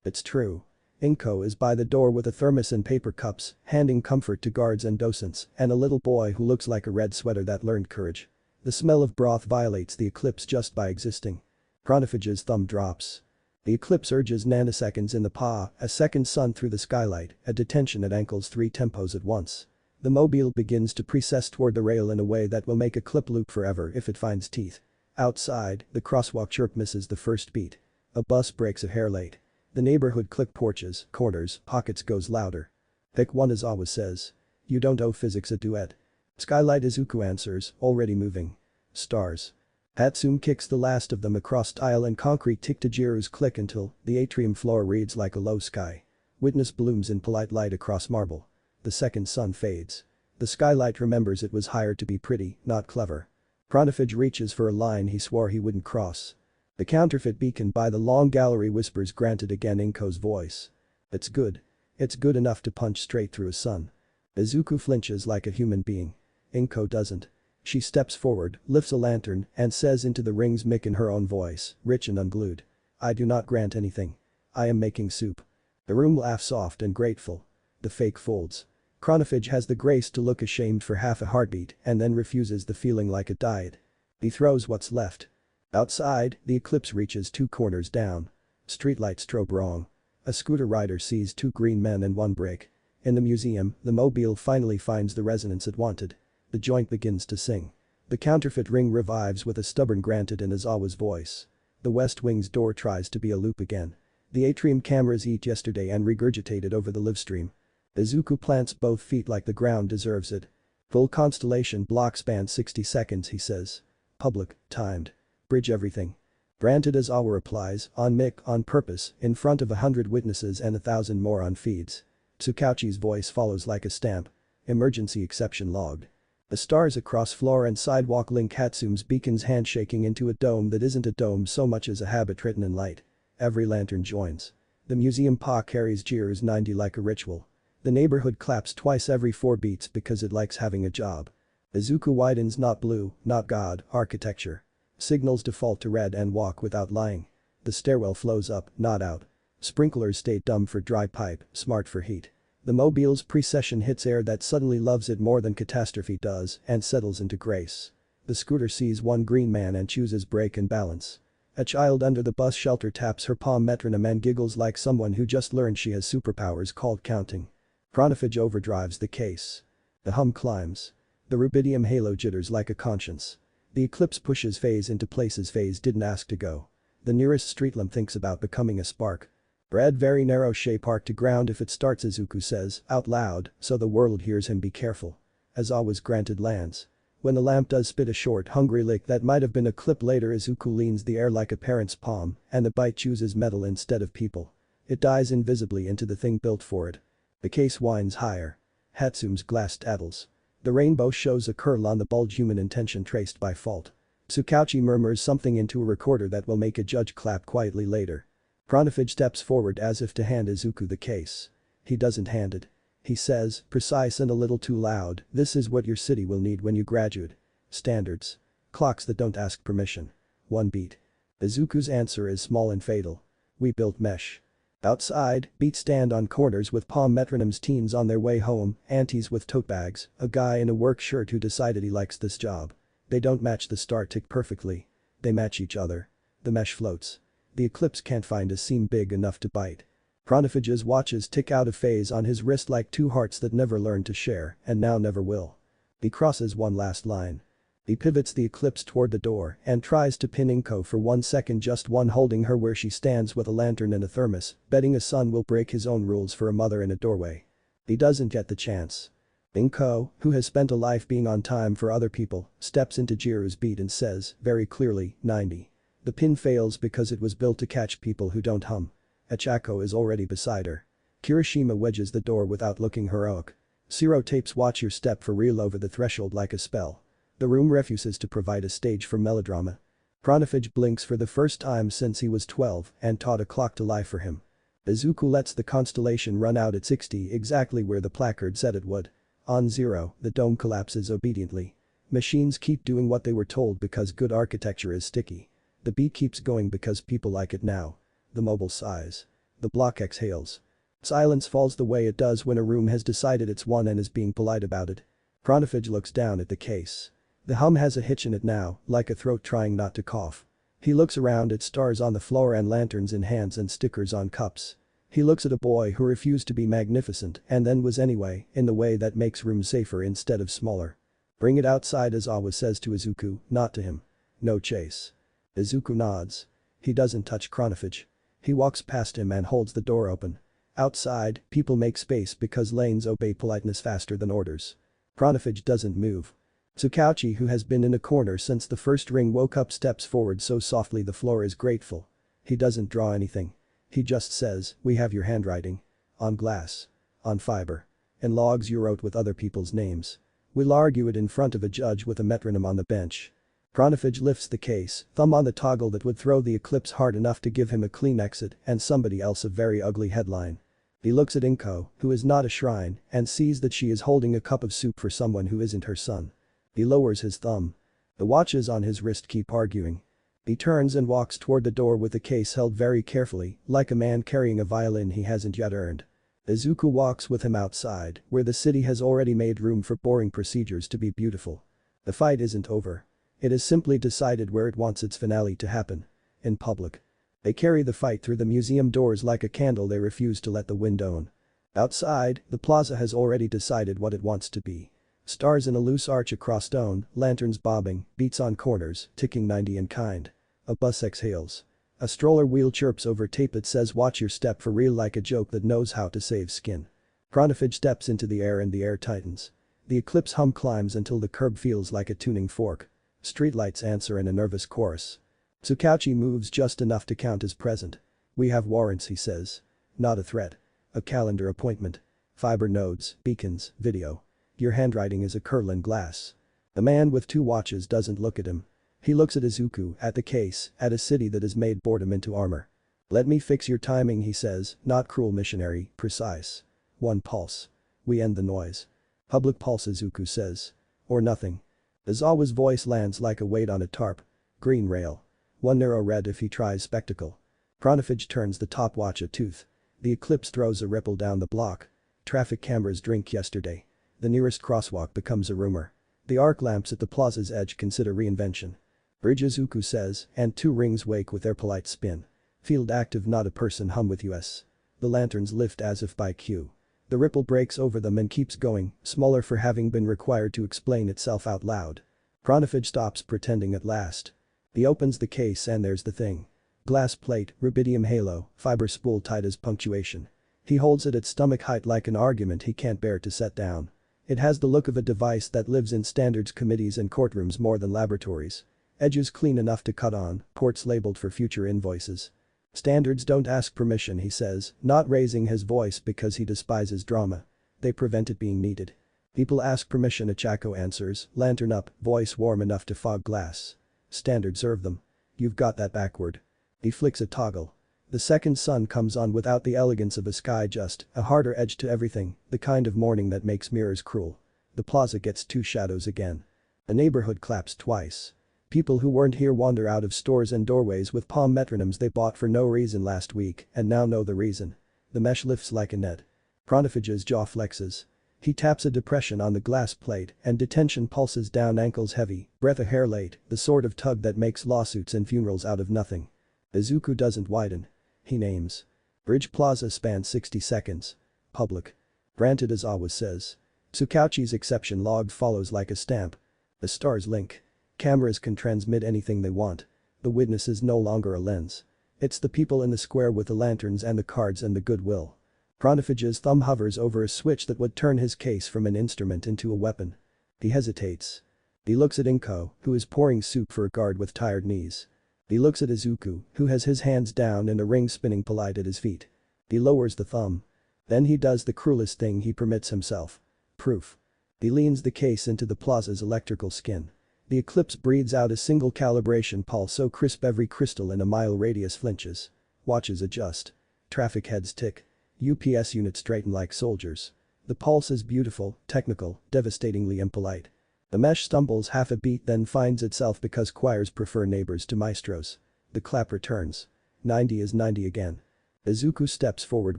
It's true. Inko is by the door with a thermos and paper cups, handing comfort to guards and docents, and a little boy who looks like a red sweater that learned courage. The smell of broth violates the eclipse just by existing. Chronofage's thumb drops. The eclipse urges nanoseconds in the paw, a second sun through the skylight, a detention at ankles, 3 tempos at once. The mobile begins to precess toward the rail in a way that will make a clip loop forever if it finds teeth. Outside, the crosswalk chirp misses the first beat. A bus brakes a hair late. The neighborhood click porches, corners, pockets goes louder. "Pick one," Aizawa says. "You don't owe physics a duet." "Skylight," Izuku answers, already moving. "Stars." Hatsum kicks the last of them across tile and concrete. Tick-to-jiru's click until the atrium floor reads like a low sky. Witness blooms in polite light across marble. The second sun fades. The skylight remembers it was hired to be pretty, not clever. Chronofage reaches for a line he swore he wouldn't cross. The counterfeit beacon by the long gallery whispers, "Granted," again, Inko's voice. "It's good. It's good enough to punch straight through a sun." Izuku flinches like a human being. Inko doesn't. She steps forward, lifts a lantern, and says into the ring's mic in her own voice, rich and unglued. "I do not grant anything. I am making soup." The room laughs soft and grateful. The fake folds. Chronofage has the grace to look ashamed for half a heartbeat and then refuses the feeling like a diet. He throws what's left. Outside, the eclipse reaches 2 corners down. Streetlight strobe wrong. A scooter rider sees 2 green men and 1 brick. In the museum, the mobile finally finds the resonance it wanted. The joint begins to sing. The counterfeit ring revives with a stubborn "granted" in Aizawa's voice. The west wing's door tries to be a loop again. The atrium cameras eat yesterday and regurgitate it over the livestream. Izuku plants both feet like the ground deserves it. "Full constellation block span 60 seconds," he says. "Public, timed. Bridge everything." "Granted," Aizawa replies, on mic, on purpose, in front of 100 witnesses and 1,000 more on feeds. Tsukauchi's voice follows like a stamp. "Emergency exception logged." The stars across floor and sidewalk link Hatsum's beacons, handshaking into a dome that isn't a dome so much as a habit written in light. Every lantern joins. The museum pa carries Jiru's 90 like a ritual. The neighborhood claps twice every 4 beats because it likes having a job. Izuku widens, "Not blue, not God, architecture." Signals default to red and walk without lying. The stairwell flows up, not out. Sprinklers stay dumb for dry pipe, smart for heat. The mobile's precession hits air that suddenly loves it more than catastrophe does and settles into grace. The scooter sees 1 green man and chooses brake and balance. A child under the bus shelter taps her palm metronome and giggles like someone who just learned she has superpowers called counting. Chronofage overdrives the case. The hum climbs. The rubidium halo jitters like a conscience. The eclipse pushes phase into places phase didn't ask to go. The nearest street lamp thinks about becoming a spark. "Red, very narrow shape, arc to ground if it starts," Izuku says, out loud, so the world hears him. "Be careful." Aizawa's granted lands. When the lamp does spit a short, hungry lick that might have been a clip later, Izuku leans the air like a parent's palm, and the bite chooses metal instead of people. It dies invisibly into the thing built for it. The case winds higher. Hatsum's glass tattles. The rainbow shows a curl on the bulge, human intention traced by fault. Tsukauchi murmurs something into a recorder that will make a judge clap quietly later. Chronofage steps forward as if to hand Izuku the case. He doesn't hand it. He says, precise and a little too loud, "This is what your city will need when you graduate. Standards. Clocks that don't ask permission. 1 beat." Izuku's answer is small and fatal. "We built mesh." Outside, beats stand on corners with palm metronomes, teens on their way home, aunties with tote bags, a guy in a work shirt who decided he likes this job. They don't match the star tick perfectly. They match each other. The mesh floats. The eclipse can't find a seam big enough to bite. Pronophage's watches tick out a phase on his wrist like two hearts that never learned to share and now never will. He crosses one last line. He pivots the eclipse toward the door and tries to pin Inko for 1 second, just one, holding her where she stands with a lantern and a thermos, betting a son will break his own rules for a mother in a doorway. He doesn't get the chance. Inko, who has spent a life being on time for other people, steps into Jiru's beat and says, very clearly, 90. The pin fails because it was built to catch people who don't hum. Achako is already beside her. Kirishima wedges the door without looking heroic. Zero tapes watch your step for real over the threshold like a spell. The room refuses to provide a stage for melodrama. Pronophage blinks for the first time since he was 12 and taught a clock to lie for him. Izuku lets the constellation run out at 60, exactly where the placard said it would. On 0, the dome collapses obediently. Machines keep doing what they were told because good architecture is sticky. The beat keeps going because people like it now. The mobile sighs. The block exhales. Silence falls the way it does when a room has decided it's won and is being polite about it. Pronophage looks down at the case. The hum has a hitch in it now, like a throat trying not to cough. He looks around at stars on the floor and lanterns in hands and stickers on cups. He looks at a boy who refused to be magnificent and then was anyway, in the way that makes rooms safer instead of smaller. Bring it outside, Aizawa says to Izuku, not to him. No chase. Izuku nods. He doesn't touch Pronophage. He walks past him and holds the door open. Outside, people make space because lanes obey politeness faster than orders. Pronophage doesn't move. Tsukauchi, who has been in a corner since the first ring woke up, steps forward so softly the floor is grateful. He doesn't draw anything. He just says, we have your handwriting. On glass. On fiber. In logs you wrote with other people's names. We'll argue it in front of a judge with a metronome on the bench. Pronophage lifts the case, thumb on the toggle that would throw the eclipse hard enough to give him a clean exit and somebody else a very ugly headline. He looks at Inko, who is not a shrine, and sees that she is holding a cup of soup for someone who isn't her son. He lowers his thumb. The watches on his wrist keep arguing. He turns and walks toward the door with the case held very carefully, like a man carrying a violin he hasn't yet earned. Izuku walks with him outside, where the city has already made room for boring procedures to be beautiful. The fight isn't over. It has simply decided where it wants its finale to happen. In public. They carry the fight through the museum doors like a candle they refuse to let the wind own. Outside, the plaza has already decided what it wants to be. Stars in a loose arch across stone, lanterns bobbing, beats on corners, ticking 90 in kind. A bus exhales. A stroller wheel chirps over tape that says watch your step for real, like a joke that knows how to save skin. Pronophage steps into the air and the air tightens. The eclipse hum climbs until the curb feels like a tuning fork. Streetlights answer in a nervous chorus. Tsukauchi moves just enough to count as present. We have warrants, he says. Not a threat. A calendar appointment. Fiber nodes, beacons, video. Your handwriting is a Kurlan glass. The man with two watches doesn't look at him. He looks at Izuku, at the case, at a city that has made boredom into armor. Let me fix your timing, he says, not cruel missionary, precise. One pulse. We end the noise. Public pulse, Izuku says. Or nothing. Aizawa's voice lands like a weight on a tarp. Green rail. One narrow red if he tries spectacle. Pronophage turns the top watch a tooth. The eclipse throws a ripple down the block. Traffic cameras drink yesterday. The nearest crosswalk becomes a rumor. The arc lamps at the plaza's edge consider reinvention. Bridge, Izuku says, and two rings wake with their polite spin. Field active, not a person, hum with us. The lanterns lift as if by cue. The ripple breaks over them and keeps going, smaller for having been required to explain itself out loud. Pronophage stops pretending at last. He opens the case and there's the thing. Glass plate, rubidium halo, fiber spool tight as punctuation. He holds it at stomach height like an argument he can't bear to set down. It has the look of a device that lives in standards committees and courtrooms more than laboratories. Edges clean enough to cut on, ports labeled for future invoices. Standards don't ask permission, he says, not raising his voice because he despises drama. They prevent it being needed. People ask permission, Achako answers, lantern up, voice warm enough to fog glass. Standards serve them. You've got that backward. He flicks a toggle. The second sun comes on without the elegance of a sky, just a harder edge to everything, the kind of morning that makes mirrors cruel. The plaza gets two shadows again. The neighborhood claps twice. People who weren't here wander out of stores and doorways with palm metronomes they bought for no reason last week and now know the reason. The mesh lifts like a net. Pronophage's jaw flexes. He taps a depression on the glass plate and detention pulses down, ankles heavy, breath a hair late, the sort of tug that makes lawsuits and funerals out of nothing. Izuku doesn't widen. He names. Bridge Plaza spans 60 seconds. Public. Granted, Aizawa says. Tsukauchi's exception log follows like a stamp. The stars link. Cameras can transmit anything they want. The witness is no longer a lens. It's the people in the square with the lanterns and the cards and the goodwill. Kronofij's thumb hovers over a switch that would turn his case from an instrument into a weapon. He hesitates. He looks at Inko, who is pouring soup for a guard with tired knees. He looks at Izuku, who has his hands down and a ring spinning polite at his feet. He lowers the thumb. Then he does the cruelest thing he permits himself. Proof. He leans the case into the plaza's electrical skin. The eclipse breathes out a single calibration pulse so crisp every crystal in a mile radius flinches. Watches adjust. Traffic heads tick. UPS units straighten like soldiers. The pulse is beautiful, technical, devastatingly impolite. The mesh stumbles half a beat then finds itself because choirs prefer neighbors to maestros. The clap returns. 90 is 90 again. Izuku steps forward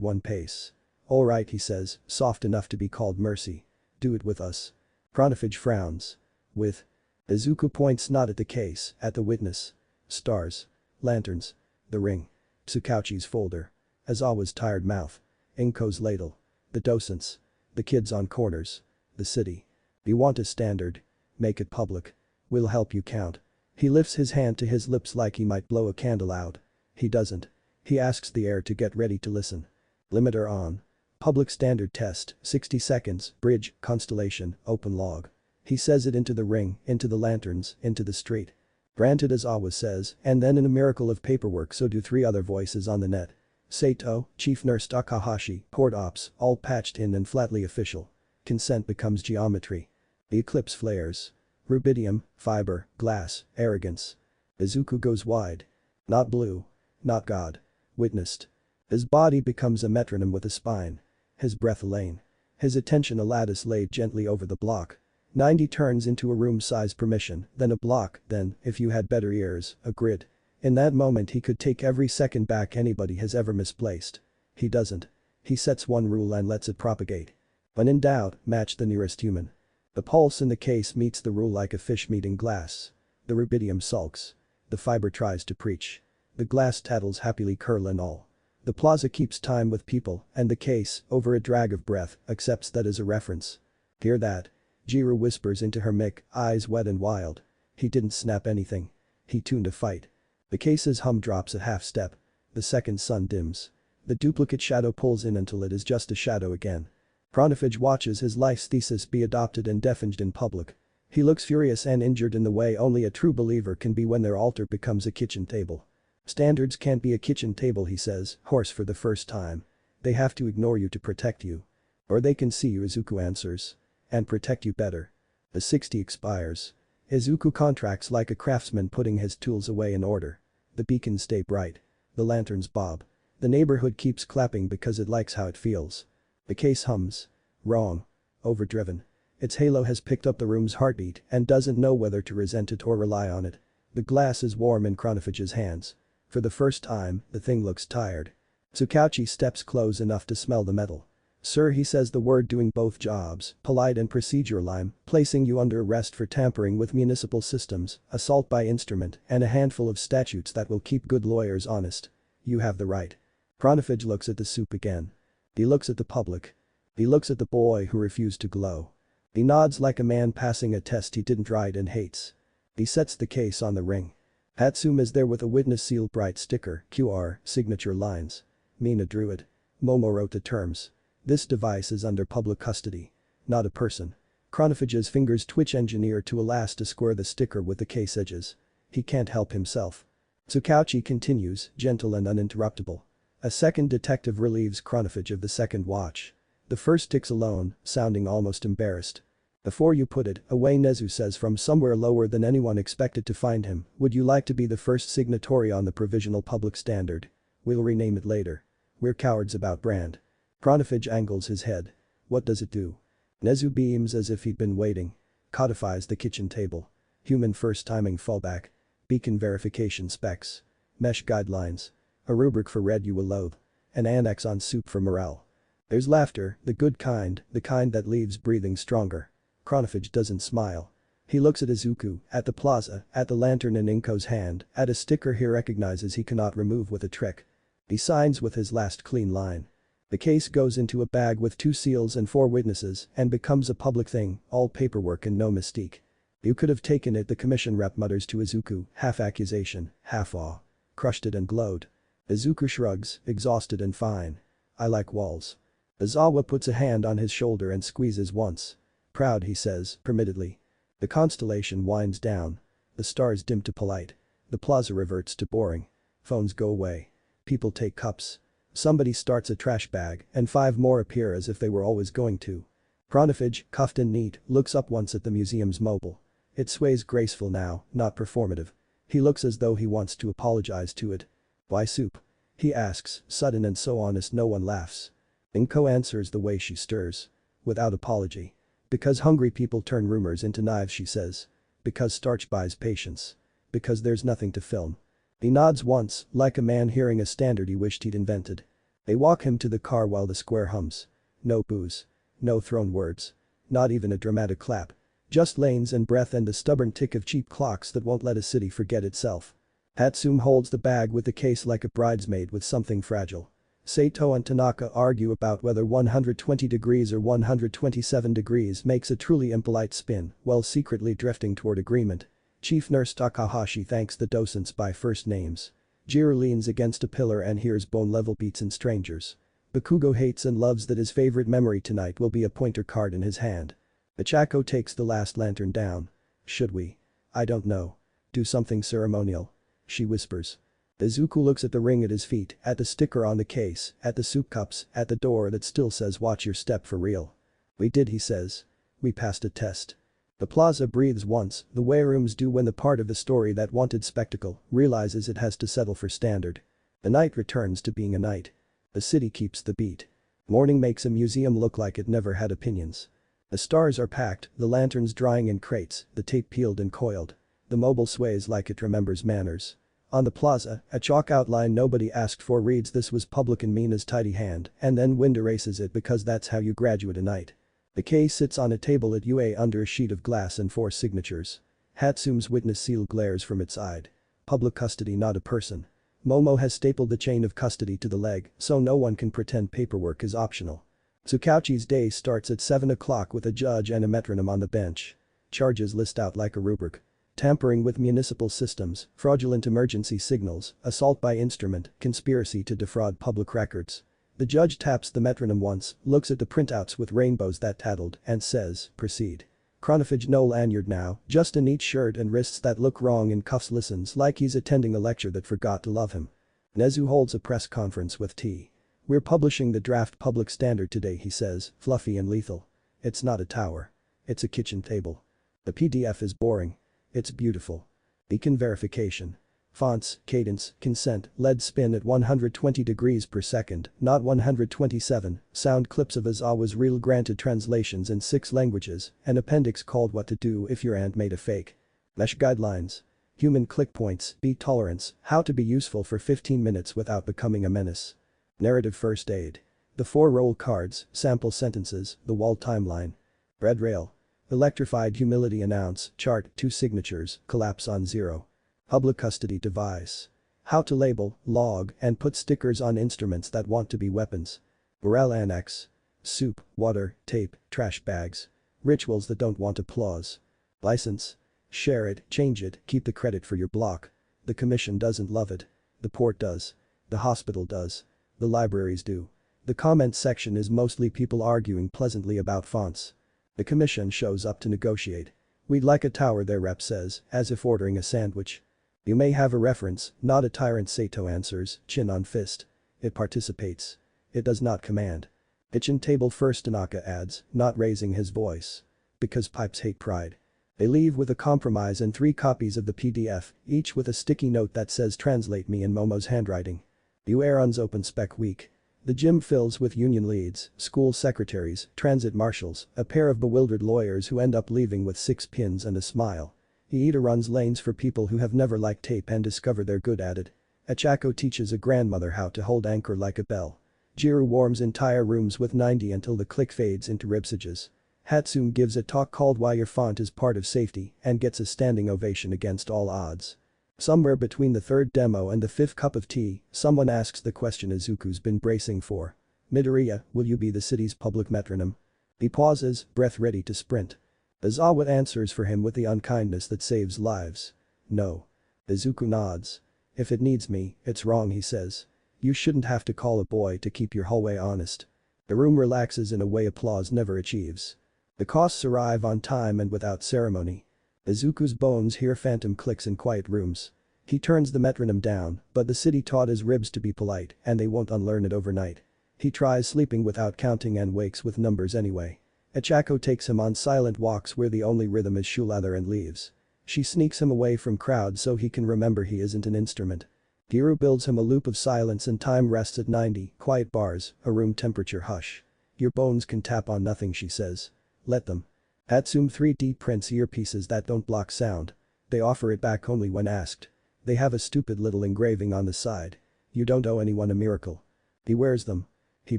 one pace. "Alright," he says, soft enough to be called mercy. "Do it with us." Kronofij frowns. "With?" Izuku points not at the case, at the witness. Stars. Lanterns. The ring. Tsukauchi's folder. Aizawa's tired mouth. Inko's ladle. The docents. The kids on corners. The city. You want a standard? Make it public. We'll help you count. He lifts his hand to his lips like he might blow a candle out. He doesn't. He asks the air to get ready to listen. Limiter on. Public standard test, 60 seconds, bridge, constellation, open log. He says it into the ring, into the lanterns, into the street. Granted, Aizawa says, and then in a miracle of paperwork so do 3 other voices on the net. Sato, Chief Nurse Takahashi, Port Ops, all patched in and flatly official. Consent becomes geometry. The eclipse flares. Rubidium, fiber, glass, arrogance. Izuku goes wide. Not blue. Not God. Witnessed. His body becomes a metronome with a spine. His breath a lane. His attention a lattice laid gently over the block. 90 turns into a room-size permission, then a block, then, if you had better ears, a grid. In that moment he could take every second back anybody has ever misplaced. He doesn't. He sets one rule and lets it propagate. When in doubt, match the nearest human. The pulse in the case meets the rule like a fish meeting glass. The rubidium sulks. The fiber tries to preach. The glass tattles happily curl and all. The plaza keeps time with people, and the case, over a drag of breath, accepts that as a reference. Hear that? Jiro whispers into her mic, eyes wet and wild. He didn't snap anything. He tuned a fight. The case's hum drops a half step. The second sun dims. The duplicate shadow pulls in until it is just a shadow again. Kronofij watches his life's thesis be adopted and defended in public. He looks furious and injured in the way only a true believer can be when their altar becomes a kitchen table. Standards can't be a kitchen table, he says, hoarse for the first time. They have to ignore you to protect you. Or they can see you, Izuku answers. And protect you better. The 60 expires. Izuku contracts like a craftsman putting his tools away in order. The beacons stay bright. The lanterns bob. The neighborhood keeps clapping because it likes how it feels. The case hums. Wrong. Overdriven. Its halo has picked up the room's heartbeat and doesn't know whether to resent it or rely on it. The glass is warm in Kronofij's hands. For the first time, the thing looks tired. Tsukauchi steps close enough to smell the metal. "Sir," he says, the word doing both jobs, polite and procedural. "I'm placing you under arrest for tampering with municipal systems, assault by instrument, and a handful of statutes that will keep good lawyers honest. You have the right." Kronofij looks at the soup again. He looks at the public. He looks at the boy who refused to glow. He nods like a man passing a test he didn't write and hates. He sets the case on the ring. Hatsum is there with a witness seal bright sticker, QR, signature lines. Mina drew it. Momo wrote the terms. This device is under public custody. Not a person. Kronofij's fingers twitch engineer to a last to square the sticker with the case edges. He can't help himself. Tsukauchi continues, gentle and uninterruptible. A second detective relieves Kronofij of the second watch. The first ticks alone, sounding almost embarrassed. "Before you put it away," Nezu says from somewhere lower than anyone expected to find him, "would you like to be the first signatory on the provisional public standard? We'll rename it later. We're cowards about brand." Kronofij angles his head. What does it do? Nezu beams as if he'd been waiting. Codifies the kitchen table. Human first timing fallback. Beacon verification specs. Mesh guidelines. A rubric for red you will loathe. An annex on soup for morale. There's laughter, the good kind, the kind that leaves breathing stronger. Kronofij doesn't smile. He looks at Izuku, at the plaza, at the lantern in Inko's hand, at a sticker he recognizes he cannot remove with a trick. He signs with his last clean line. The case goes into a bag with 2 seals and 4 witnesses and becomes a public thing, all paperwork and no mystique. You could have taken it, the commission rep mutters to Izuku, half accusation, half awe. Crushed it and glowed. Izuku shrugs, exhausted and fine. I like walls. Aizawa puts a hand on his shoulder and squeezes once. Proud, he says, permittedly. The constellation winds down. The stars dim to polite. The plaza reverts to boring. Phones go away. People take cups. Somebody starts a trash bag and 5 more appear as if they were always going to. Chronofage, cuffed and neat, looks up once at the museum's mobile. It sways graceful now, not performative. He looks as though he wants to apologize to it. Why soup? He asks, sudden and so honest no one laughs. Inko answers the way she stirs. Without apology. Because hungry people turn rumors into knives, she says. Because starch buys patience. Because there's nothing to film. He nods once, like a man hearing a standard he wished he'd invented. They walk him to the car while the square hums. No booze. No thrown words. Not even a dramatic clap. Just lanes and breath and the stubborn tick of cheap clocks that won't let a city forget itself. Hatsune holds the bag with the case like a bridesmaid with something fragile. Sato and Tanaka argue about whether 120 degrees or 127 degrees makes a truly impolite spin, while secretly drifting toward agreement. Chief Nurse Takahashi thanks the docents by first names. Jiro leans against a pillar and hears bone-level beats in strangers. Bakugo hates and loves that his favorite memory tonight will be a pointer card in his hand. Ichako takes the last lantern down. Should we? I don't know. Do something ceremonial. She whispers. Izuku looks at the ring at his feet, at the sticker on the case, at the soup cups, at the door that still says watch your step for real. We did, he says. We passed a test. The plaza breathes once, the way rooms do when the part of the story that wanted spectacle realizes it has to settle for standard. The night returns to being a night. The city keeps the beat. Morning makes a museum look like it never had opinions. The stars are packed, the lanterns drying in crates, the tape peeled and coiled. The mobile sways like it remembers manners. On the plaza, a chalk outline nobody asked for reads "This was public in Mina's tidy hand," and then wind erases it because that's how you graduate a night. The case sits on a table at UA under a sheet of glass and 4 signatures. Hatsume's witness seal glares from its side. Public custody, not a person. Momo has stapled the chain of custody to the leg, so no one can pretend paperwork is optional. Tsukauchi's day starts at 7 o'clock with a judge and a metronome on the bench. Charges list out like a rubric. Tampering with municipal systems, fraudulent emergency signals, assault by instrument, conspiracy to defraud public records. The judge taps the metronome once, looks at the printouts with rainbows that tattled, and says, proceed. Chronofage no lanyard now, just a neat shirt and wrists that look wrong in cuffs, listens like he's attending a lecture that forgot to love him. Nezu holds a press conference with tea. We're publishing the draft public standard today, he says, fluffy and lethal. It's not a tower. It's a kitchen table. The PDF is boring. It's beautiful. Beacon verification. Fonts, cadence, consent, lead spin at 120 degrees per second, not 127, sound clips of Aizawa's real granted translations in 6 languages, an appendix called What to Do If Your Aunt Made a Fake. Mesh guidelines. Human click points, beat tolerance, how to be useful for 15 minutes without becoming a menace. Narrative first aid. The 4 roll cards, sample sentences, the wall timeline. Red rail. Electrified humility announce, chart, 2 signatures, collapse on 0. Public custody device. How to label, log, and put stickers on instruments that want to be weapons. Morale annex. Soup, water, tape, trash bags. Rituals that don't want applause. License. Share it, change it, keep the credit for your block. The commission doesn't love it. The port does. The hospital does. The libraries do. The comment section is mostly people arguing pleasantly about fonts. The commission shows up to negotiate. We'd like a tower, their rep says, as if ordering a sandwich. You may have a reference, not a tyrant, Sato answers, chin on fist. It participates. It does not command. Kitchen table first, Tanaka adds, not raising his voice. Because pipes hate pride. They leave with a compromise and 3 copies of the PDF, each with a sticky note that says translate me in Momo's handwriting. UARON's open spec week. The gym fills with union leads, school secretaries, transit marshals, a pair of bewildered lawyers who end up leaving with 6 pins and a smile. Iida runs lanes for people who have never liked tape and discover they're good at it. Achako teaches a grandmother how to hold anchor like a bell. Jiro warms entire rooms with 90 until the click fades into ribsages. Hatsume gives a talk called Why Your Font is Part of Safety and gets a standing ovation against all odds. Somewhere between the third demo and the fifth cup of tea, someone asks the question Izuku's been bracing for. Midoriya, will you be the city's public metronome? He pauses, breath ready to sprint. Aizawa answers for him with the unkindness that saves lives. No. Izuku nods. If it needs me, it's wrong, he says. You shouldn't have to call a boy to keep your hallway honest. The room relaxes in a way applause never achieves. The costs arrive on time and without ceremony. Izuku's bones hear phantom clicks in quiet rooms. He turns the metronome down, but the city taught his ribs to be polite and they won't unlearn it overnight. He tries sleeping without counting and wakes with numbers anyway. Ichako takes him on silent walks where the only rhythm is shoe leather and leaves. She sneaks him away from crowds so he can remember he isn't an instrument. Giru builds him a loop of silence and time rests at 90, quiet bars, a room temperature hush. Your bones can tap on nothing, she says. Let them. Hatsum 3D prints earpieces that don't block sound. They offer it back only when asked. They have a stupid little engraving on the side. You don't owe anyone a miracle. He wears them. He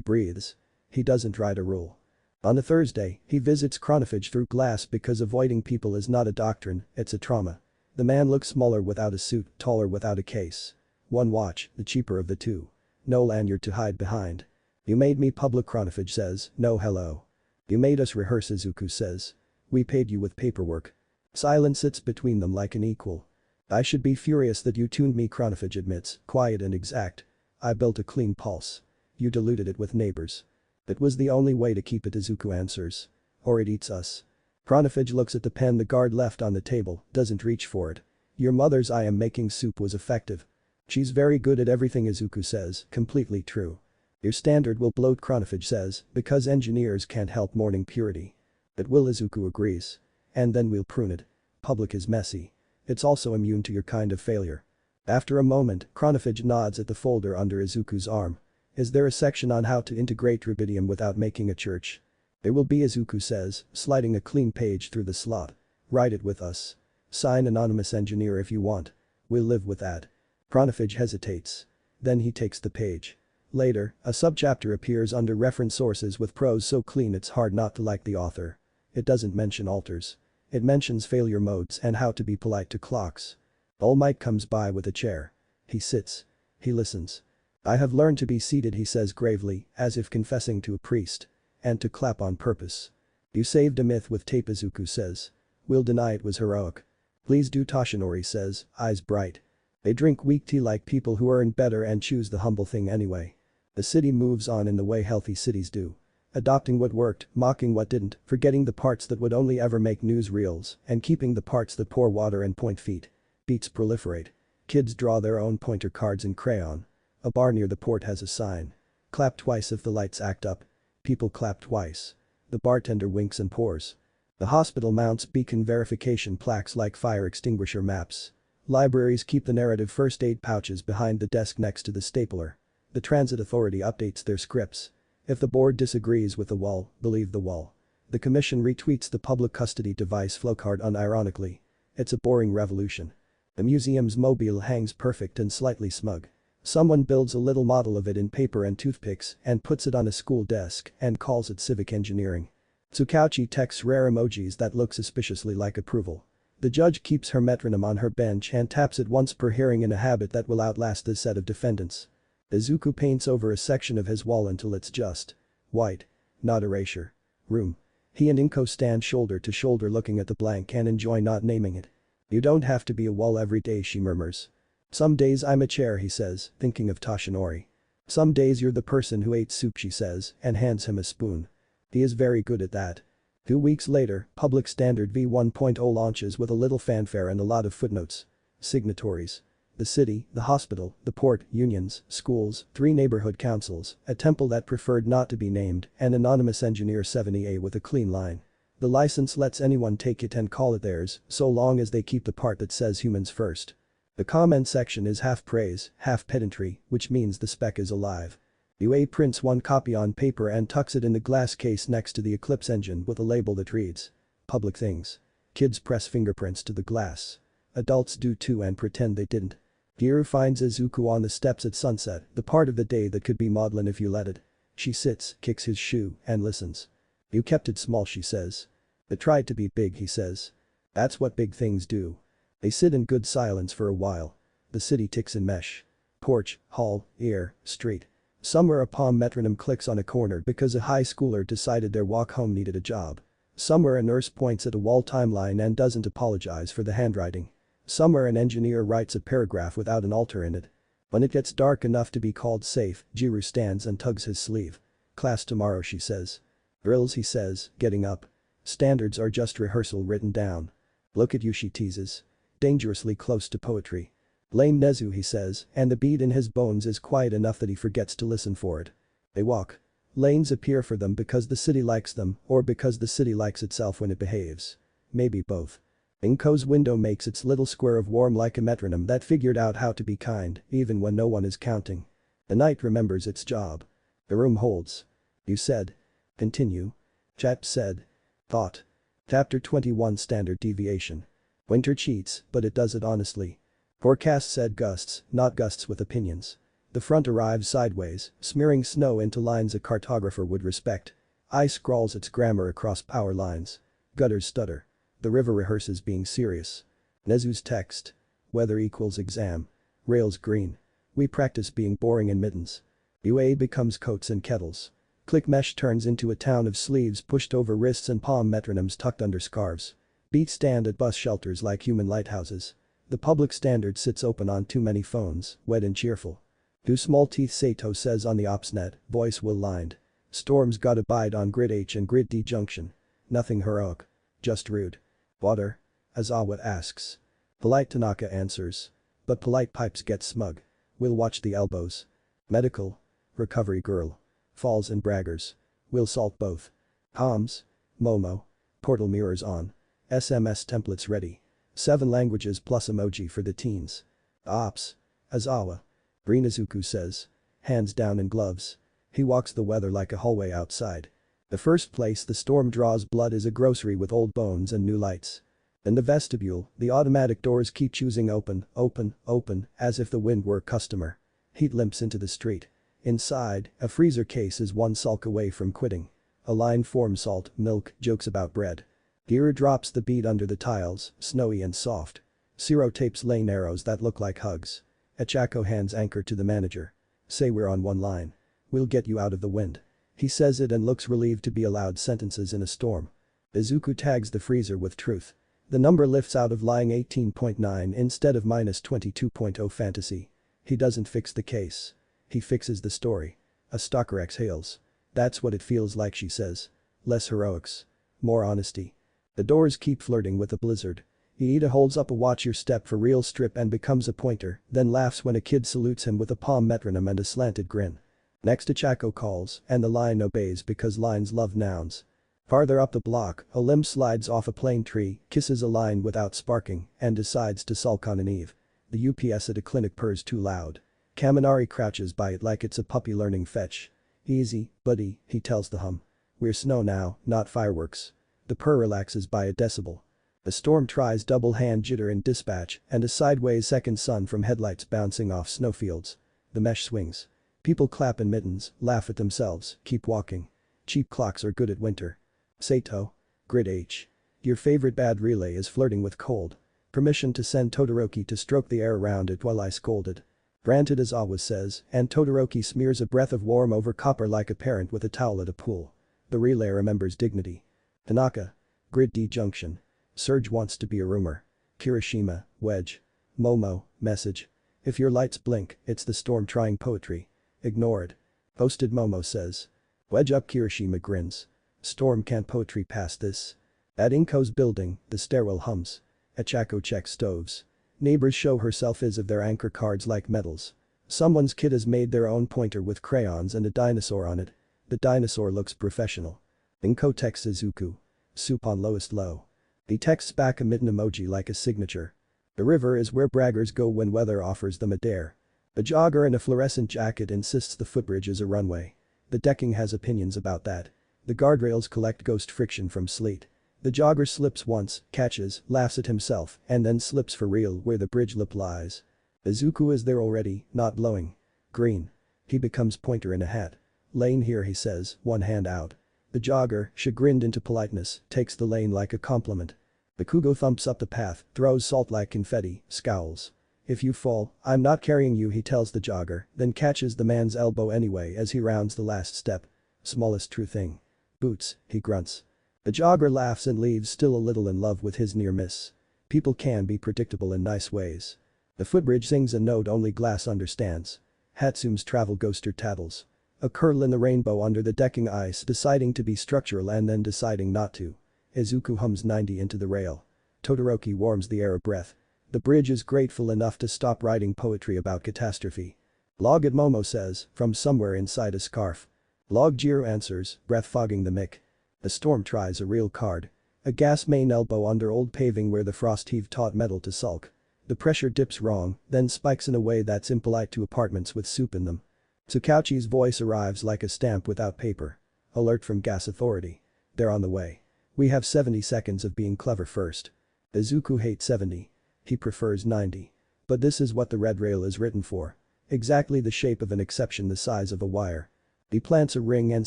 breathes. He doesn't write a rule. On a Thursday, he visits chronophage through glass because avoiding people is not a doctrine, it's a trauma. The man looks smaller without a suit, taller without a case. One watch, the cheaper of the two. No lanyard to hide behind. You made me public, chronophage says, no hello. You made us rehearse, Izuku says. We paid you with paperwork. Silence sits between them like an equal. I should be furious that you tuned me, chronophage admits, quiet and exact. I built a clean pulse. You diluted it with neighbors. It was the only way to keep it, Izuku answers. Or it eats us. Chronophage looks at the pen the guard left on the table, doesn't reach for it. Your mother's I am making soup was effective. She's very good at everything, Izuku says, completely true. Your standard will bloat, chronophage says, because engineers can't help mourning purity. It will, Izuku agrees. And then we'll prune it. Public is messy. It's also immune to your kind of failure. After a moment, chronophage nods at the folder under Izuku's arm. Is there a section on how to integrate rubidium without making a church? There will be, Izuku says, sliding a clean page through the slot. Write it with us. Sign anonymous engineer if you want. We'll live with that. Chronophage hesitates. Then he takes the page. Later, a subchapter appears under reference sources with prose so clean it's hard not to like the author. It doesn't mention altars. It mentions failure modes and how to be polite to clocks. All Might comes by with a chair. He sits. He listens. I have learned to be seated, he says gravely, as if confessing to a priest. And to clap on purpose. You saved a myth with tape, Izuku says. We'll deny it was heroic. Please do, Toshinori says, eyes bright. They drink weak tea like people who earn better and choose the humble thing anyway. The city moves on in the way healthy cities do. Adopting what worked, mocking what didn't, forgetting the parts that would only ever make newsreels, and keeping the parts that pour water and point feet. Beats proliferate. Kids draw their own pointer cards in crayon. A bar near the port has a sign. Clap twice if the lights act up. People clap twice. The bartender winks and pours. The hospital mounts beacon verification plaques like fire extinguisher maps. Libraries keep the narrative first aid pouches behind the desk next to the stapler. The transit authority updates their scripts. If the board disagrees with the wall, believe the wall. The commission retweets the public custody device flowcard unironically. It's a boring revolution. The museum's mobile hangs perfect and slightly smug. Someone builds a little model of it in paper and toothpicks and puts it on a school desk and calls it civic engineering. Tsukauchi texts rare emojis that look suspiciously like approval. The judge keeps her metronome on her bench and taps it once per hearing in a habit that will outlast this set of defendants. Izuku paints over a section of his wall until it's just white. Not erasure. Room. He and Inko stand shoulder to shoulder looking at the blank and enjoy not naming it. You don't have to be a wall every day, she murmurs. Some days I'm a chair, he says, thinking of Toshinori. Some days you're the person who ate soup, she says, and hands him a spoon. He is very good at that. 2 weeks later, Public Standard V1.0 launches with a little fanfare and a lot of footnotes. Signatories. The city, the hospital, the port, unions, schools, 3 neighborhood councils, a temple that preferred not to be named, and anonymous engineer 70A with a clean line. The license lets anyone take it and call it theirs, so long as they keep the part that says humans first. The comment section is half praise, half pedantry, which means the spec is alive. UA prints 1 copy on paper and tucks it in the glass case next to the Eclipse engine with a label that reads. Public things. Kids press fingerprints to the glass. Adults do too and pretend they didn't. Giru finds Izuku on the steps at sunset, the part of the day that could be maudlin if you let it. She sits, kicks his shoe, and listens. You kept it small, she says. It tried to be big, he says. That's what big things do. They sit in good silence for a while. The city ticks in mesh. Porch, hall, air, street. Somewhere a palm metronome clicks on a corner because a high schooler decided their walk home needed a job. Somewhere a nurse points at a wall timeline and doesn't apologize for the handwriting. Somewhere an engineer writes a paragraph without an alter in it. When it gets dark enough to be called safe, Jiru stands and tugs his sleeve. Class tomorrow, she says. Drills, he says, getting up. Standards are just rehearsal written down. Look at you, she teases. Dangerously close to poetry. Blame Nezu, he says, and the beat in his bones is quiet enough that he forgets to listen for it. They walk. Lanes appear for them because the city likes them, or because the city likes itself when it behaves. Maybe both. Inko's window makes its little square of warm like a metronome that figured out how to be kind, even when no one is counting. The night remembers its job. The room holds. You said. Continue. Chat said. Thought. Chapter 21 Standard Deviation. Winter cheats, but it does it honestly. Forecast said gusts, not gusts with opinions. The front arrives sideways, smearing snow into lines a cartographer would respect. Ice scrawls its grammar across power lines. Gutters stutter. The river rehearses being serious. Nezu's text. Weather equals exam. Rails green. We practice being boring in mittens. UA becomes coats and kettles. Click mesh turns into a town of sleeves pushed over wrists and palm metronomes tucked under scarves. Beats stand at bus shelters like human lighthouses. The public standard sits open on too many phones, wet and cheerful. Do small teeth, Sato says on the OpsNet, voice will lined. Storms gotta bide on grid H and grid D junction. Nothing heroic. Just rude. Water? Aizawa asks. Polite Tanaka answers. But polite pipes get smug. We'll watch the elbows. Medical. Recovery girl. Falls and braggers. We'll salt both. Comms. Momo. Portal mirrors on. SMS templates ready. 7 languages plus emoji for the teens. Ops. Aizawa. Rinazuku says. Hands down in gloves. He walks the weather like a hallway outside. The first place the storm draws blood is a grocery with old bones and new lights. In the vestibule, the automatic doors keep choosing open, open, open, as if the wind were a customer. Heat limps into the street. Inside, a freezer case is one sulk away from quitting. A line forms salt, milk, jokes about bread. Gira drops the bead under the tiles, snowy and soft. Zero tapes lane arrows that look like hugs. Echako hands anchor to the manager. Say we're on one line. We'll get you out of the wind. He says it and looks relieved to be allowed sentences in a storm. Izuku tags the freezer with truth. The number lifts out of lying 18.9 instead of -22.0 fantasy. He doesn't fix the case. He fixes the story. A stalker exhales. That's what it feels like, she says. Less heroics. More honesty. The doors keep flirting with a blizzard. Iida holds up a watch your step for real strip and becomes a pointer, then laughs when a kid salutes him with a palm metronome and a slanted grin. Next Ichako calls, and the lion obeys because lions love nouns. Farther up the block, a limb slides off a plane tree, kisses a line without sparking, and decides to sulk on an eve. The UPS at a clinic purrs too loud. Kaminari crouches by it like it's a puppy learning fetch. Easy, buddy, he tells the hum. We're snow now, not fireworks. The purr relaxes by a decibel. The storm tries double hand jitter in dispatch and a sideways second sun from headlights bouncing off snowfields. The mesh swings. People clap in mittens, laugh at themselves, keep walking. Cheap clocks are good at winter. Sato. Grid H. Your favorite bad relay is flirting with cold. Permission to send Todoroki to stroke the air around it while I scolded. Granted, Aizawa says, and Todoroki smears a breath of warm over copper like a parent with a towel at a pool. The relay remembers dignity. Tanaka. Grid D junction. Surge wants to be a rumor. Kirishima, wedge. Momo, message. If your lights blink, it's the storm trying poetry. Ignore it. Posted Momo says. Wedge up, Kirishima grins. Storm can't poetry past this. At Inko's building, the stairwell hums. Echako checks stoves. Neighbors show her selfies of their anchor cards like medals. Someone's kid has made their own pointer with crayons and a dinosaur on it. The dinosaur looks professional. Inko texts Izuku. Soup on lowest low. He texts back a mitten emoji like a signature. The river is where braggers go when weather offers them a dare. A jogger in a fluorescent jacket insists the footbridge is a runway. The decking has opinions about that. The guardrails collect ghost friction from sleet. The jogger slips once, catches, laughs at himself, and then slips for real where the bridge lip lies. Izuku is there already, not blowing. Green. He becomes pointer in a hat. Lane here, he says, one hand out. The jogger, chagrined into politeness, takes the lane like a compliment. Bakugo thumps up the path, throws salt like confetti, scowls. "If you fall, I'm not carrying you," he tells the jogger, then catches the man's elbow anyway as he rounds the last step. "Smallest true thing. Boots," he grunts. The jogger laughs and leaves, still a little in love with his near miss. People can be predictable in nice ways. The footbridge sings a note only glass understands. Hatsume's travel ghoster tattles. A curl in the rainbow under the decking ice, deciding to be structural and then deciding not to. Izuku hums 90 into the rail. Todoroki warms the air a breath. The bridge is grateful enough to stop writing poetry about catastrophe. "Log it," Momo says, from somewhere inside a scarf. "Log," Jiro answers, breath fogging the mic. The storm tries a real card. A gas main elbow under old paving where the frost heave taught metal to sulk. The pressure dips wrong, then spikes in a way that's impolite to apartments with soup in them. Tsukauchi's voice arrives like a stamp without paper. Alert from gas authority. They're on the way. We have 70 seconds of being clever first. Izuku hates 70. He prefers 90. But this is what the red rail is written for. Exactly the shape of an exception the size of a wire. He plants a ring and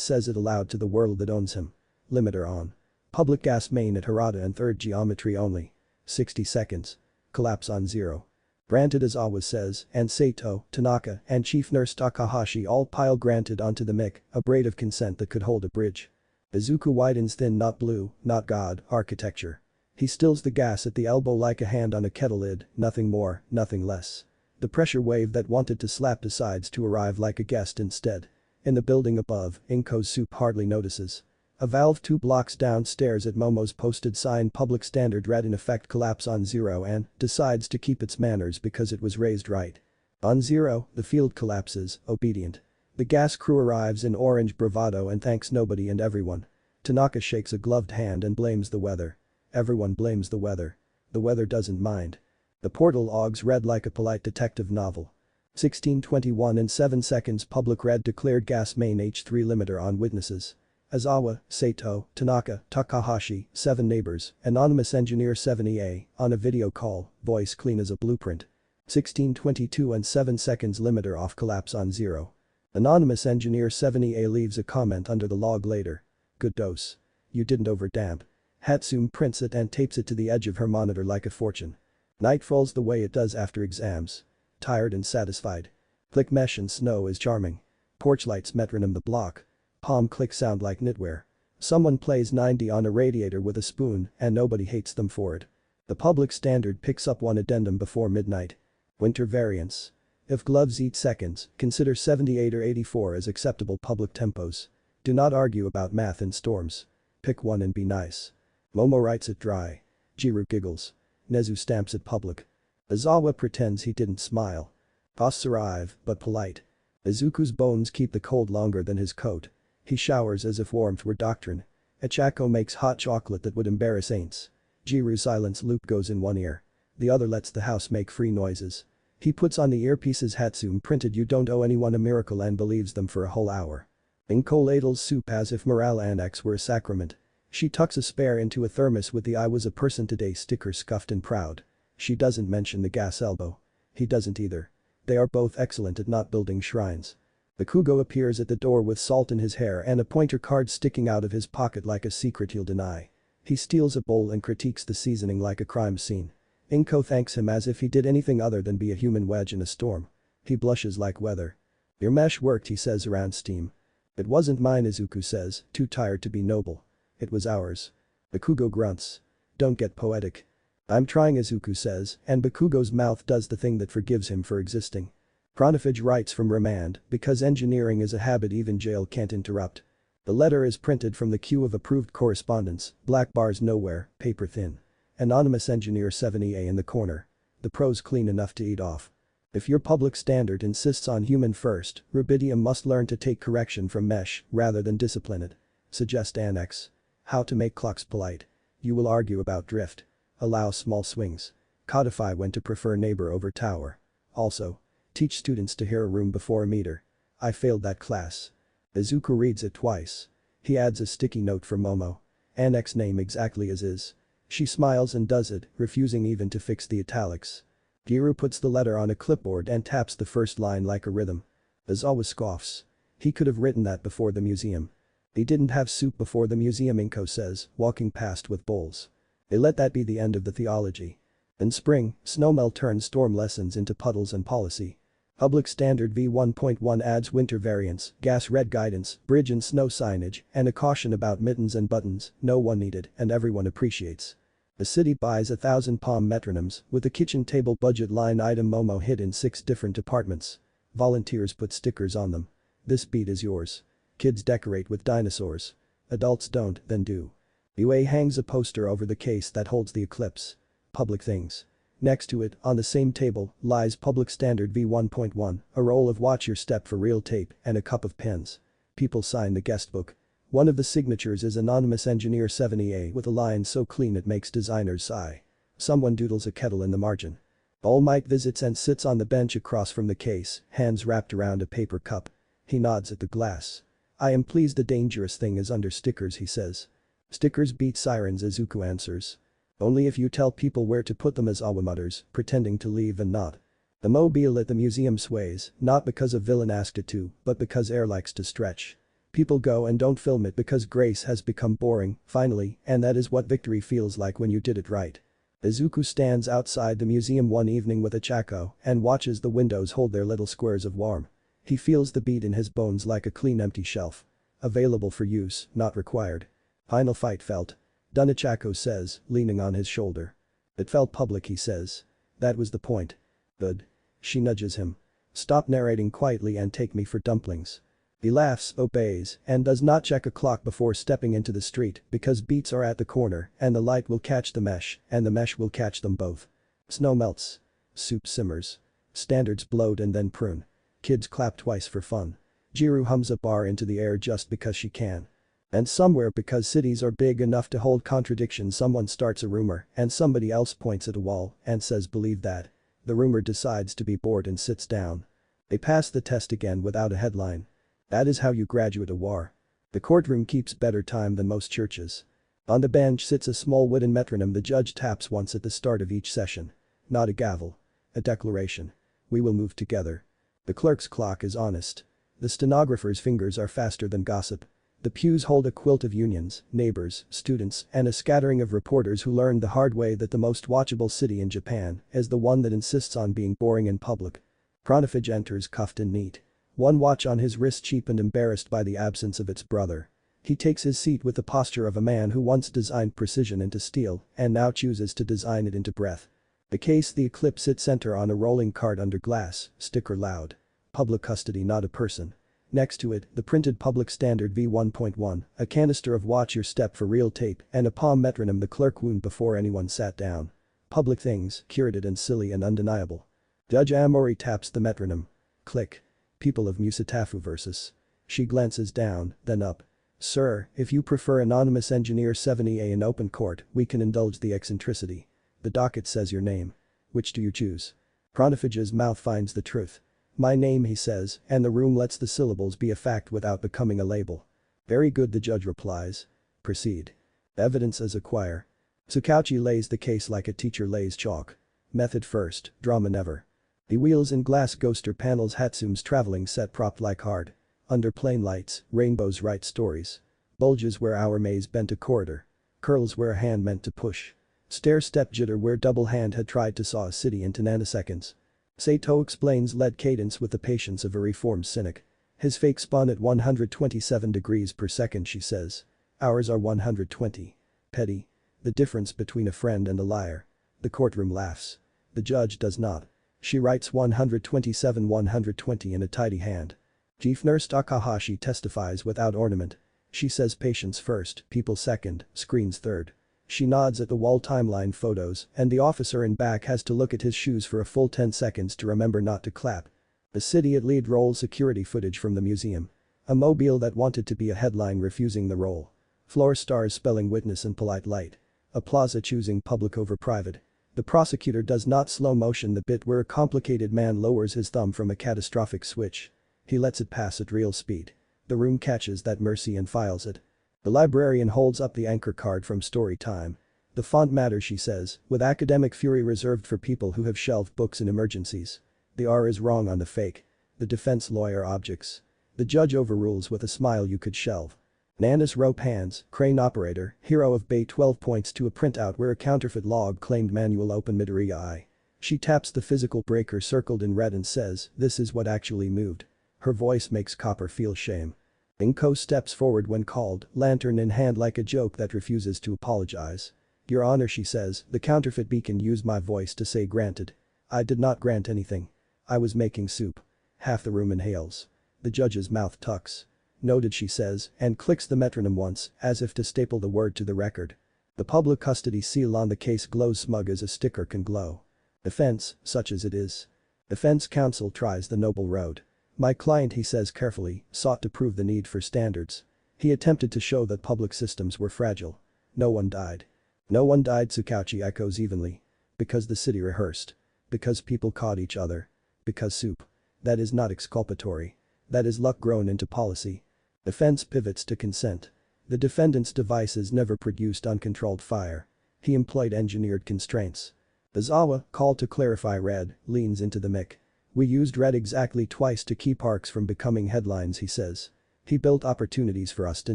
says it aloud to the world that owns him. Limiter on. Public gas main at Harada and third geometry only. 60 seconds. Collapse on 0. Granted, Aizawa says, and Sato, Tanaka, and Chief Nurse Takahashi all pile granted onto the mic, a braid of consent that could hold a bridge. Izuku widens thin, not blue, not God, architecture. He stills the gas at the elbow like a hand on a kettle lid, nothing more, nothing less. The pressure wave that wanted to slap decides to arrive like a guest instead. In the building above, Inko's soup hardly notices. A valve 2 blocks downstairs at Momo's posted sign public standard read in effect collapse on 0 and decides to keep its manners because it was raised right. On 0, the field collapses, obedient. The gas crew arrives in orange bravado and thanks nobody and everyone. Tanaka shakes a gloved hand and blames the weather. Everyone blames the weather. The weather doesn't mind. The portal logs read like a polite detective novel. 16:21 and 7 seconds public red declared gas main H3 limiter on witnesses. Aizawa, Sato, Tanaka, Takahashi, 7 neighbors, anonymous engineer 70A, on a video call, voice clean as a blueprint. 16:22 and 7 seconds limiter off collapse on 0. Anonymous engineer 70A leaves a comment under the log later. Good dose. You didn't overdamp. Hatsume prints it and tapes it to the edge of her monitor like a fortune. Night falls the way it does after exams. Tired and satisfied. Click mesh and snow is charming. Porch lights metronome the block. Palm click sound like knitwear. Someone plays 90 on a radiator with a spoon and nobody hates them for it. The public standard picks up one addendum before midnight. Winter variance. If gloves eat seconds, consider 78 or 84 as acceptable public tempos. Do not argue about math in storms. Pick one and be nice. Momo writes it dry. Jiro giggles. Nezu stamps it public. Aizawa pretends he didn't smile. Boss arrive, but polite. Izuku's bones keep the cold longer than his coat. He showers as if warmth were doctrine. Ichako makes hot chocolate that would embarrass ain'ts. Jiro's silence loop goes in one ear. The other lets the house make free noises. He puts on the earpieces Hatsume printed "You don't owe anyone a miracle" and believes them for a whole hour. Inko ladles soup as if morale annex were a sacrament. She tucks a spare into a thermos with the "I was a person today" sticker scuffed and proud. She doesn't mention the gas elbow. He doesn't either. They are both excellent at not building shrines. Bakugo appears at the door with salt in his hair and a pointer card sticking out of his pocket like a secret he'll deny. He steals a bowl and critiques the seasoning like a crime scene. Inko thanks him as if he did anything other than be a human wedge in a storm. He blushes like weather. "Your mesh worked," he says around steam. "It wasn't mine," Izuku says, too tired to be noble. "It was ours." Bakugo grunts. "Don't get poetic." "I'm trying," Izuku says, and Bakugo's mouth does the thing that forgives him for existing. Chronofage writes from remand because engineering is a habit even jail can't interrupt. The letter is printed from the queue of approved correspondence, black bars nowhere, paper thin. Anonymous engineer 70A in the corner. The prose clean enough to eat off. If your public standard insists on human first, rubidium must learn to take correction from mesh rather than discipline it. Suggest annex. How to make clocks polite. You will argue about drift. Allow small swings. Codify when to prefer neighbor over tower. Also, teach students to hear a room before a meter. I failed that class. Izuku reads it twice. He adds a sticky note for Momo. Annex name exactly as is. She smiles and does it, refusing even to fix the italics. Giru puts the letter on a clipboard and taps the first line like a rhythm. Aizawa scoffs. He could have written that before the museum. He didn't have soup before the museum, Inko says, walking past with bowls. They let that be the end of the theology. In spring, snowmelt turns storm lessons into puddles and policy. Public Standard V1.1 adds winter variants, gas red guidance, bridge and snow signage, and a caution about mittens and buttons, no one needed and everyone appreciates. The city buys 1,000 palm metronomes with the kitchen table budget line item Momo hid in 6 different departments. Volunteers put stickers on them. This beat is yours. Kids decorate with dinosaurs. Adults don't, then do. UA hangs a poster over the case that holds the eclipse. Public things. Next to it, on the same table, lies Public Standard V1.1, a roll of Watch Your Step for real tape, and a cup of pens. People sign the guest book. One of the signatures is Anonymous Engineer 70A with a line so clean it makes designers sigh. Someone doodles a kettle in the margin. All Might visits and sits on the bench across from the case, hands wrapped around a paper cup. He nods at the glass. I am pleased the dangerous thing is under stickers, he says. Stickers beat sirens, Izuku answers. Only if you tell people where to put them, Aizawa mutters, pretending to leave and not. The mobile at the museum sways, not because a villain asked it to, but because air likes to stretch. People go and don't film it because grace has become boring, finally, and that is what victory feels like when you did it right. Izuku stands outside the museum one evening with Achako and watches the windows hold their little squares of warm. He feels the beat in his bones like a clean empty shelf. Available for use, not required. Final fight felt. Done, Achako says, leaning on his shoulder. It felt public, he says. That was the point. Good. She nudges him. Stop narrating quietly and take me for dumplings. He laughs, obeys, and does not check a clock before stepping into the street because beats are at the corner and the light will catch the mesh and the mesh will catch them both. Snow melts. Soup simmers. Standards bloat and then prune. Kids clap twice for fun. Jiru hums a bar into the air just because she can. And somewhere, because cities are big enough to hold contradiction, someone starts a rumor and somebody else points at a wall and says believe that. The rumor decides to be bored and sits down. They pass the test again without a headline. That is how you graduate a war. The courtroom keeps better time than most churches. On the bench sits a small wooden metronome the judge taps once at the start of each session. Not a gavel. A declaration. We will move together. The clerk's clock is honest. The stenographer's fingers are faster than gossip. The pews hold a quilt of unions, neighbors, students, and a scattering of reporters who learned the hard way that the most watchable city in Japan is the one that insists on being boring in public. Chronophage enters cuffed and neat. One watch on his wrist cheap and embarrassed by the absence of its brother. He takes his seat with the posture of a man who once designed precision into steel and now chooses to design it into breath. The case the eclipse sits center on a rolling cart under glass, sticker loud. Public custody, not a person. Next to it, the printed Public Standard V1.1, a canister of Watch Your Step for real tape and a palm metronome the clerk wound before anyone sat down. Public things, curated and silly and undeniable. Judge Amori taps the metronome. Click. People of Musatafu versus. She glances down, then up. Sir, if you prefer Anonymous Engineer 70A in open court, we can indulge the eccentricity. The docket says your name. Which do you choose? Chronophage's mouth finds the truth. My name, he says, and the room lets the syllables be a fact without becoming a label. Very good, the judge replies. Proceed. Evidence as acquire. Tsukauchi lays the case like a teacher lays chalk. Method first, drama never. The wheels in glass ghoster panels Hatsume's traveling set propped like hard. Under plain lights, rainbows write stories. Bulges where our maze bent a corridor. Curls where a hand meant to push. Stair-step jitter where double hand had tried to saw a city into nanoseconds. Sato explains lead cadence with the patience of a reformed cynic. His fake spun at 127 degrees per second, she says. Ours are 120. Petty. The difference between a friend and a liar. The courtroom laughs. The judge does not. She writes 127-120 in a tidy hand. Chief Nurse Takahashi testifies without ornament. She says patience first, people second, screens third. She nods at the wall timeline photos and the officer in back has to look at his shoes for a full 10 seconds to remember not to clap. The city at lead rolls security footage from the museum. A mobile that wanted to be a headline refusing the role. Floor stars spelling witness in polite light. A plaza choosing public over private. The prosecutor does not slow motion the bit where a complicated man lowers his thumb from a catastrophic switch. He lets it pass at real speed. The room catches that mercy and files it. The librarian holds up the anchor card from story time. The font matters, she says, with academic fury reserved for people who have shelved books in emergencies. The R is wrong on the fake. The defense lawyer objects. The judge overrules with a smile you could shelve. Nana's rope hands, crane operator, hero of Bay 12 points to a printout where a counterfeit log claimed manual open Midoriya eye. She taps the physical breaker circled in red and says, "This is what actually moved." Her voice makes Copper feel shame. Inko steps forward when called, lantern in hand like a joke that refuses to apologize. "Your Honor," she says, "the counterfeit beacon used my voice to say granted. I did not grant anything. I was making soup." Half the room inhales. The judge's mouth tucks. "Noted," she says, and clicks the metronome once, as if to staple the word to the record. The public custody seal on the case glows smug as a sticker can glow. Defense, such as it is. Defense counsel tries the noble road. "My client," he says carefully, "sought to prove the need for standards. He attempted to show that public systems were fragile. No one died." "No one died," Tsukauchi echoes evenly. "Because the city rehearsed. Because people caught each other. Because soup. That is not exculpatory. That is luck grown into policy." Defense pivots to consent. The defendant's devices never produced uncontrolled fire. He employed engineered constraints. Aizawa, called to clarify red, leans into the mic. "We used red exactly twice to keep arcs from becoming headlines," he says. "He built opportunities for us to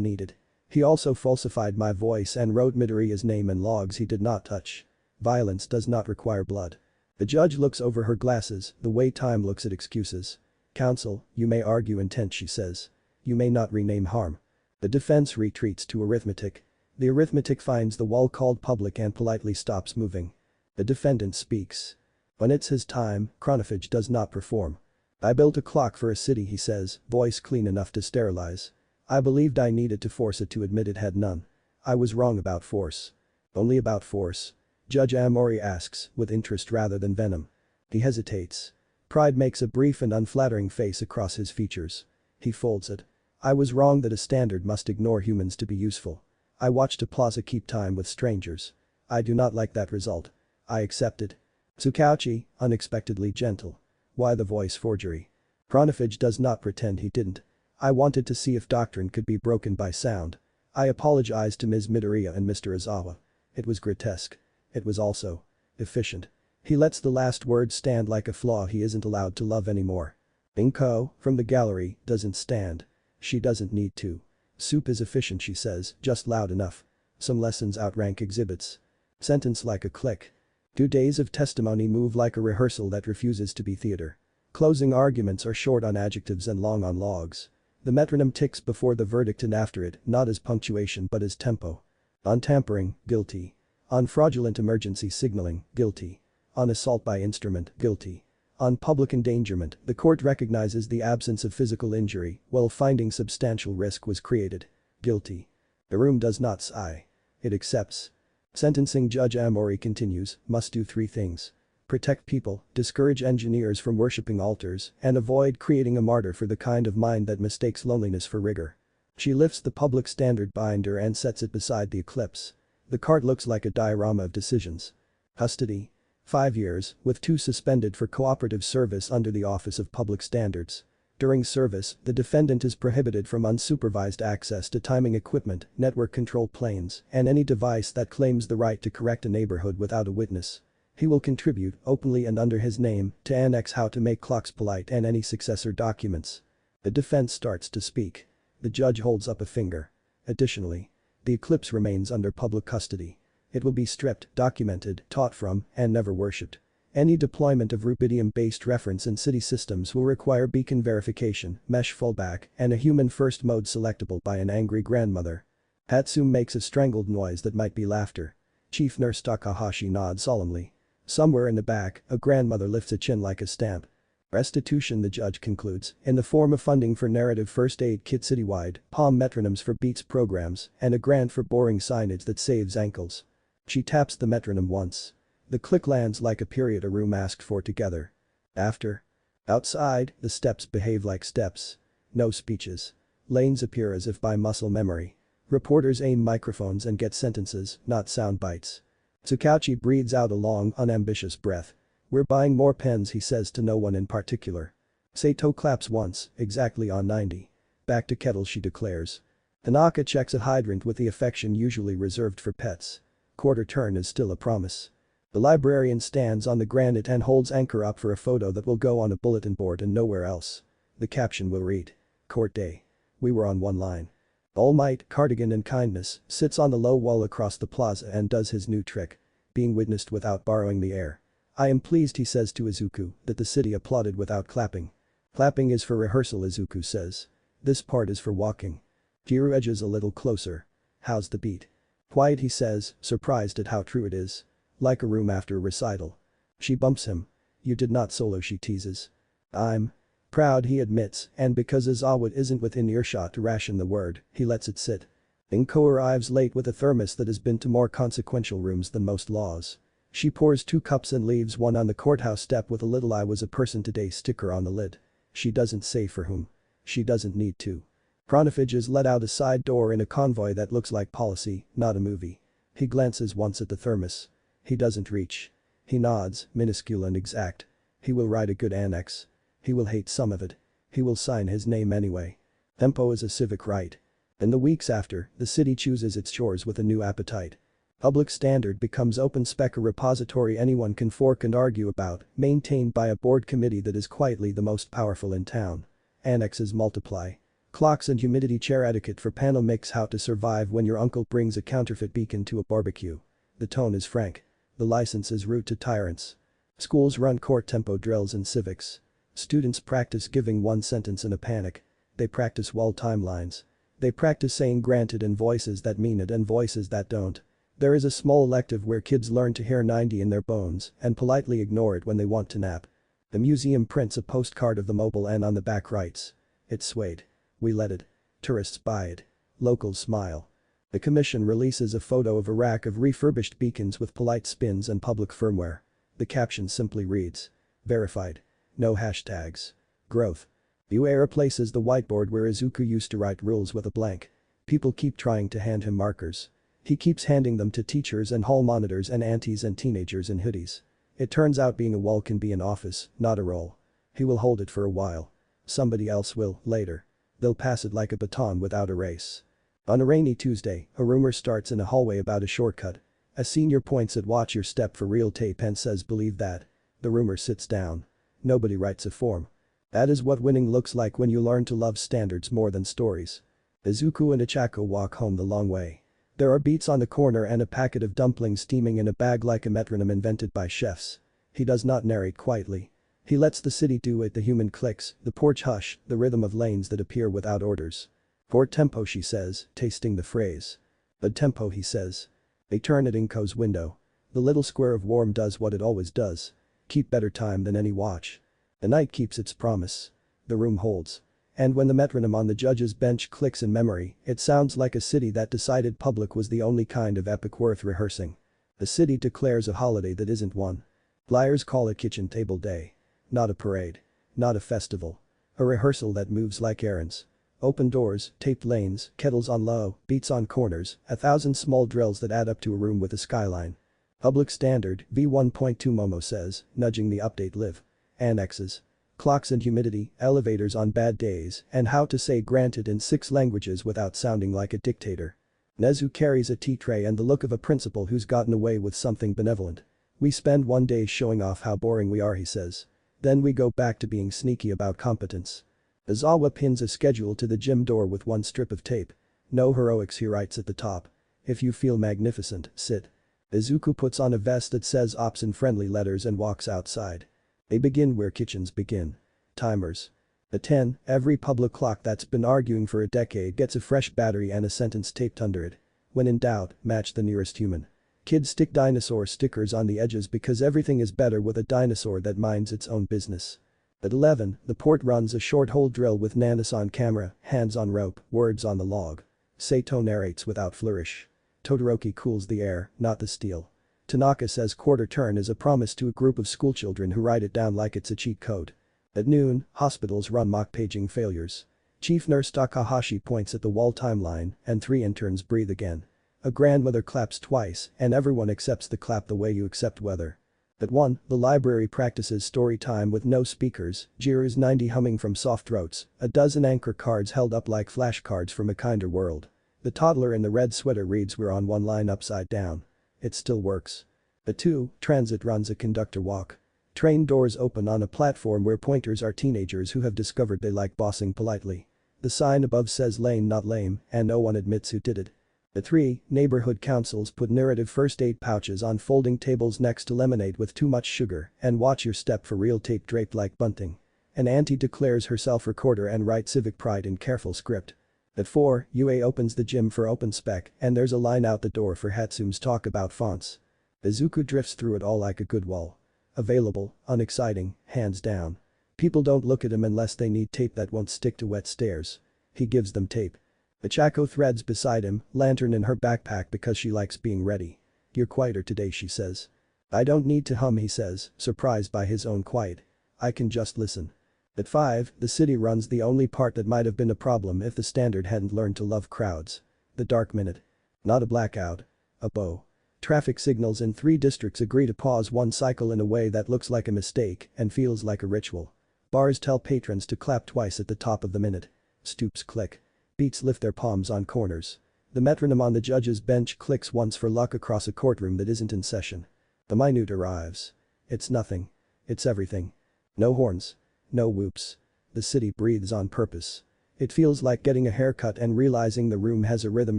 need it. He also falsified my voice and wrote Midoriya's name in logs he did not touch. Violence does not require blood." The judge looks over her glasses, the way time looks at excuses. "Counsel, you may argue intent," she says. "You may not rename harm." The defense retreats to arithmetic. The arithmetic finds the wall called public and politely stops moving. The defendant speaks. "When it's his time, chronophage does not perform. I built a clock for a city," he says, voice clean enough to sterilize. "I believed I needed to force it to admit it had none. I was wrong about force." "Only about force?" Judge Amori asks, with interest rather than venom. He hesitates. Pride makes a brief and unflattering face across his features. He folds it. "I was wrong that a standard must ignore humans to be useful. I watched a plaza keep time with strangers. I do not like that result. I accept it." Tsukauchi, unexpectedly gentle. "Why the voice forgery?" Chronophage does not pretend he didn't. "I wanted to see if doctrine could be broken by sound. I apologized to Ms. Midoriya and Mr. Aizawa. It was grotesque. It was also efficient." He lets the last word stand like a flaw he isn't allowed to love anymore. Inko, from the gallery, doesn't stand. She doesn't need to. "Soup is efficient," she says, just loud enough. "Some lessons outrank exhibits." Sentence like a click. 2 days of testimony move like a rehearsal that refuses to be theater. Closing arguments are short on adjectives and long on logs. The metronome ticks before the verdict and after it, not as punctuation but as tempo. On tampering, guilty. On fraudulent emergency signaling, guilty. On assault by instrument, guilty. On public endangerment, the court recognizes the absence of physical injury while finding substantial risk was created. Guilty. The room does not sigh. It accepts. Sentencing Judge Amori continues, "Must do 3 things. Protect people, discourage engineers from worshipping altars, and avoid creating a martyr for the kind of mind that mistakes loneliness for rigor." She lifts the public standard binder and sets it beside the eclipse. The card looks like a diorama of decisions. Custody. 5 years, with 2 suspended for cooperative service under the Office of Public Standards. During service, the defendant is prohibited from unsupervised access to timing equipment, network control planes, and any device that claims the right to correct a neighborhood without a witness. He will contribute, openly and under his name, to annex How to Make Clocks Polite and any successor documents. The defense starts to speak. The judge holds up a finger. Additionally, the eclipse remains under public custody. It will be stripped, documented, taught from, and never worshipped. Any deployment of rubidium-based reference in city systems will require beacon verification, mesh fallback, and a human first mode selectable by an angry grandmother. Hatsum makes a strangled noise that might be laughter. Chief Nurse Takahashi nods solemnly. Somewhere in the back, a grandmother lifts a chin like a stamp. Restitution, the judge concludes, in the form of funding for narrative first aid kit citywide, palm metronomes for beats programs, and a grant for boring signage that saves ankles. She taps the metronome once. The click lands like a period a room asked for together. After. Outside, the steps behave like steps. No speeches. Lanes appear as if by muscle memory. Reporters aim microphones and get sentences, not sound bites. Tsukauchi breathes out a long, unambitious breath. "We're buying more pens," he says to no one in particular. Sato claps once, exactly on 90. "Back to kettle," she declares. Tanaka checks a hydrant with the affection usually reserved for pets. Quarter turn is still a promise. The librarian stands on the granite and holds anchor up for a photo that will go on a bulletin board and nowhere else. The caption will read. "Court day. We were on one line." All Might, Cardigan and Kindness sits on the low wall across the plaza and does his new trick. Being witnessed without borrowing the air. I am pleased, he says to Izuku, that the city applauded without clapping. Clapping is for rehearsal, Izuku says. This part is for walking. Jiru edges a little closer. How's the beat? Quiet, he says, surprised at how true it is. Like a room after a recital. She bumps him. You did not solo, she teases. I'm proud, he admits, and because Aizawa isn't within earshot to ration the word, he lets it sit. Inko arrives late with a thermos that has been to more consequential rooms than most laws. She pours 2 cups and leaves one on the courthouse step with a little "I was a person today" sticker on the lid. She doesn't say for whom. She doesn't need to. Pronafage is let out a side door in a convoy that looks like policy, not a movie. He glances once at the thermos. He doesn't reach. He nods, minuscule and exact. He will write a good annex. He will hate some of it. He will sign his name anyway. Tempo is a civic right. In the weeks after, the city chooses its chores with a new appetite. Public Standard becomes open spec, a repository anyone can fork and argue about, maintained by a board committee that is quietly the most powerful in town. Annexes multiply. Clocks and humidity chair etiquette for panel mix, how to survive when your uncle brings a counterfeit beacon to a barbecue. The tone is frank. The license is rude to tyrants. Schools run court tempo drills and civics. Students practice giving one sentence in a panic. They practice wall timelines. They practice saying granted in voices that mean it and voices that don't. There is a small elective where kids learn to hear 90 in their bones and politely ignore it when they want to nap. The museum prints a postcard of the mobile and on the back writes. It's suede. We let it. Tourists buy it. Locals smile. The commission releases a photo of a rack of refurbished beacons with polite spins and public firmware. The caption simply reads. Verified. No hashtags. Growth. UA replaces the whiteboard where Izuku used to write rules with a blank. People keep trying to hand him markers. He keeps handing them to teachers and hall monitors and aunties and teenagers in hoodies. It turns out being a wall can be an office, not a role. He will hold it for a while. Somebody else will, later. They'll pass it like a baton without a race. On a rainy Tuesday, a rumor starts in a hallway about a shortcut. A senior points at "Watch your step" for real tape and says "Believe that." The rumor sits down. Nobody writes a form. That is what winning looks like when you learn to love standards more than stories. Izuku and Ichako walk home the long way. There are beats on the corner and a packet of dumplings steaming in a bag like a metronome invented by chefs. He does not narrate quietly. He lets the city do it, the human clicks, the porch hush, the rhythm of lanes that appear without orders. For tempo, she says, tasting the phrase. But tempo, he says. They turn at Inko's window. The little square of warm does what it always does. Keep better time than any watch. The night keeps its promise. The room holds. And when the metronome on the judge's bench clicks in memory, it sounds like a city that decided public was the only kind of epic worth rehearsing. The city declares a holiday that isn't one. Liars call it Kitchen Table Day. Not a parade. Not a festival. A rehearsal that moves like errands. Open doors, taped lanes, kettles on low, beats on corners, 1,000 small drills that add up to a room with a skyline. Public Standard, V1.2 Momo says, nudging the update live. Annexes. Clocks and humidity, elevators on bad days, and how to say granted in 6 languages without sounding like a dictator. Nezu carries a tea tray and the look of a principal who's gotten away with something benevolent. We spend one day showing off how boring we are, he says. Then we go back to being sneaky about competence. Aizawa pins a schedule to the gym door with one strip of tape. No heroics, he writes at the top. If you feel magnificent, sit. Izuku puts on a vest that says ops in friendly letters and walks outside. They begin where kitchens begin. Timers. At 10, every public clock that's been arguing for a decade gets a fresh battery and a sentence taped under it. When in doubt, match the nearest human. Kids stick dinosaur stickers on the edges because everything is better with a dinosaur that minds its own business. At 11, the port runs a short hole drill with Nanas on camera, hands on rope, words on the log. Sato narrates without flourish. Todoroki cools the air, not the steel. Tanaka says quarter turn is a promise to a group of schoolchildren who write it down like it's a cheat code. At noon, hospitals run mock paging failures. Chief Nurse Takahashi points at the wall timeline and 3 interns breathe again. A grandmother claps twice and everyone accepts the clap the way you accept weather. At 1, the library practices story time with no speakers, Jiru's 90 humming from soft throats, a dozen anchor cards held up like flashcards from a kinder world. The toddler in the red sweater reads "We're on one line upside down." It still works. At 2, transit runs a conductor walk. Train doors open on a platform where pointers are teenagers who have discovered they like bossing politely. The sign above says lane not lame, and no one admits who did it. The 3 neighborhood councils put narrative first aid pouches on folding tables next to lemonade with too much sugar and watch your step for real tape draped like bunting. An auntie declares herself recorder and writes civic pride in careful script. At 4, UA opens the gym for open spec and there's a line out the door for Hatsume's talk about fonts. Izuku drifts through it all like a good wall. Available, unexciting, hands down. People don't look at him unless they need tape that won't stick to wet stairs. He gives them tape. Ichako threads beside him, lantern in her backpack because she likes being ready. You're quieter today, she says. I don't need to hum, he says, surprised by his own quiet. I can just listen. At 5, the city runs the only part that might have been a problem if the Standard hadn't learned to love crowds. The dark minute. Not a blackout. A bow. Traffic signals in 3 districts agree to pause one cycle in a way that looks like a mistake and feels like a ritual. Bars tell patrons to clap twice at the top of the minute. Stoops click. Beats lift their palms on corners. The metronome on the judge's bench clicks once for luck across a courtroom that isn't in session. The minute arrives. It's nothing. It's everything. No horns. No whoops. The city breathes on purpose. It feels like getting a haircut and realizing the room has a rhythm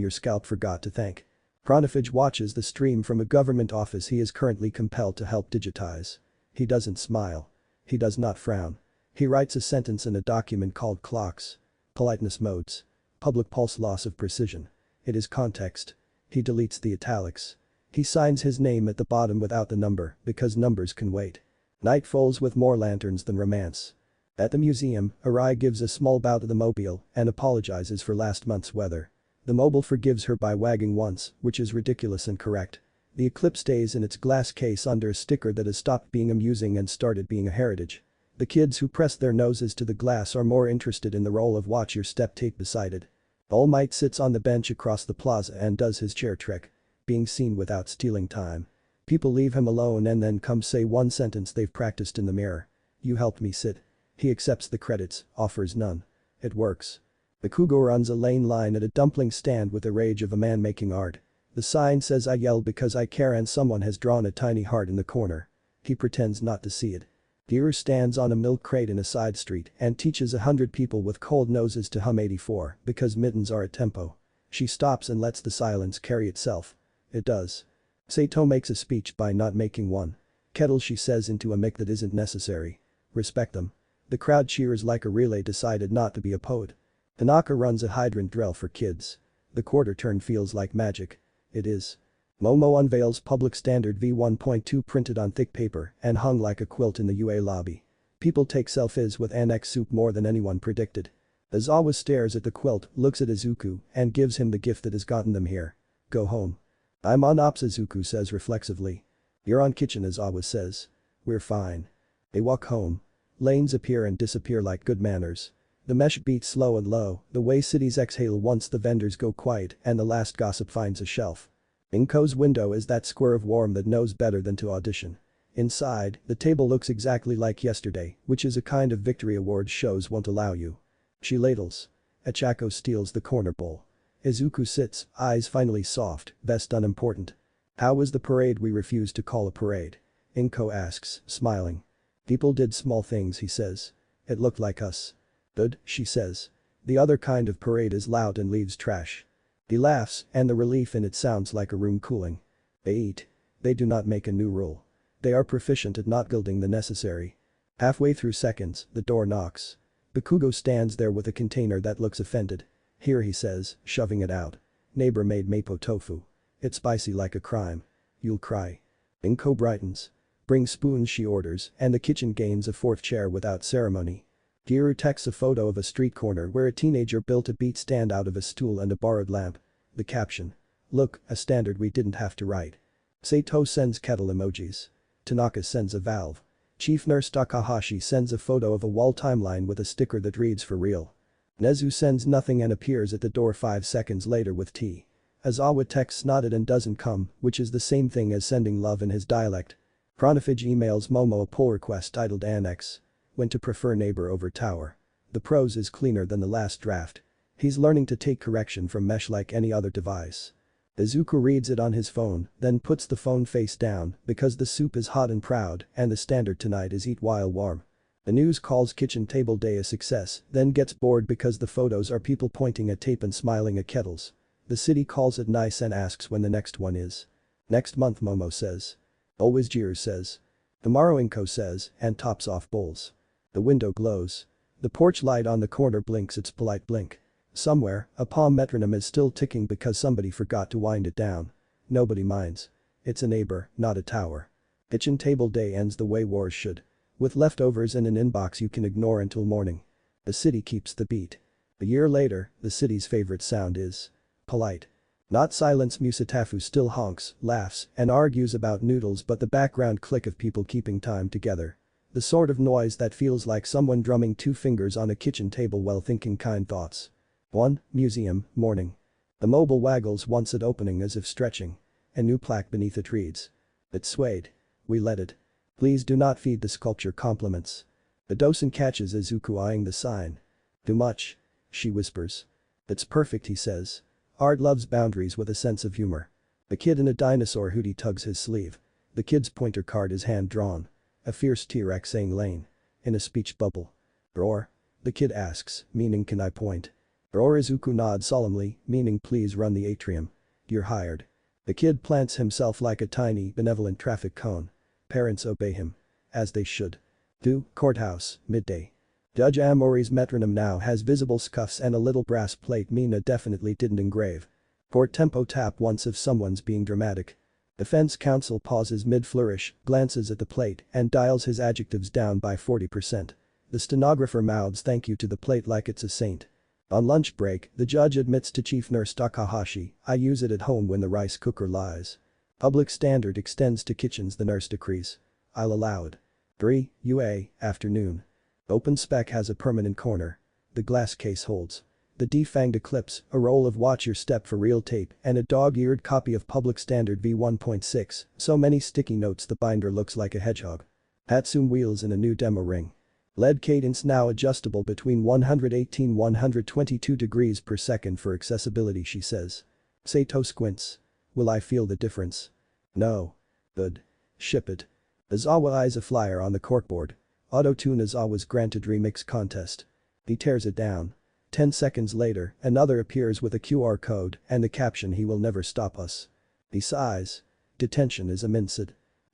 your scalp forgot to thank. Pronafage watches the stream from a government office he is currently compelled to help digitize. He doesn't smile. He does not frown. He writes a sentence in a document called clocks. Politeness modes. Public pulse loss of precision. It is context. He deletes the italics. He signs his name at the bottom without the number because numbers can wait. Night falls with more lanterns than romance. At the museum, Arai gives a small bow to the mobile and apologizes for last month's weather. The mobile forgives her by wagging once, which is ridiculous and correct. The Eclipse stays in its glass case under a sticker that has stopped being amusing and started being a heritage. The kids who press their noses to the glass are more interested in the role of watch your step tape beside it. All Might sits on the bench across the plaza and does his chair trick. Being seen without stealing time. People leave him alone and then come say one sentence they've practiced in the mirror. You helped me sit. He accepts the credits, offers none. It works. Bakugo runs a lane line at a dumpling stand with the rage of a man making art. The sign says I yell because I care and someone has drawn a tiny heart in the corner. He pretends not to see it. Deer stands on a milk crate in a side street and teaches 100 people with cold noses to hum 84 because mittens are a tempo. She stops and lets the silence carry itself. It does. Saito makes a speech by not making one. Kettle, she says into a mic that isn't necessary. Respect them. The crowd cheers like a relay decided not to be a poet. Tanaka runs a hydrant drill for kids. The quarter turn feels like magic. It is. Momo unveils public standard V1.2 printed on thick paper and hung like a quilt in the UA lobby. People take selfies with annex soup more than anyone predicted. Aizawa stares at the quilt, looks at Izuku, and gives him the gift that has gotten them here. Go home. I'm on ops, Izuku says reflexively. You're on kitchen, Aizawa says. We're fine. They walk home. Lanes appear and disappear like good manners. The mesh beats slow and low, the way cities exhale once the vendors go quiet and the last gossip finds a shelf. Inko's window is that square of warm that knows better than to audition. Inside, the table looks exactly like yesterday, which is a kind of victory awards shows won't allow you. She ladles. Ichako steals the corner bowl. Izuku sits, eyes finally soft, vest unimportant. How was the parade we refuse to call a parade? Inko asks, smiling. People did small things, he says. It looked like us. Good, she says. The other kind of parade is loud and leaves trash. He laughs, and the relief in it sounds like a room cooling. They eat. They do not make a new rule. They are proficient at not gilding the necessary. Halfway through seconds, the door knocks. Bakugo stands there with a container that looks offended. Here, he says, shoving it out. Neighbor made mapo tofu. It's spicy like a crime. You'll cry. Inko brightens. Bring spoons, she orders, and the kitchen gains a 4th chair without ceremony. Giru texts a photo of a street corner where a teenager built a beat stand out of a stool and a borrowed lamp. The caption. Look, a standard we didn't have to write. Saito sends kettle emojis. Tanaka sends a valve. Chief Nurse Takahashi sends a photo of a wall timeline with a sticker that reads for real. Nezu sends nothing and appears at the door 5 seconds later with tea. Aizawa texts nodded and doesn't come, which is the same thing as sending love in his dialect. Pronafage emails Momo a pull request titled Annex. When to prefer neighbor over tower. The prose is cleaner than the last draft. He's learning to take correction from mesh like any other device. Izuku reads it on his phone, then puts the phone face down because the soup is hot and proud and the standard tonight is eat while warm. The news calls kitchen table day a success, then gets bored because the photos are people pointing at tape and smiling at kettles. The city calls it nice and asks when the next one is. Next month, Momo says. Always jeers says. Tomorrow, Inko says, and tops off bowls. The window glows. The porch light on the corner blinks its polite blink. Somewhere, a palm metronome is still ticking because somebody forgot to wind it down. Nobody minds. It's a neighbor, not a tower. Kitchen table day ends the way wars should. With leftovers in an inbox you can ignore until morning. The city keeps the beat. A year later, the city's favorite sound is polite. Not silence. Musatafu still honks, laughs, and argues about noodles, but the background click of people keeping time together. The sort of noise that feels like someone drumming two fingers on a kitchen table while thinking kind thoughts. 1. Museum, morning. The mobile waggles once at opening as if stretching. A new plaque beneath it reads. It swayed. We let it. Please do not feed the sculpture compliments. The docent catches Izuku eyeing the sign. Too much. She whispers. It's perfect, he says. Art loves boundaries with a sense of humor. The kid in a dinosaur hoodie tugs his sleeve. The kid's pointer card is hand-drawn. A fierce T-Rex saying Lane. In a speech bubble. Roar? The kid asks, meaning can I point? Roar. Izuku nods solemnly, meaning please run the atrium. You're hired. The kid plants himself like a tiny, benevolent traffic cone. Parents obey him. As they should. 2. Courthouse, midday. Judge Amori's metronome now has visible scuffs and a little brass plate Mina definitely didn't engrave. Court tempo tap once if someone's being dramatic. Defense counsel pauses mid-flourish, glances at the plate, and dials his adjectives down by 40%. The stenographer mouths thank you to the plate like it's a saint. On lunch break, the judge admits to Chief Nurse Takahashi, I use it at home when the rice cooker lies. Public standard extends to kitchens, the nurse decrees. I'll allow it. 3. UA, afternoon. Open spec has a permanent corner. The glass case holds. The defanged Eclipse, a roll of Watch Your Step for real tape, and a dog-eared copy of Public Standard V1.6, so many sticky notes the binder looks like a hedgehog. Hatsune wheels in a new demo ring. LED cadence now adjustable between 118-122 degrees per second for accessibility, she says. Sato squints. Will I feel the difference? No. Good. Ship it. Aizawa eyes a flyer on the corkboard. Auto-tune Aizawa's granted remix contest. He tears it down. 10 seconds later, another appears with a QR code and the caption he will never stop us. He sighs. Detention is immense.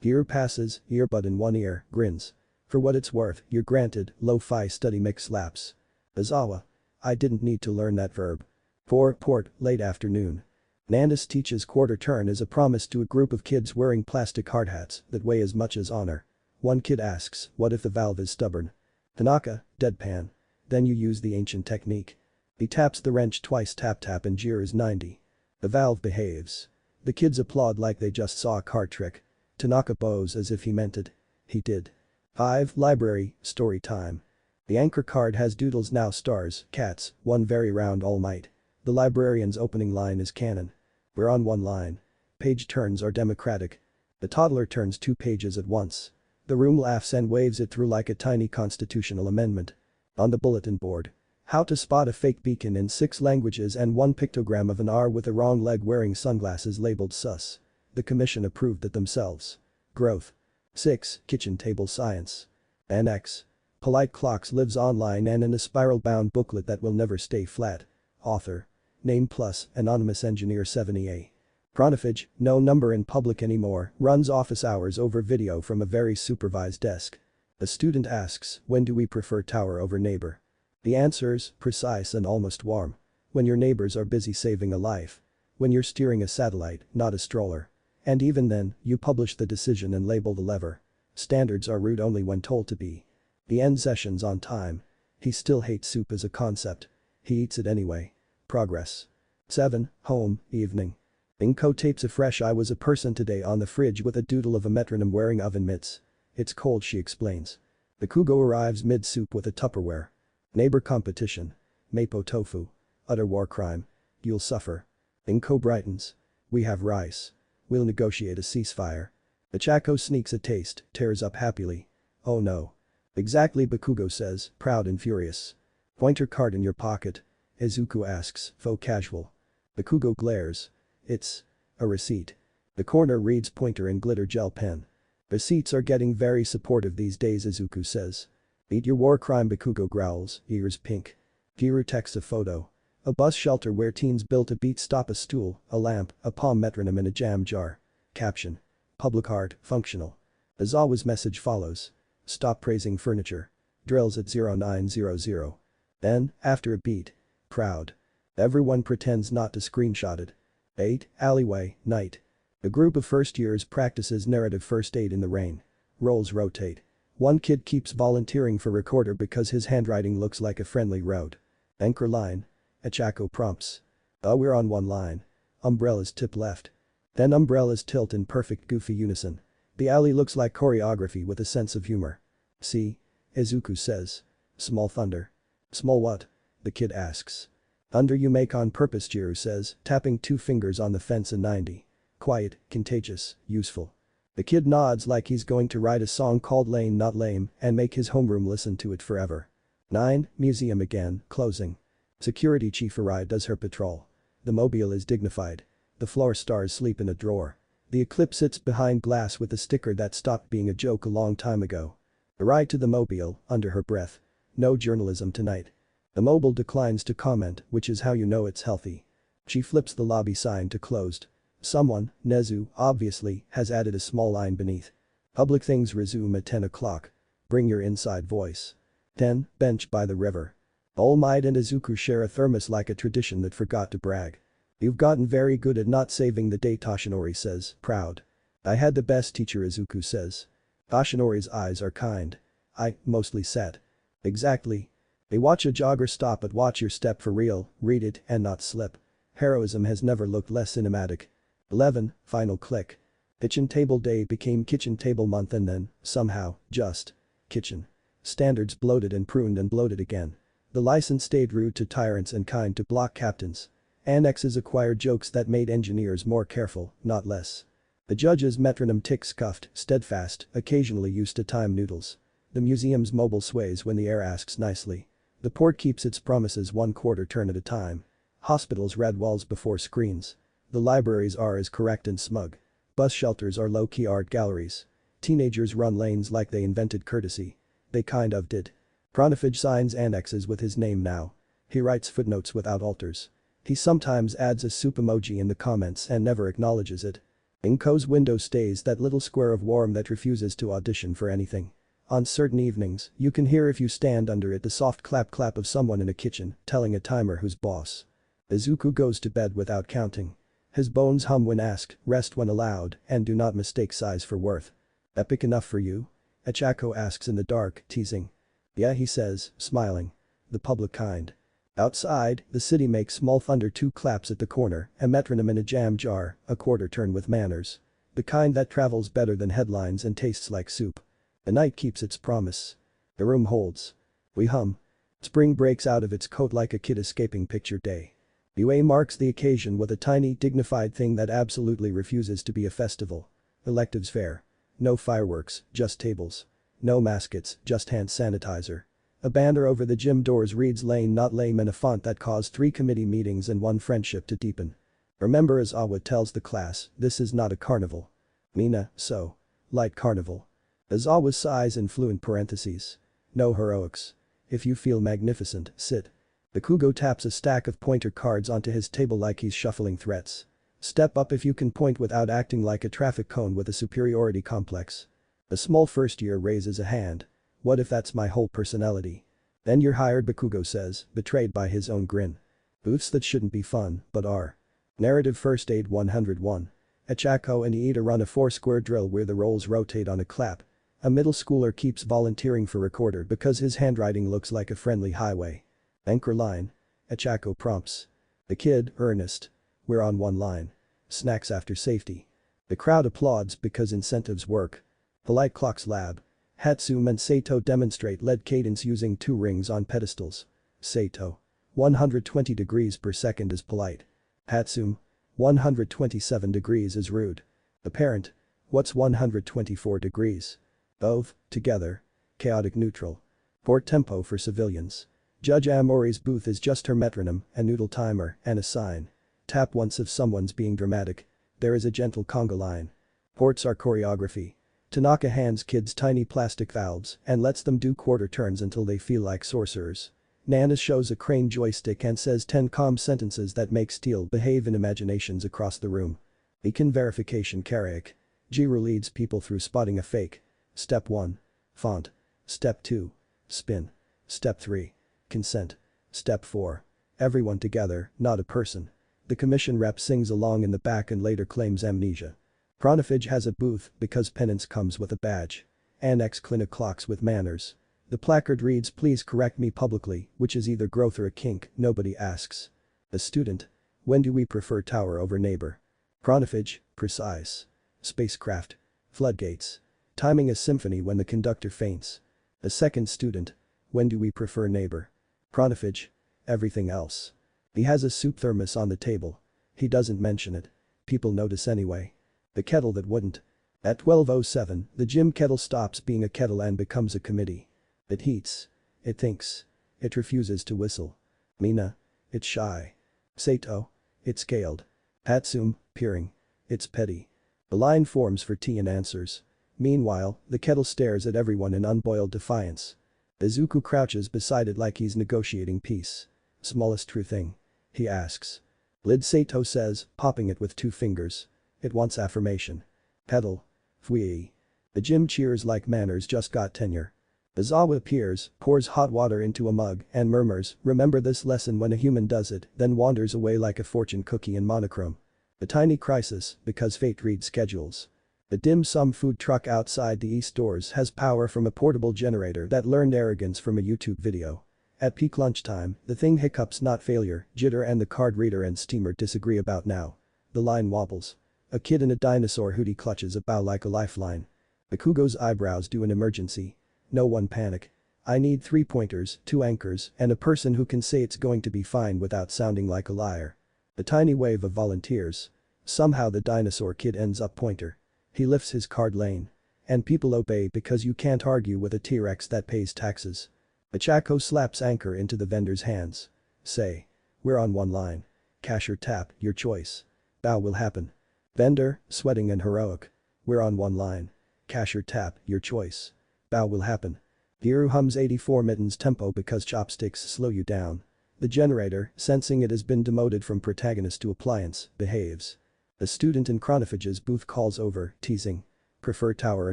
Year passes, earbud in one ear, grins. For what it's worth, you're granted, lo-fi study mix slaps. Aizawa. I didn't need to learn that verb. 4. Port, late afternoon. Nandis teaches quarter turn as a promise to a group of kids wearing plastic hard hats that weigh as much as honor. One kid asks, what if the valve is stubborn? Tanaka, deadpan. Then you use the ancient technique. He taps the wrench twice, tap tap, and jeers 90. The valve behaves. The kids applaud like they just saw a card trick. Tanaka bows as if he meant it. He did. 5. Library, story time. The anchor card has doodles, now stars, cats, one very round All Might. The librarian's opening line is canon. We're on one line. Page turns are democratic. The toddler turns 2 pages at once. The room laughs and waves it through like a tiny constitutional amendment. On the bulletin board. How to spot a fake beacon in 6 languages and 1 pictogram of an R with a wrong leg wearing sunglasses labeled sus. The commission approved it themselves. Growth. 6. Kitchen table science. Annex. Polite Clocks lives online and in a spiral-bound booklet that will never stay flat. Author. Name plus, anonymous engineer 70A. Chronophage, no number in public anymore, runs office hours over video from a very supervised desk. A student asks, when do we prefer tower over neighbor? The answer's precise and almost warm. When your neighbors are busy saving a life. When you're steering a satellite, not a stroller. And even then, you publish the decision and label the lever. Standards are rude only when told to be. He ends sessions on time. He still hates soup as a concept. He eats it anyway. Progress. 7. Home, evening. Inko tapes afresh. I was a person today on the fridge with a doodle of a metronome wearing oven mitts. It's cold, she explains. The Kugo arrives mid-soup with a Tupperware. Neighbor competition. Mapo tofu. Utter war crime. You'll suffer. Inko brightens. We have rice. We'll negotiate a ceasefire. The Chaco sneaks a taste, tears up happily. Oh no. Exactly, Bakugo says, proud and furious. Pointer card in your pocket? Izuku asks, faux casual. Bakugo glares. It's a receipt. The corner reads pointer in glitter gel pen. Receipts are getting very supportive these days, Izuku says. Eat your war crime, Bakugo growls, ears pink. Kiru texts a photo. A bus shelter where teens built a beat stop, a stool, a lamp, a palm metronome and a jam jar. Caption. Public art, functional. Aizawa's message follows. Stop praising furniture. Drills at 0900. Then, after a beat. Crowd. Everyone pretends not to screenshot it. 8. Alleyway, night. A group of first years practices narrative first aid in the rain. Roles rotate. One kid keeps volunteering for recorder because his handwriting looks like a friendly road. Anchor line. Achako prompts. Oh, we're on one line. Umbrellas tip left. Then umbrellas tilt in perfect goofy unison. The alley looks like choreography with a sense of humor. See? Izuku says. Small thunder. Small what? The kid asks. Thunder you make on purpose, Jiru says, tapping 2 fingers on the fence. A 90. Quiet, contagious, useful. The kid nods like he's going to write a song called Lame Not Lame and make his homeroom listen to it forever. 9. Museum again, closing. Security Chief Arai does her patrol. The mobile is dignified. The floor stars sleep in a drawer. The Eclipse sits behind glass with a sticker that stopped being a joke a long time ago. Arai to the mobile, under her breath. No journalism tonight. The mobile declines to comment, which is how you know it's healthy. She flips the lobby sign to closed. Someone, Nezu, obviously, has added a small line beneath. Public things resume at 10 o'clock. Bring your inside voice. 10. Bench by the river. All Might and Izuku share a thermos like a tradition that forgot to brag. You've gotten very good at not saving the date, Toshinori says, proud. I had the best teacher, Izuku says. Toshinori's eyes are kind. I, mostly sad. Exactly. They watch a jogger stop but watch your step for real, read it and not slip. Heroism has never looked less cinematic. 11. Final click. Kitchen table day became kitchen table month and then, somehow, just. Kitchen. Standards bloated and pruned and bloated again. The license stayed rude to tyrants and kind to block captains. Annexes acquired jokes that made engineers more careful, not less. The judge's metronome ticks cuffed, steadfast, occasionally used to time noodles. The museum's mobile sways when the air asks nicely. The port keeps its promises 1/4 turn at a time. Hospitals red walls before screens. The libraries are as correct and smug. Bus shelters are low-key art galleries. Teenagers run lanes like they invented courtesy. They kind of did. Pronifage signs annexes with his name now. He writes footnotes without alters. He sometimes adds a soup emoji in the comments and never acknowledges it. Inko's window stays that little square of warm that refuses to audition for anything. On certain evenings, you can hear if you stand under it the soft clap of someone in a kitchen telling a timer who's boss. Izuku goes to bed without counting. His bones hum when asked, rest when allowed, and do not mistake size for worth. Epic enough for you? Achako asks in the dark, teasing. Yeah, he says, smiling. The public kind. Outside, the city makes small thunder 2 claps at the corner, a metronome in a jam jar, a quarter turn with manners. The kind that travels better than headlines and tastes like soup. The night keeps its promise. The room holds. We hum. Spring breaks out of its coat like a kid escaping picture day. UA marks the occasion with a tiny, dignified thing that absolutely refuses to be a festival. Electives fair. No fireworks, just tables. No maskets, just hand sanitizer. A banner over the gym doors reads Lame Not Lame in a font that caused 3 committee meetings and 1 friendship to deepen. Remember, as Awa tells the class, this is not a carnival. Mina, so. Light carnival. Aizawa sighs in fluent parentheses. No heroics. If you feel magnificent, sit. Bakugo taps a stack of pointer cards onto his table like he's shuffling threats. Step up if you can point without acting like a traffic cone with a superiority complex. A small first year raises a hand. What if that's my whole personality? Then you're hired, Bakugo says, betrayed by his own grin. Booths that shouldn't be fun, but are. Narrative first aid 101. Achako and Iida run a 4-square drill where the roles rotate on a clap. A middle schooler keeps volunteering for recorder because his handwriting looks like a friendly highway. Anchor line. Achako prompts. The kid, Ernest. We're on one line. Snacks after safety. The crowd applauds because incentives work. Polite clocks lab. Hatsum and Sato demonstrate lead cadence using 2 rings on pedestals. Sato. 120 degrees per second is polite. Hatsum. 127 degrees is rude. Apparent. What's 124 degrees? Both, together. Chaotic neutral. Port tempo for civilians. Judge Amori's booth is just her metronome, a noodle timer, and a sign. Tap once if someone's being dramatic. There is a gentle conga line. Ports are choreography. Tanaka hands kids tiny plastic valves and lets them do quarter turns until they feel like sorcerers. Nana shows a crane joystick and says 10 calm sentences that make steel behave in imaginations across the room. Beacon verification Karaik. Jiro leads people through spotting a fake. Step 1. Font. Step 2. Spin. Step 3. Consent. Step 4. Everyone together, not a person. The commission rep sings along in the back and later claims amnesia. Chronofage has a booth because penance comes with a badge. Annex clinic clocks with manners. The placard reads please correct me publicly, which is either growth or a kink, nobody asks. A student. When do we prefer tower over neighbor? Chronofage, precise. Spacecraft. Floodgates. Timing a symphony when the conductor faints. A second student. When do we prefer neighbor? Chronofage. Everything else. He has a soup thermos on the table. He doesn't mention it. People notice anyway. The kettle that wouldn't. At 12:07, the gym kettle stops being a kettle and becomes a committee. It heats. It thinks. It refuses to whistle. Mina. It's shy. Sato. It's scaled. Hatsum, peering. It's petty. The line forms for tea and answers. Meanwhile, the kettle stares at everyone in unboiled defiance. Izuku crouches beside it like he's negotiating peace. Smallest true thing? He asks. Lid Sato says, popping it with 2 fingers. It wants affirmation. Pedal. Fwee. The gym cheers like manners just got tenure. Aizawa appears, pours hot water into a mug and murmurs, remember this lesson when a human does it, then wanders away like a fortune cookie in monochrome. A tiny crisis, because fate reads schedules. The dim sum food truck outside the east doors has power from a portable generator that learned arrogance from a YouTube video. At peak lunchtime, the thing hiccups not failure, jitter and the card reader and steamer disagree about now. The line wobbles. A kid in a dinosaur hoodie clutches a bow like a lifeline. Bakugo's eyebrows do an emergency. No one panic. I need 3 pointers, 2 anchors, and a person who can say it's going to be fine without sounding like a liar. A tiny wave of volunteers. Somehow the dinosaur kid ends up pointer. He lifts his card lane. And people obey because you can't argue with a T-Rex that pays taxes. Achako slaps anchor into the vendor's hands. Say. We're on one line. Cashier tap, your choice. Bow will happen. Vendor, sweating and heroic. We're on one line. Cashier tap, your choice. Bow will happen. Giru hums 84 mittens tempo because chopsticks slow you down. The generator, sensing it has been demoted from protagonist to appliance, behaves. A student in Chronofage's booth calls over, teasing. Prefer tower or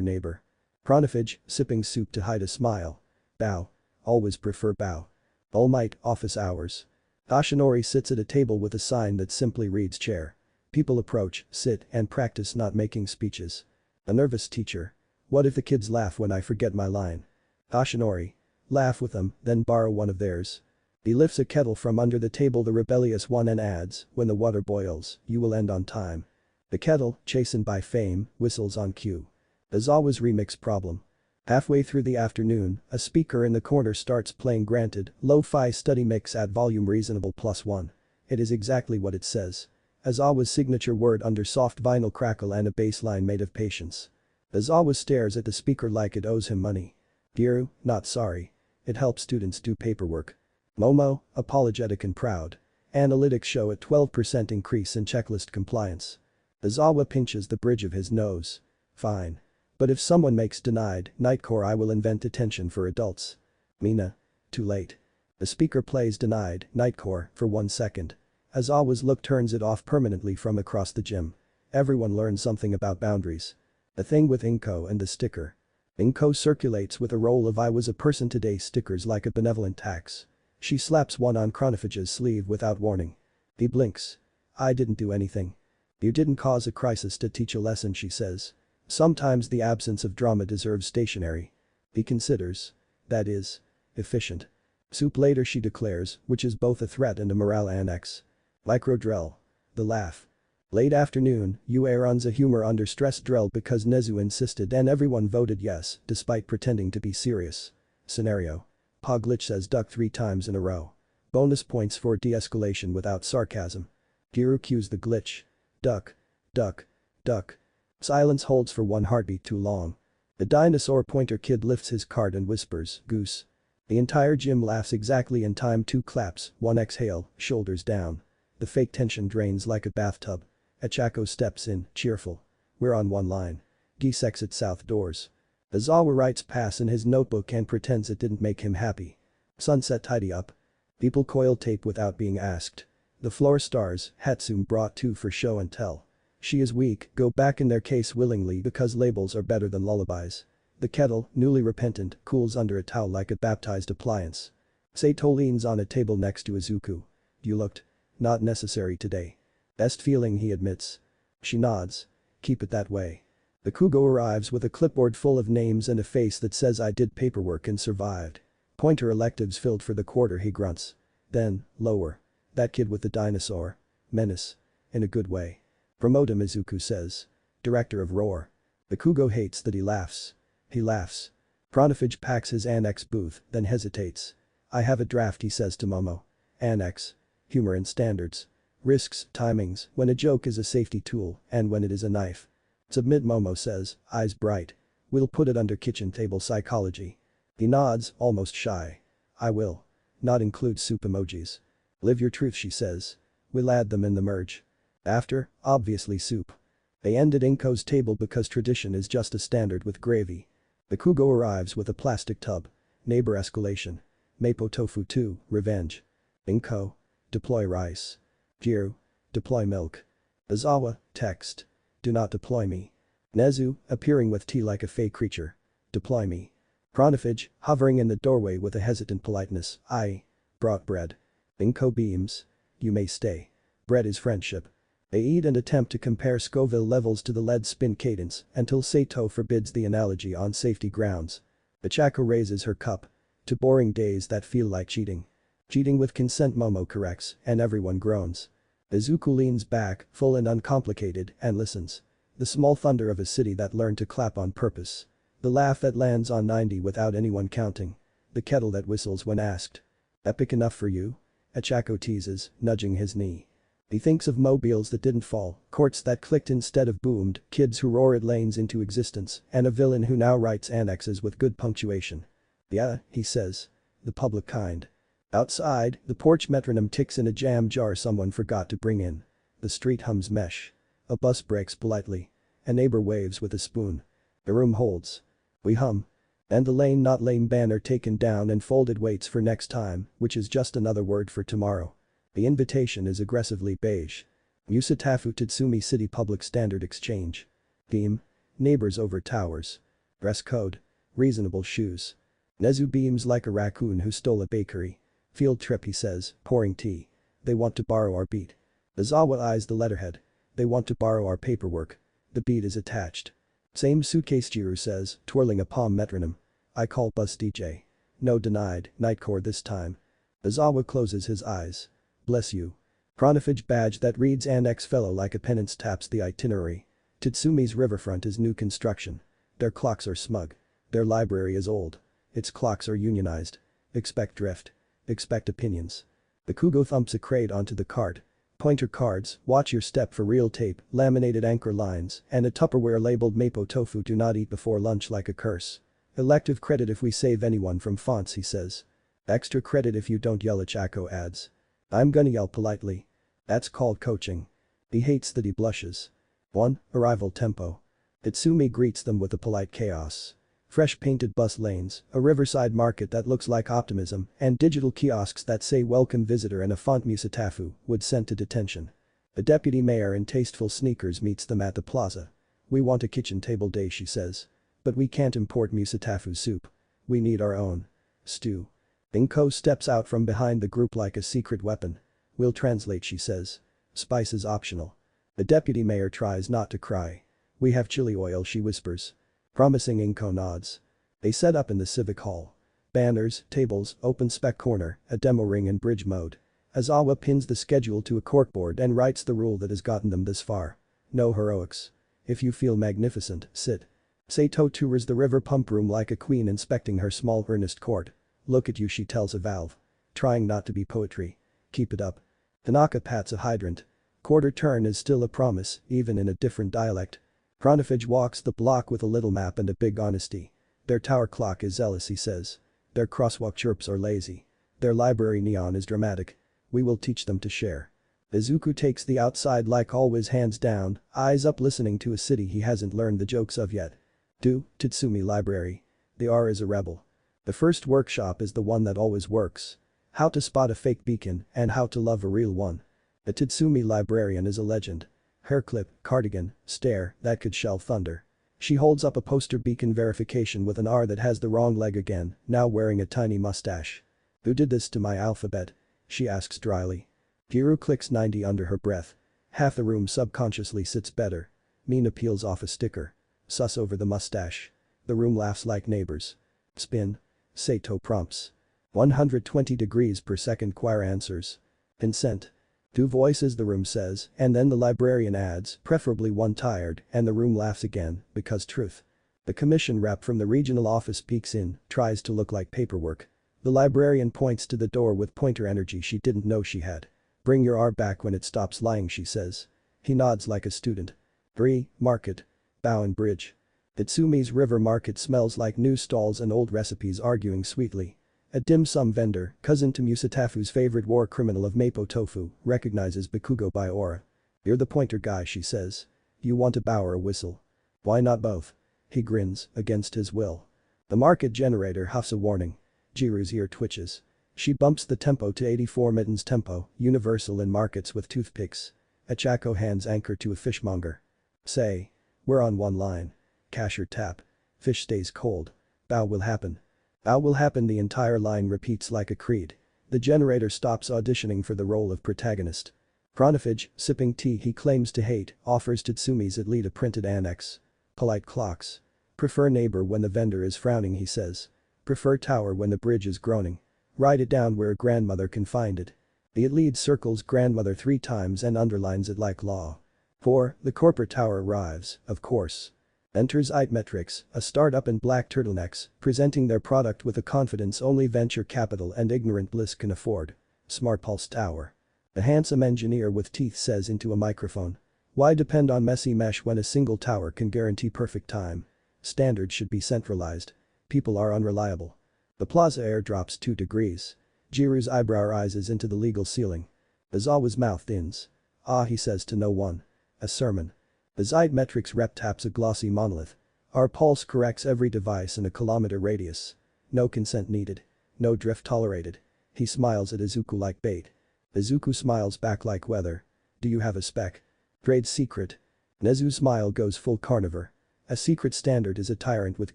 neighbor? Chronofage, sipping soup to hide a smile. Bow. Always prefer bow. All might, office hours. Ashinori sits at a table with a sign that simply reads chair. People approach, sit, and practice not making speeches. A nervous teacher. What if the kids laugh when I forget my line? Ashinori. Laugh with them, then borrow one of theirs. He lifts a kettle from under the table the rebellious one and adds, when the water boils, you will end on time. The kettle, chastened by fame, whistles on cue. Aizawa's remix problem. Halfway through the afternoon, a speaker in the corner starts playing Granted, lo-fi study mix at volume reasonable +1. It is exactly what it says. Aizawa's signature word under soft vinyl crackle and a bass line made of patience. Aizawa stares at the speaker like it owes him money. Giru, not sorry. It helps students do paperwork. Momo, apologetic and proud. Analytics show a 12% increase in checklist compliance. Aizawa pinches the bridge of his nose. Fine. But if someone makes denied, Nightcore I will invent detention for adults. Mina. Too late. The speaker plays denied, Nightcore, for 1 second. Aizawa's look turns it off permanently from across the gym. Everyone learns something about boundaries. The thing with Inko and the sticker. Inko circulates with a roll of I was a person today stickers like a benevolent tax. She slaps one on Chronofage's sleeve without warning. He blinks. I didn't do anything. You didn't cause a crisis to teach a lesson, she says. Sometimes the absence of drama deserves stationery. He considers. That is. Efficient. Soup later, she declares, which is both a threat and a morale annex. Microdrell. The laugh. Late afternoon, Ue runs a humor under stress drill because Nezu insisted and everyone voted yes, despite pretending to be serious. Scenario. Pa Glitch says duck 3 times in a row. Bonus points for de-escalation without sarcasm. Giru cues the glitch. Duck. Duck. Duck. Silence holds for 1 heartbeat too long. The dinosaur pointer kid lifts his card and whispers, goose. The entire gym laughs exactly in time. 2 claps, 1 exhale, shoulders down. The fake tension drains like a bathtub. Achako steps in, cheerful. We're on one line. Geese exit south doors. Aizawa writes pass in his notebook and pretends it didn't make him happy. Sunset tidy up. People coil tape without being asked. The floor stars, Hatsune brought 2 for show and tell. She is weak, go back in their case willingly because labels are better than lullabies. The kettle, newly repentant, cools under a towel like a baptized appliance. Sato leans on a table next to Izuku. You looked. Not necessary today. Best feeling, he admits. She nods. Keep it that way. The Kugo arrives with a clipboard full of names and a face that says I did paperwork and survived. Pointer electives filled for the quarter, he grunts. Then, lower. That kid with the dinosaur. Menace. In a good way. Promote him, Izuku says. Director of Roar. The Kugo hates that he laughs. He laughs. Pronafage packs his annex booth, then hesitates. I have a draft, he says to Momo. Annex. Humor and standards. Risks, timings, when a joke is a safety tool, and when it is a knife. Submit, Momo says, eyes bright. We'll put it under kitchen table psychology. He nods, almost shy. I will. Not include soup emojis. Live your truth, she says. We'll add them in the merge. After, obviously soup. They end at Inko's table because tradition is just a standard with gravy. The Kugo arrives with a plastic tub. Neighbor escalation. Mapo tofu 2, revenge. Inko. Deploy rice. Jiru. Deploy milk. Aizawa, text. Do not deploy me. Nezu, appearing with tea like a fey creature. Deploy me. Pronafage, hovering in the doorway with a hesitant politeness. I. Brought bread. Inko beams. You may stay. Bread is friendship. They eat and attempt to compare Scoville levels to the lead spin cadence until Sato forbids the analogy on safety grounds. Ichako raises her cup. To boring days that feel like cheating. Cheating with consent, Momo corrects, and everyone groans. Izuku leans back, full and uncomplicated, and listens. The small thunder of a city that learned to clap on purpose. The laugh that lands on 90 without anyone counting. The kettle that whistles when asked. Epic enough for you? Ichako teases, nudging his knee. He thinks of mobiles that didn't fall, courts that clicked instead of boomed, kids who roared lanes into existence, and a villain who now writes annexes with good punctuation. Yeah, he says. The public kind. Outside, the porch metronome ticks in a jam jar someone forgot to bring in. The street hums mesh. A bus brakes politely. A neighbor waves with a spoon. The room holds. We hum. And the lane not lame banner taken down and folded waits for next time, which is just another word for tomorrow. The invitation is aggressively beige. Musatafu Tatsumi City Public Standard Exchange. Theme. Neighbors over towers. Dress code. Reasonable shoes. Nezu beams like a raccoon who stole a bakery. Field trip, he says, pouring tea. They want to borrow our beat. Aizawa eyes the letterhead. They want to borrow our paperwork. The beat is attached. Same suitcase, Jiru says, twirling a palm metronome. I call bus DJ. No denied, Nightcore this time. Aizawa closes his eyes. Bless you. Pronafage badge that reads Annex Fellow like a penance taps the itinerary. Tatsumi's riverfront is new construction. Their clocks are smug. Their library is old. Its clocks are unionized. Expect drift. Expect opinions. The Kugo thumps a crate onto the cart. Pointer cards, watch your step for real tape, laminated anchor lines, and a Tupperware labeled Mapo tofu do not eat before lunch like a curse. Elective credit if we save anyone from fonts, he says. Extra credit if you don't yell, Ichako adds. I'm gonna yell politely. That's called coaching. He hates that he blushes. 1. Arrival tempo. Itsumi greets them with a polite chaos. Fresh painted bus lanes, a riverside market that looks like optimism, and digital kiosks that say welcome visitor and a font Musatafu would send to detention. A deputy mayor in tasteful sneakers meets them at the plaza. We want a kitchen table day, she says. But we can't import Musatafu soup. We need our own. Stew. Inko steps out from behind the group like a secret weapon. We'll translate, she says. Spice is optional. The deputy mayor tries not to cry. We have chili oil, she whispers. Promising, Inko nods. They set up in the civic hall. Banners, tables, open spec corner, a demo ring and bridge mode. Aizawa pins the schedule to a corkboard and writes the rule that has gotten them this far. No heroics. If you feel magnificent, sit. Sato tours the river pump room like a queen inspecting her small earnest court. Look at you, she tells a valve. Trying not to be poetry. Keep it up. Tanaka pats a hydrant. Quarter turn is still a promise, even in a different dialect. Pronafage walks the block with a little map and a big honesty. Their tower clock is zealous, he says. Their crosswalk chirps are lazy. Their library neon is dramatic. We will teach them to share. Izuku takes the outside like always, hands down, eyes up, listening to a city he hasn't learned the jokes of yet. Tatsumi Library. The R is a rebel. The first workshop is the one that always works. How to spot a fake beacon and how to love a real one. The Tatsumi librarian is a legend. Hair clip, cardigan, stare, that could shell thunder. She holds up a poster, beacon verification with an R that has the wrong leg again, now wearing a tiny mustache. Who did this to my alphabet? She asks dryly. Giru clicks 90 under her breath. Half the room subconsciously sits better. Mina peels off a sticker. Sus over the mustache. The room laughs like neighbors. Spin. Sato prompts. 120 degrees per second, choir answers. Consent. Two voices, the room says, and then the librarian adds, preferably one tired, and the room laughs again, because truth. The commission rep from the regional office peeks in, tries to look like paperwork. The librarian points to the door with pointer energy she didn't know she had. Bring your R back when it stops lying, she says. He nods like a student. 3. Market. Bow and Bridge. Tatsumi's river market smells like new stalls and old recipes arguing sweetly. A dim sum vendor, cousin to Musatafu's favorite war criminal of Mappo Tofu, recognizes Bakugo by aura. You're the pointer guy, she says. You want a bow or a whistle? Why not both? He grins, against his will. The market generator huffs a warning. Jiru's ear twitches. She bumps the tempo to 84 mittens tempo, universal in markets with toothpicks. Achako hands anchor to a fishmonger. Say. We're on one line. Cashier tap. Fish stays cold. Bow will happen. Bow will happen, the entire line repeats like a creed. The generator stops auditioning for the role of protagonist. Chronophage, sipping tea he claims to hate, offers Tatsumi's Athlete a printed annex. Polite clocks. Prefer neighbor when the vendor is frowning, he says. Prefer tower when the bridge is groaning. Write it down where a grandmother can find it. The Athlete circles grandmother 3 times and underlines it like law. 4. The corporate tower arrives, of course. Enters Metrics, a startup in black turtlenecks, presenting their product with a confidence only venture capital and ignorant bliss can afford. Smart Pulse Tower. A handsome engineer with teeth says into a microphone. Why depend on messy mesh when a single tower can guarantee perfect time? Standards should be centralized. People are unreliable. The plaza air drops 2 degrees. Jiru's eyebrow rises into the legal ceiling. Aizawa's mouth thins. Ah, he says to no one. A sermon. The Metrics rep taps a glossy monolith. Our pulse corrects every device in a kilometer radius. No consent needed. No drift tolerated. He smiles at Izuku like bait. Izuku smiles back like weather. Do you have a spec? Trade secret. Nezu's smile goes full carnivore. A secret standard is a tyrant with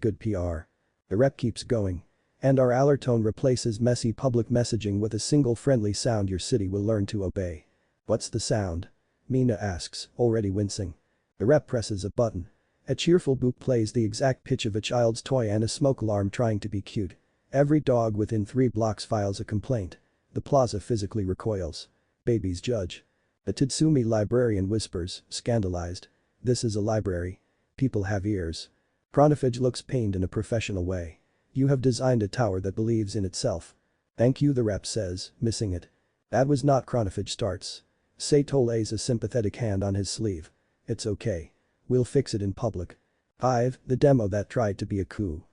good PR. The rep keeps going. And our alertone replaces messy public messaging with a single friendly sound your city will learn to obey. What's the sound? Mina asks, already wincing. The rep presses a button. A cheerful boop plays the exact pitch of a child's toy and a smoke alarm trying to be cute. Every dog within 3 blocks files a complaint. The plaza physically recoils. Babies judge. The Tatsumi librarian whispers, scandalized. This is a library. People have ears. Chronophage looks pained in a professional way. You have designed a tower that believes in itself. Thank you, the rep says, missing it. That was not Chronophage starts. Sato lays a sympathetic hand on his sleeve. It's okay. We'll fix it in public. 5. The demo that tried to be a coup.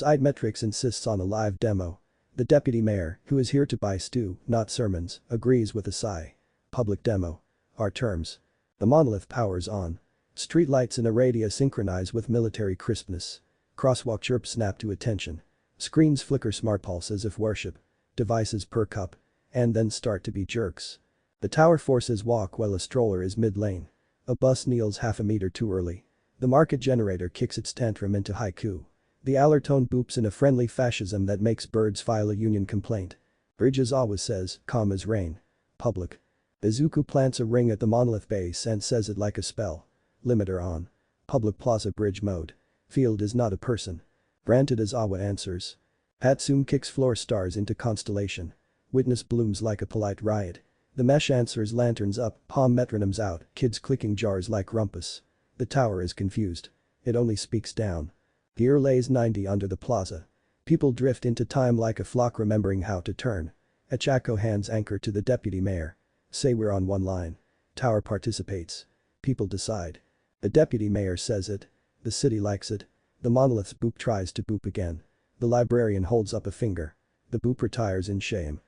Metrics insists on a live demo. The deputy mayor, who is here to buy stew, not sermons, agrees with a sigh. Public demo. Our terms. The monolith powers on. Streetlights in a radius synchronize with military crispness. Crosswalk chirps snap to attention. Screens flicker smart pulse as if worship. Devices perk up. And then start to be jerks. The tower forces walk while a stroller is mid-lane. A bus kneels half a meter too early. The market generator kicks its tantrum into haiku. The alertone boops in a friendly fascism that makes birds file a union complaint. Aizawa says, calm as rain. Public. Izuku plants a ring at the monolith base and says it like a spell. Limiter on. Public plaza bridge mode. Field is not a person. Granted, Aizawa answers. Hatsum kicks floor stars into constellation. Witness blooms like a polite riot. The mesh answers, lanterns up, palm metronomes out, kids clicking jars like rumpus. The tower is confused. It only speaks down. Gear lays 90 under the plaza. People drift into time like a flock remembering how to turn. Achako hands anchor to the deputy mayor. Say we're on one line. Tower participates. People decide. The deputy mayor says it. The city likes it. The monolith's boop tries to boop again. The librarian holds up a finger. The boop retires in shame.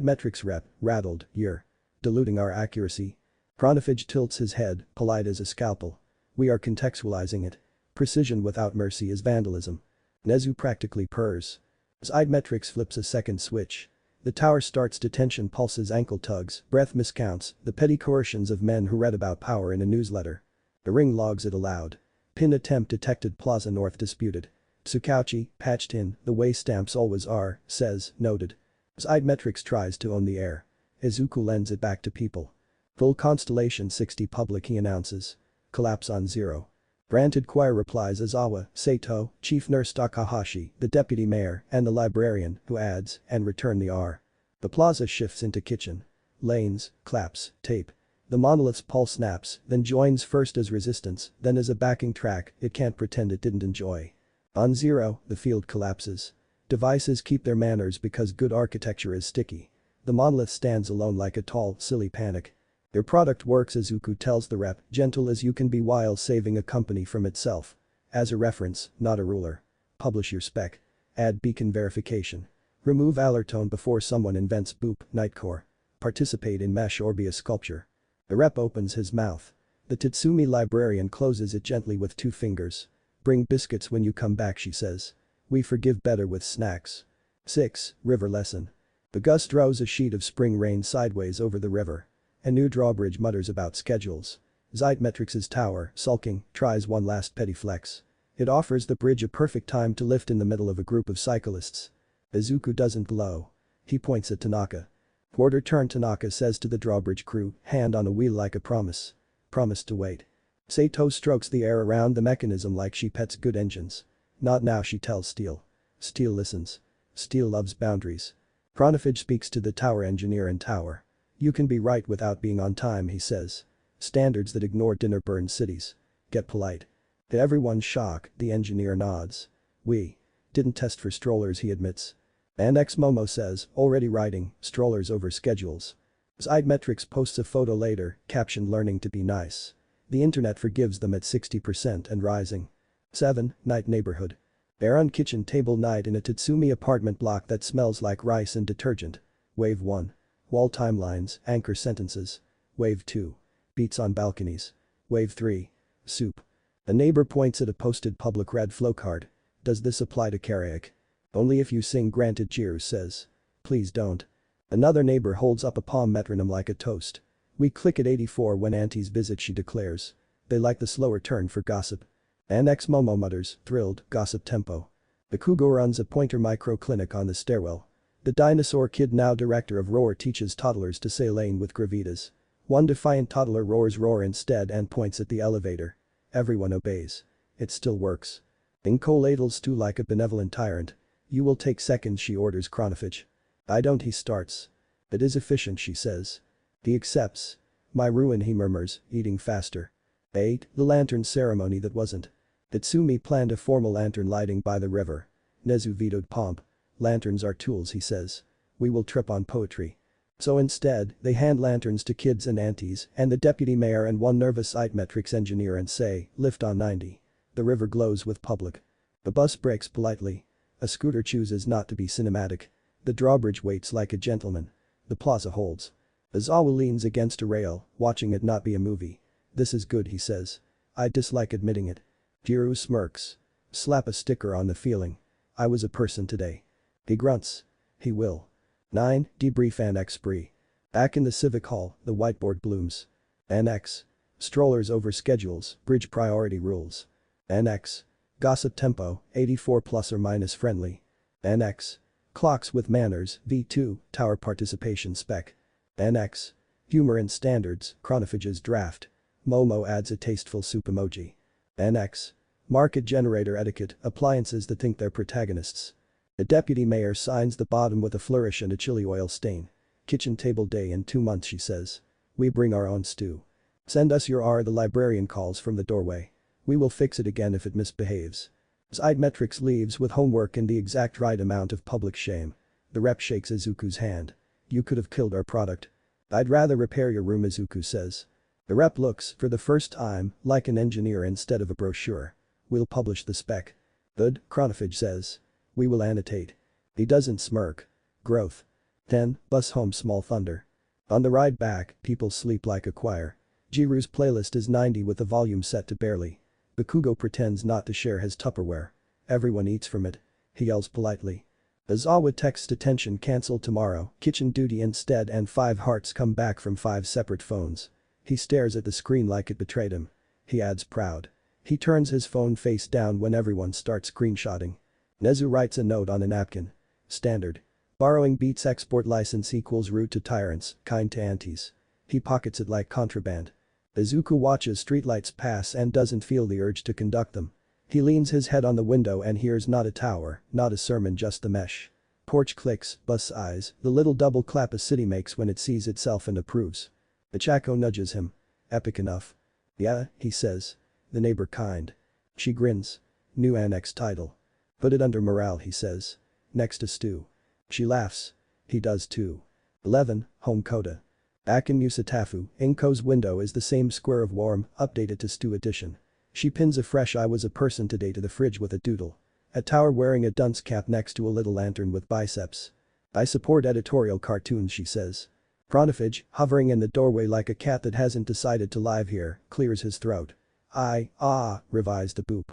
Metrics rep, rattled, you're diluting our accuracy. Chronophage tilts his head, polite as a scalpel. We are contextualizing it. Precision without mercy is vandalism. Nezu practically purrs. Zymetrix flips a second switch. The tower starts to tension, pulses, ankle tugs, breath miscounts, the petty coercions of men who read about power in a newsletter. The ring logs it aloud. Pin attempt detected, Plaza North disputed. Tsukauchi, patched in, the way stamps always are, says, noted. Zymetrix tries to own the air. Izuku lends it back to people. Full constellation 60 public, he announces. Collapse on 0. Granted, choir replies Aizawa, Sato, Chief Nurse Takahashi, the deputy mayor, and the librarian, who adds, and return the R. The plaza shifts into kitchen. Lanes, claps, tape. The monolith's pulse snaps, then joins first as resistance, then as a backing track it can't pretend it didn't enjoy. On 0, the field collapses. Devices keep their manners because good architecture is sticky. The monolith stands alone like a tall, silly panic. Their product works, Izuku tells the rep, gentle as you can be while saving a company from itself. As a reference, not a ruler. Publish your spec. Add beacon verification. Remove alertone before someone invents boop, nightcore. Participate in mesh orbia sculpture. The rep opens his mouth. The Tatsumi librarian closes it gently with 2 fingers. Bring biscuits when you come back, she says. We forgive better with snacks. 6. River lesson. The gust throws a sheet of spring rain sideways over the river. A new drawbridge mutters about schedules. Zymetrix's tower, sulking, tries one last petty flex. It offers the bridge a perfect time to lift in the middle of a group of cyclists. Izuku doesn't blow. He points at Tanaka. Quarter turn, Tanaka says to the drawbridge crew, hand on a wheel like a promise. Promise to wait. Sato strokes the air around the mechanism like she pets good engines. Not now, she tells Steel. Steel listens. Steel loves boundaries. Chronophage speaks to the tower engineer and tower. You can be right without being on time, he says. Standards that ignore dinner burn cities. Get polite. To everyone's shock, the engineer nods. We didn't test for strollers, he admits. Annex Momo says, already writing, strollers over schedules. Zymetrix posts a photo later, captioned learning to be nice. The internet forgives them at 60% and rising. 7. Night neighborhood. They're on kitchen table night in a Tatsumi apartment block that smells like rice and detergent. Wave 1. Wall timelines, anchor sentences. Wave 2. Beats on balconies. Wave 3. Soup. A neighbor points at a posted public red flowcard. Does this apply to karaoke? Only if you sing, granted, cheers says. Please don't. Another neighbor holds up a palm metronome like a toast. We click at 84 when aunties visit, she declares. They like the slower turn for gossip. Annex Momo mutters, thrilled, gossip tempo. The Kugo runs a pointer micro clinic on the stairwell. The dinosaur kid, now director of Roar, teaches toddlers to say lane with gravitas. One defiant toddler roars roar instead and points at the elevator. Everyone obeys. It still works. Inko ladles stew like a benevolent tyrant. You will take seconds, she orders Chronophage. I don't, he starts. It is efficient, she says. He accepts. My ruin, he murmurs, eating faster. 8. The lantern ceremony that wasn't. Tatsumi planned a formal lantern lighting by the river. Nezu vetoed pomp. Lanterns are tools, he says. We will trip on poetry. So instead, they hand lanterns to kids and aunties and the deputy mayor and one nervous Zymetrix engineer and say, lift on 90. The river glows with public. The bus brakes politely. A scooter chooses not to be cinematic. The drawbridge waits like a gentleman. The plaza holds. Aizawa leans against a rail, watching it not be a movie. This is good, he says. I dislike admitting it. Jiru smirks. Slap a sticker on the feeling. I was a person today. He grunts. He will. 9. Debrief Annex spree. Back in the civic hall, the whiteboard blooms. Annex. Strollers over schedules, bridge priority rules. Annex. Gossip tempo, 84 plus or minus friendly. Annex. Clocks with manners, V2, tower participation spec. Annex. Humor and standards, Chronophage's draft. Momo adds a tasteful soup emoji. Annex. Market generator etiquette, appliances that think they're protagonists. The deputy mayor signs the bottom with a flourish and a chili oil stain. Kitchen table day in 2 months, she says. We bring our own stew. Send us your R, the librarian calls from the doorway. We will fix it again if it misbehaves. Zymetrix leaves with homework and the exact right amount of public shame. The rep shakes Izuku's hand. You could have killed our product. I'd rather repair your room, Izuku says. The rep looks, for the first time, like an engineer instead of a brochure. We'll publish the spec. Good, Chronophage says. We will annotate. He doesn't smirk. Growth. 10. Bus home, small thunder. On the ride back, people sleep like a choir. Jiru's playlist is 90 with the volume set to barely. Bakugo pretends not to share his Tupperware. Everyone eats from it. He yells politely. Aizawa texts attention cancel tomorrow, kitchen duty instead and 5 hearts come back from 5 separate phones. He stares at the screen like it betrayed him. He adds proud. He turns his phone face down when everyone starts screenshotting. Nezu writes a note on a napkin. Standard. Borrowing beats export license equals rude to tyrants, kind to aunties. He pockets it like contraband. Izuku watches streetlights pass and doesn't feel the urge to conduct them. He leans his head on the window and hears not a tower, not a sermon just the mesh. Porch clicks, bus eyes, the little double clap a city makes when it sees itself and approves. Ichako nudges him. Epic enough. Yeah, he says. The neighbor kind. She grins. New annex title. Put it under morale he says. Next to stew. She laughs. He does too. 11, home coda. Back in Musatafu, Inko's window is the same square of warm, updated to stew edition. She pins a fresh I was a person today to the fridge with a doodle. A tower wearing a dunce cap next to a little lantern with biceps. I support editorial cartoons she says. Pronifage, hovering in the doorway like a cat that hasn't decided to live here, clears his throat. Revised a boop.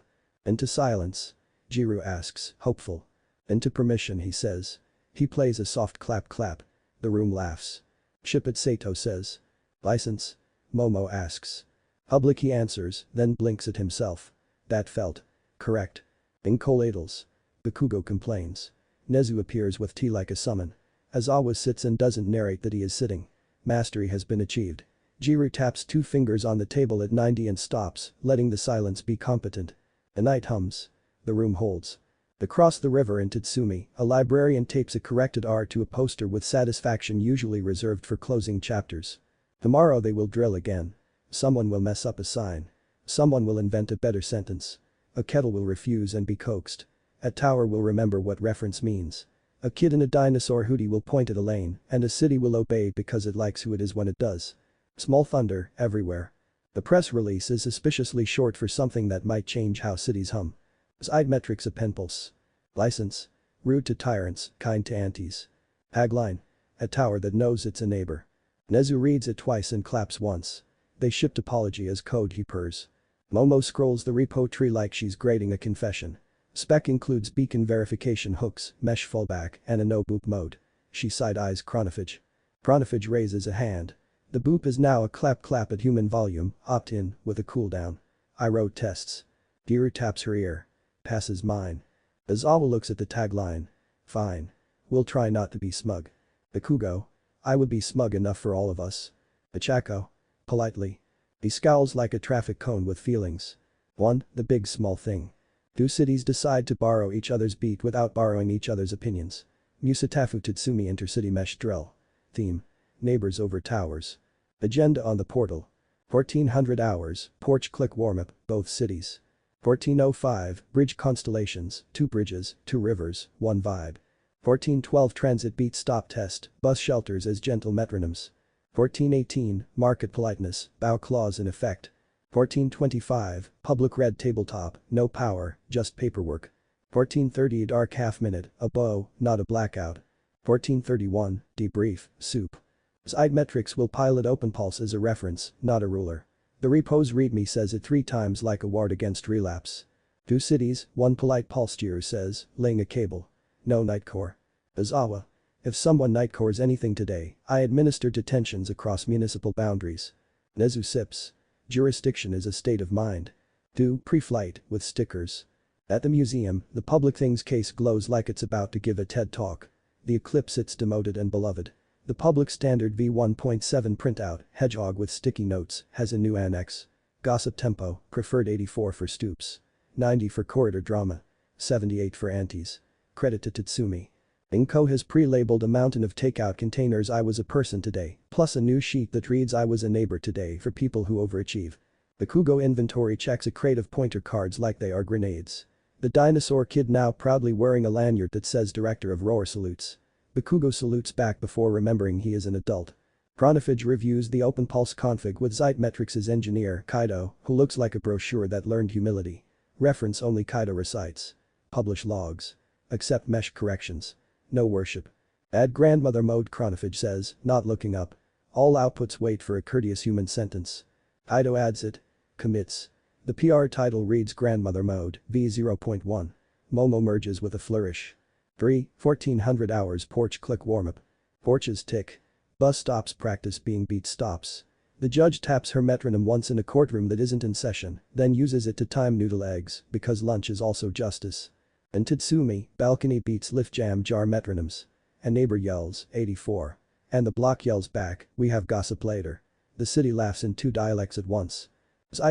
Into silence. Jiru asks, hopeful. Into permission he says. He plays a soft clap clap. The room laughs. Ship it Sato says. License? Momo asks. Public he answers, then blinks at himself. That felt. Correct. Inko ladles. Bakugo complains. Nezu appears with tea like a summon. Aizawa sits and doesn't narrate that he is sitting. Mastery has been achieved. Jiru taps 2 fingers on the table at 90 and stops, letting the silence be competent. A night hums. The room holds. Across the river in Tatsumi, a librarian tapes a corrected R to a poster with satisfaction usually reserved for closing chapters. Tomorrow they will drill again. Someone will mess up a sign. Someone will invent a better sentence. A kettle will refuse and be coaxed. A tower will remember what reference means. A kid in a dinosaur hoodie will point at a lane, and a city will obey because it likes who it is when it does. Small thunder, everywhere. The press release is suspiciously short for something that might change how cities hum. Metrics a penpulse. License. Rude to tyrants, kind to aunties. Tagline. A tower that knows it's a neighbor. Nezu reads it twice and claps once. They shipped apology as code he purrs. Momo scrolls the repo tree like she's grading a confession. Spec includes beacon verification hooks, mesh fallback, and a no boop mode. She side-eyes Chronifage. Chronifage raises a hand. The boop is now a clap at human volume, opt-in, with a cooldown. I wrote tests. Jiru taps her ear. Passes mine. Aizawa looks at the tagline. Fine. We'll try not to be smug. Bakugo. I would be smug enough for all of us. Ichako. Politely. He scowls like a traffic cone with feelings. 1. The big small thing. 2 cities decide to borrow each other's beat without borrowing each other's opinions. Musatafu Tatsumi intercity mesh drill. Theme. Neighbors over towers. Agenda on the portal. 1400 hours, porch click warm-up, both cities. 1405, bridge constellations, 2 bridges, 2 rivers, 1 vibe. 1412 transit beat stop test, bus shelters as gentle metronomes. 1418, market politeness, bow clause in effect. 1425, public red tabletop, no power, just paperwork. 1430 dark half minute, a bow, not a blackout. 1431, debrief, soup. Metrics will pilot OpenPulse as a reference, not a ruler. The repo's readme says it 3 times like a ward against relapse. 2 cities, 1 polite pulse Jiru says, laying a cable. No nightcore. Aizawa. If someone nightcores anything today, I administer detentions across municipal boundaries. Nezu sips. Jurisdiction is a state of mind. 2 pre-flight, with stickers. At the museum, the public things case glows like it's about to give a TED talk. The eclipse sits demoted and beloved. The public standard v1.7 printout, hedgehog with sticky notes, has a new annex. Gossip tempo, preferred 84 for stoops. 90 for corridor drama. 78 for aunties. Credit to Tatsumi. Inko has pre-labeled a mountain of takeout containers I was a person today, plus a new sheet that reads I was a neighbor today for people who overachieve. The Kugo inventory checks a crate of pointer cards like they are grenades. The dinosaur kid now proudly wearing a lanyard that says Director of Roar salutes. Bakugo salutes back before remembering he is an adult. Chronifage reviews the OpenPulse config with Zeitmetrics' engineer, Kaido, who looks like a brochure that learned humility. Reference only Kaido recites. Publish logs. Accept mesh corrections. No worship. Add grandmother mode Chronifage says, not looking up. All outputs wait for a courteous human sentence. Kaido adds it. Commits. The PR title reads Grandmother Mode, V0.1. Momo merges with a flourish. 1400 hours porch click warm-up. Porches tick. Bus stops practice being beat stops. The judge taps her metronome once in a courtroom that isn't in session, then uses it to time noodle eggs because lunch is also justice. And Tatsumi, balcony beats lift jam jar metronomes. A neighbor yells, 84. And the block yells back, we have gossip later. The city laughs in two dialects at once.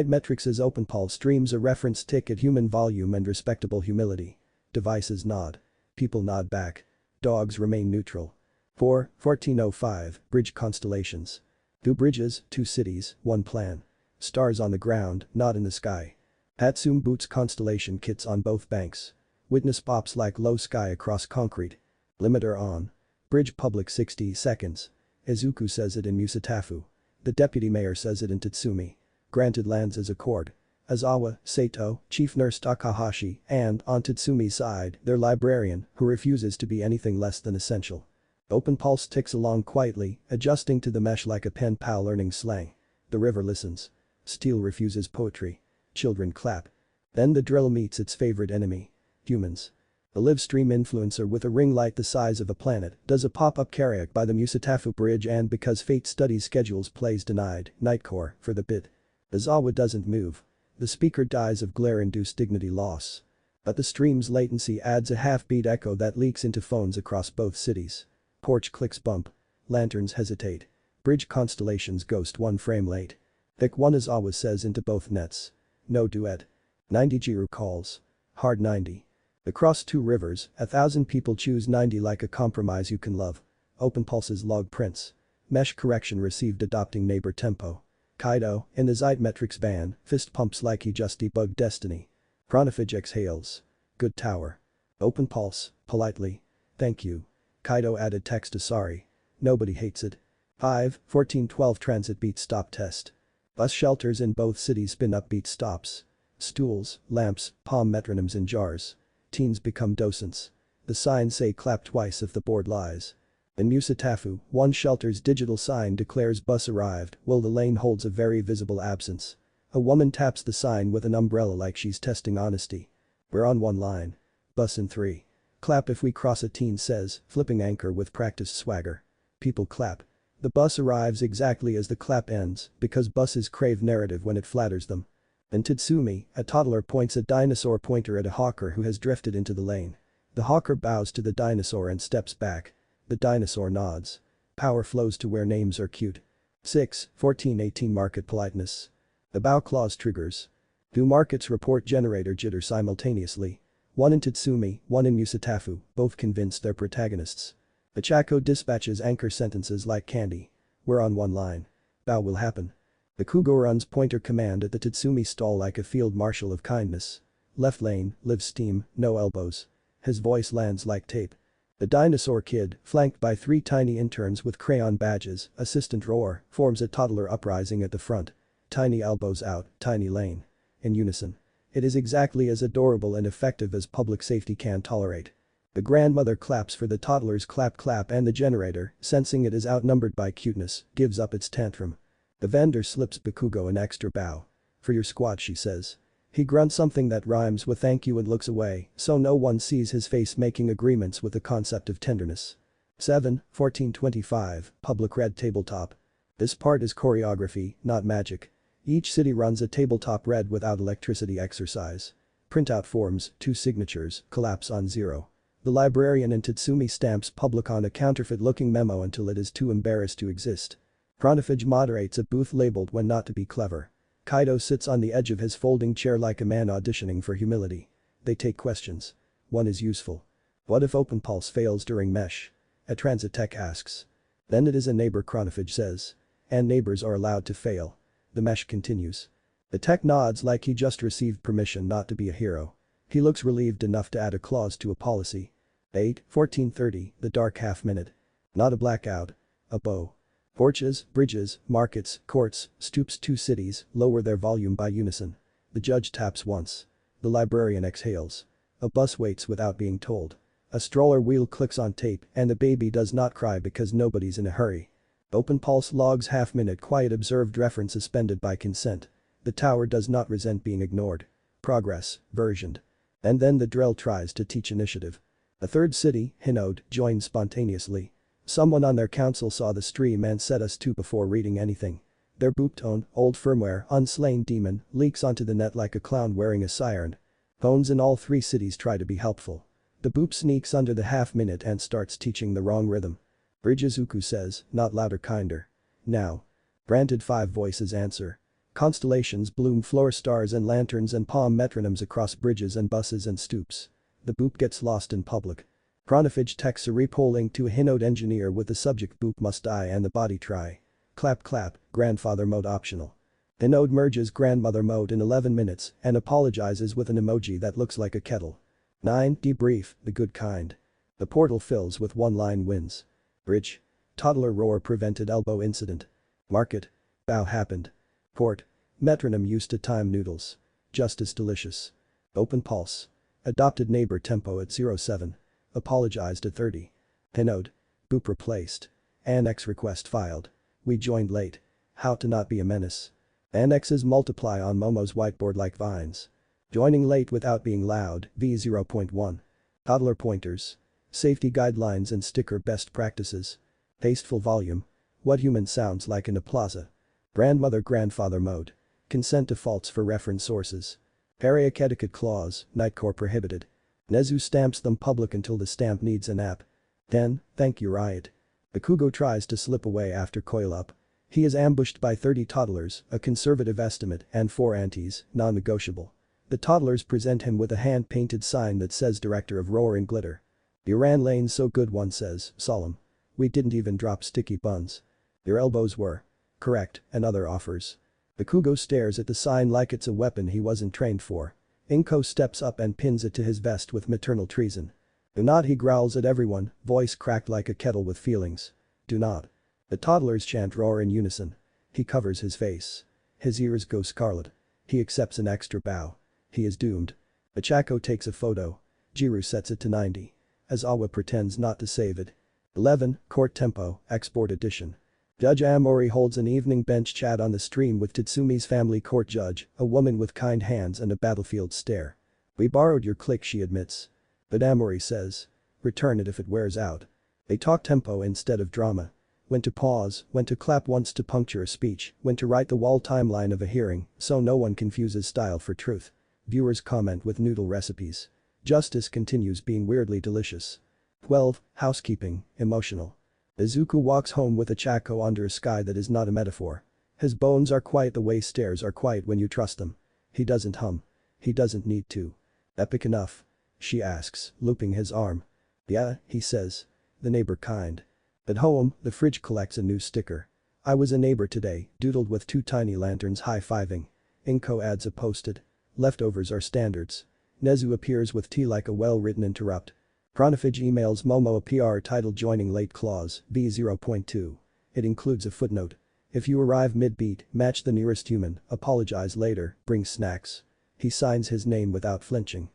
Metrics' OpenPulse streams a reference tick at human volume and respectable humility. Devices nod. People nod back. Dogs remain neutral. 1405, bridge constellations. 2 bridges, 2 cities, 1 plan. Stars on the ground, not in the sky. Hatsum boots constellation kits on both banks. Witness pops like low sky across concrete. Limiter on. Bridge public 60 seconds. Izuku says it in Musatafu. The deputy mayor says it in Tatsumi. Granted lands as accord. Aizawa, Sato, Chief Nurse Takahashi, and, on Tatsumi's side, their librarian, who refuses to be anything less than essential. OpenPulse ticks along quietly, adjusting to the mesh like a pen pal learning slang. The river listens. Steel refuses poetry. Children clap. Then the drill meets its favorite enemy. Humans. A live stream influencer with a ring light the size of a planet does a pop-up karaoke by the Musatafu bridge and because fate studies schedules plays denied, Nightcore, for the bit. Aizawa doesn't move. The speaker dies of glare-induced dignity loss. But the stream's latency adds a half-beat echo that leaks into phones across both cities. Porch clicks bump. Lanterns hesitate. Bridge constellations ghost 1 frame late. Thick 1 Aizawa says into both nets. No duet. 90 Jiru calls. Hard 90. Across 2 rivers, 1,000 people choose 90 like a compromise you can love. OpenPulse's log prints. Mesh correction received adopting neighbor tempo. Kaido, in the metrics ban, fist pumps like he just debugged destiny. Chronophage exhales. Good tower. OpenPulse, politely. Thank you. Kaido added text to sorry. Nobody hates it. 1412 transit beat stop test. Bus shelters in both cities spin up beat stops. Stools, lamps, palm metronomes in jars. Teens become docents. The signs say clap twice if the board lies. In Musatafu, one shelter's digital sign declares bus arrived while the lane holds a very visible absence. A woman taps the sign with an umbrella like she's testing honesty. We're on one line. Bus in 3. Clap if we cross, a teen says, flipping anchor with practiced swagger. People clap. The bus arrives exactly as the clap ends because buses crave narrative when it flatters them. And Tatsumi, a toddler, points a dinosaur pointer at a hawker who has drifted into the lane. The hawker bows to the dinosaur and steps back. The dinosaur nods. Power flows to where names are cute. 1418 market politeness. The bow clause triggers. 2 markets report generator jitter simultaneously. 1 in Tatsumi, 1 in Musatafu, both convince their protagonists. Achako dispatches anchor sentences like candy. We're on one line. Bow will happen. The Kugo runs pointer command at the Tatsumi stall like a field marshal of kindness. Left lane, live steam, no elbows. His voice lands like tape. The dinosaur kid, flanked by 3 tiny interns with crayon badges, assistant roar, forms a toddler uprising at the front. Tiny elbows out, tiny lane. In unison. It is exactly as adorable and effective as public safety can tolerate. The grandmother claps for the toddler's clap clap and the generator, sensing it is outnumbered by cuteness, gives up its tantrum. The vendor slips Bakugo an extra bow. For your squad, she says. He grunts something that rhymes with thank you and looks away, so no one sees his face, making agreements with the concept of tenderness. 1425, public red tabletop. This part is choreography, not magic. Each city runs a tabletop red without electricity exercise. Printout forms, 2 signatures, collapse on 0. The librarian in Tatsumi stamps public on a counterfeit-looking memo until it is too embarrassed to exist. Chronophage moderates a booth labeled when not to be clever. Kaido sits on the edge of his folding chair like a man auditioning for humility. They take questions. One is useful. What if OpenPulse fails during mesh? A transit tech asks. Then it is a neighbor, Chronophage says. And neighbors are allowed to fail. The mesh continues. The tech nods like he just received permission not to be a hero. He looks relieved enough to add a clause to a policy. 1430, the dark half-minute. Not a blackout. A bow. Porches, bridges, markets, courts, stoops, 2 cities, lower their volume by unison. The judge taps once. The librarian exhales. A bus waits without being told. A stroller wheel clicks on tape and the baby does not cry because nobody's in a hurry. Open pulse logs half-minute quiet observed reference suspended by consent. The tower does not resent being ignored. Progress, versioned. And then the drill tries to teach initiative. A third city, Hinode, joined spontaneously. Someone on their council saw the stream and set us to before reading anything. Their boop tone, old firmware, unslain demon, leaks onto the net like a clown wearing a siren. Phones in all three cities try to be helpful. The boop sneaks under the half-minute and starts teaching the wrong rhythm. Bridgezuku says, not louder kinder. Now. Granted 5 voices answer. Constellations bloom floor stars and lanterns and palm metronomes across bridges and buses and stoops. The boop gets lost in public. Chronophage texts a repolling to a Hinode engineer with the subject boop must die and the body try. Clap clap, grandfather mode optional. Hinode merges grandmother mode in 11 minutes and apologizes with an emoji that looks like a kettle. 9. Debrief, the good kind. The portal fills with one-line wins. Bridge. Toddler roar prevented elbow incident. Market. Bow happened. Port. Metronome used to time noodles. Justice delicious. Open pulse. Adopted neighbor tempo at 07. Apologized at 30. Hinode. Boop replaced. Annex request filed. We joined late. How to not be a menace. Annexes multiply on Momo's whiteboard like vines. Joining late without being loud, V0.1. Toddler pointers. Safety guidelines and sticker best practices. Tasteful volume. What human sounds like in a plaza. Grandmother-grandfather mode. Consent defaults for reference sources. Paraec etiquette clause, Nightcore prohibited. Nezu stamps them public until the stamp needs an app. 10. Thank you riot. Bakugo tries to slip away after coil up. He is ambushed by 30 toddlers, a conservative estimate, and 4 aunties, non-negotiable. The toddlers present him with a hand-painted sign that says Director of Roar in glitter. "You ran lane so good," one says, solemn. "We didn't even drop sticky buns. Your elbows were." Correct, another offers. Bakugo stares at the sign like it's a weapon he wasn't trained for. Inko steps up and pins it to his vest with maternal treason. "Do not," he growls at everyone, voice cracked like a kettle with feelings. "Do not." The toddlers chant roar in unison. He covers his face. His ears go scarlet. He accepts an extra bow. He is doomed. Achako takes a photo. Jiru sets it to 90. Aizawa pretends not to save it. 11. Court Tempo, Export Edition. Judge Amori holds an evening bench chat on the stream with Tatsumi's family court judge, a woman with kind hands and a battlefield stare. "We borrowed your clique," she admits. But Amori says. "Return it if it wears out." They talk tempo instead of drama. When to pause, when to clap once to puncture a speech, when to write the wall timeline of a hearing, so no one confuses style for truth. Viewers comment with noodle recipes. Justice continues being weirdly delicious. 12. Housekeeping, emotional. Izuku walks home with Achako under a sky that is not a metaphor. His bones are quiet the way stairs are quiet when you trust them. He doesn't hum. He doesn't need to. "Epic enough?" she asks, looping his arm. "Yeah," he says. The neighbor kind. At home, the fridge collects a new sticker. "I was a neighbor today," doodled with 2 tiny lanterns high-fiving. Inko adds a post-it. Leftovers are standards. Nezu appears with tea like a well-written interrupt. Chronophage emails Momo a PR titled Joining Late Clause, V0.2. It includes a footnote. "If you arrive mid-beat, match the nearest human, apologize later, bring snacks." He signs his name without flinching.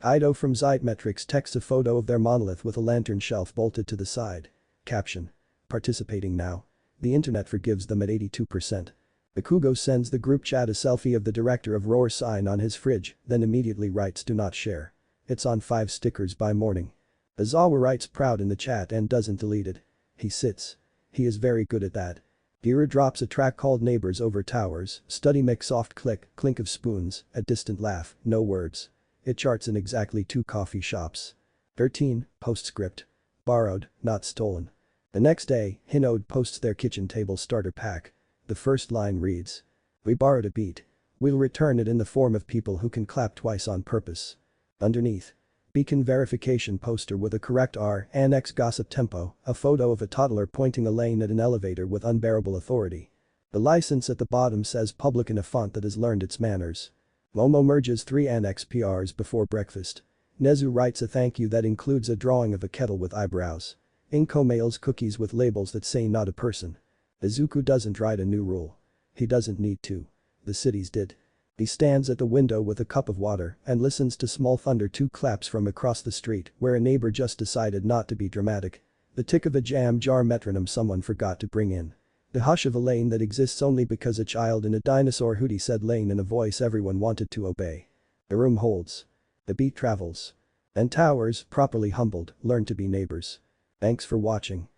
Ido from Zeitmetrics texts a photo of their monolith with a lantern shelf bolted to the side. Caption. "Participating now. The internet forgives them at 82%. Bakugo sends the group chat a selfie of the Director of Roar sign on his fridge, then immediately writes "Do not share." It's on 5 stickers by morning. Aizawa writes proud in the chat and doesn't delete it. He sits. He is very good at that. Gira drops a track called Neighbors Over Towers, study mix soft click, clink of spoons, a distant laugh, no words. It charts in exactly 2 coffee shops. 13. Postscript. Borrowed, not stolen. The next day, Hinode posts their kitchen table starter pack. The first line reads. "We borrowed a beat. We'll return it in the form of people who can clap twice on purpose." Underneath. Beacon verification poster with a correct R, annex gossip tempo, a photo of a toddler pointing a lane at an elevator with unbearable authority. The license at the bottom says public in a font that has learned its manners. Momo merges 3 annex PRs before breakfast. Nezu writes a thank you that includes a drawing of a kettle with eyebrows. Inko mails cookies with labels that say not a person. Izuku doesn't write a new rule. He doesn't need to. The cities did. He stands at the window with a cup of water and listens to small thunder 2 claps from across the street where a neighbor just decided not to be dramatic. The tick of a jam jar metronome someone forgot to bring in. The hush of a lane that exists only because a child in a dinosaur hoodie said lane in a voice everyone wanted to obey. The room holds. The beat travels. And towers, properly humbled, learn to be neighbors. Thanks for watching.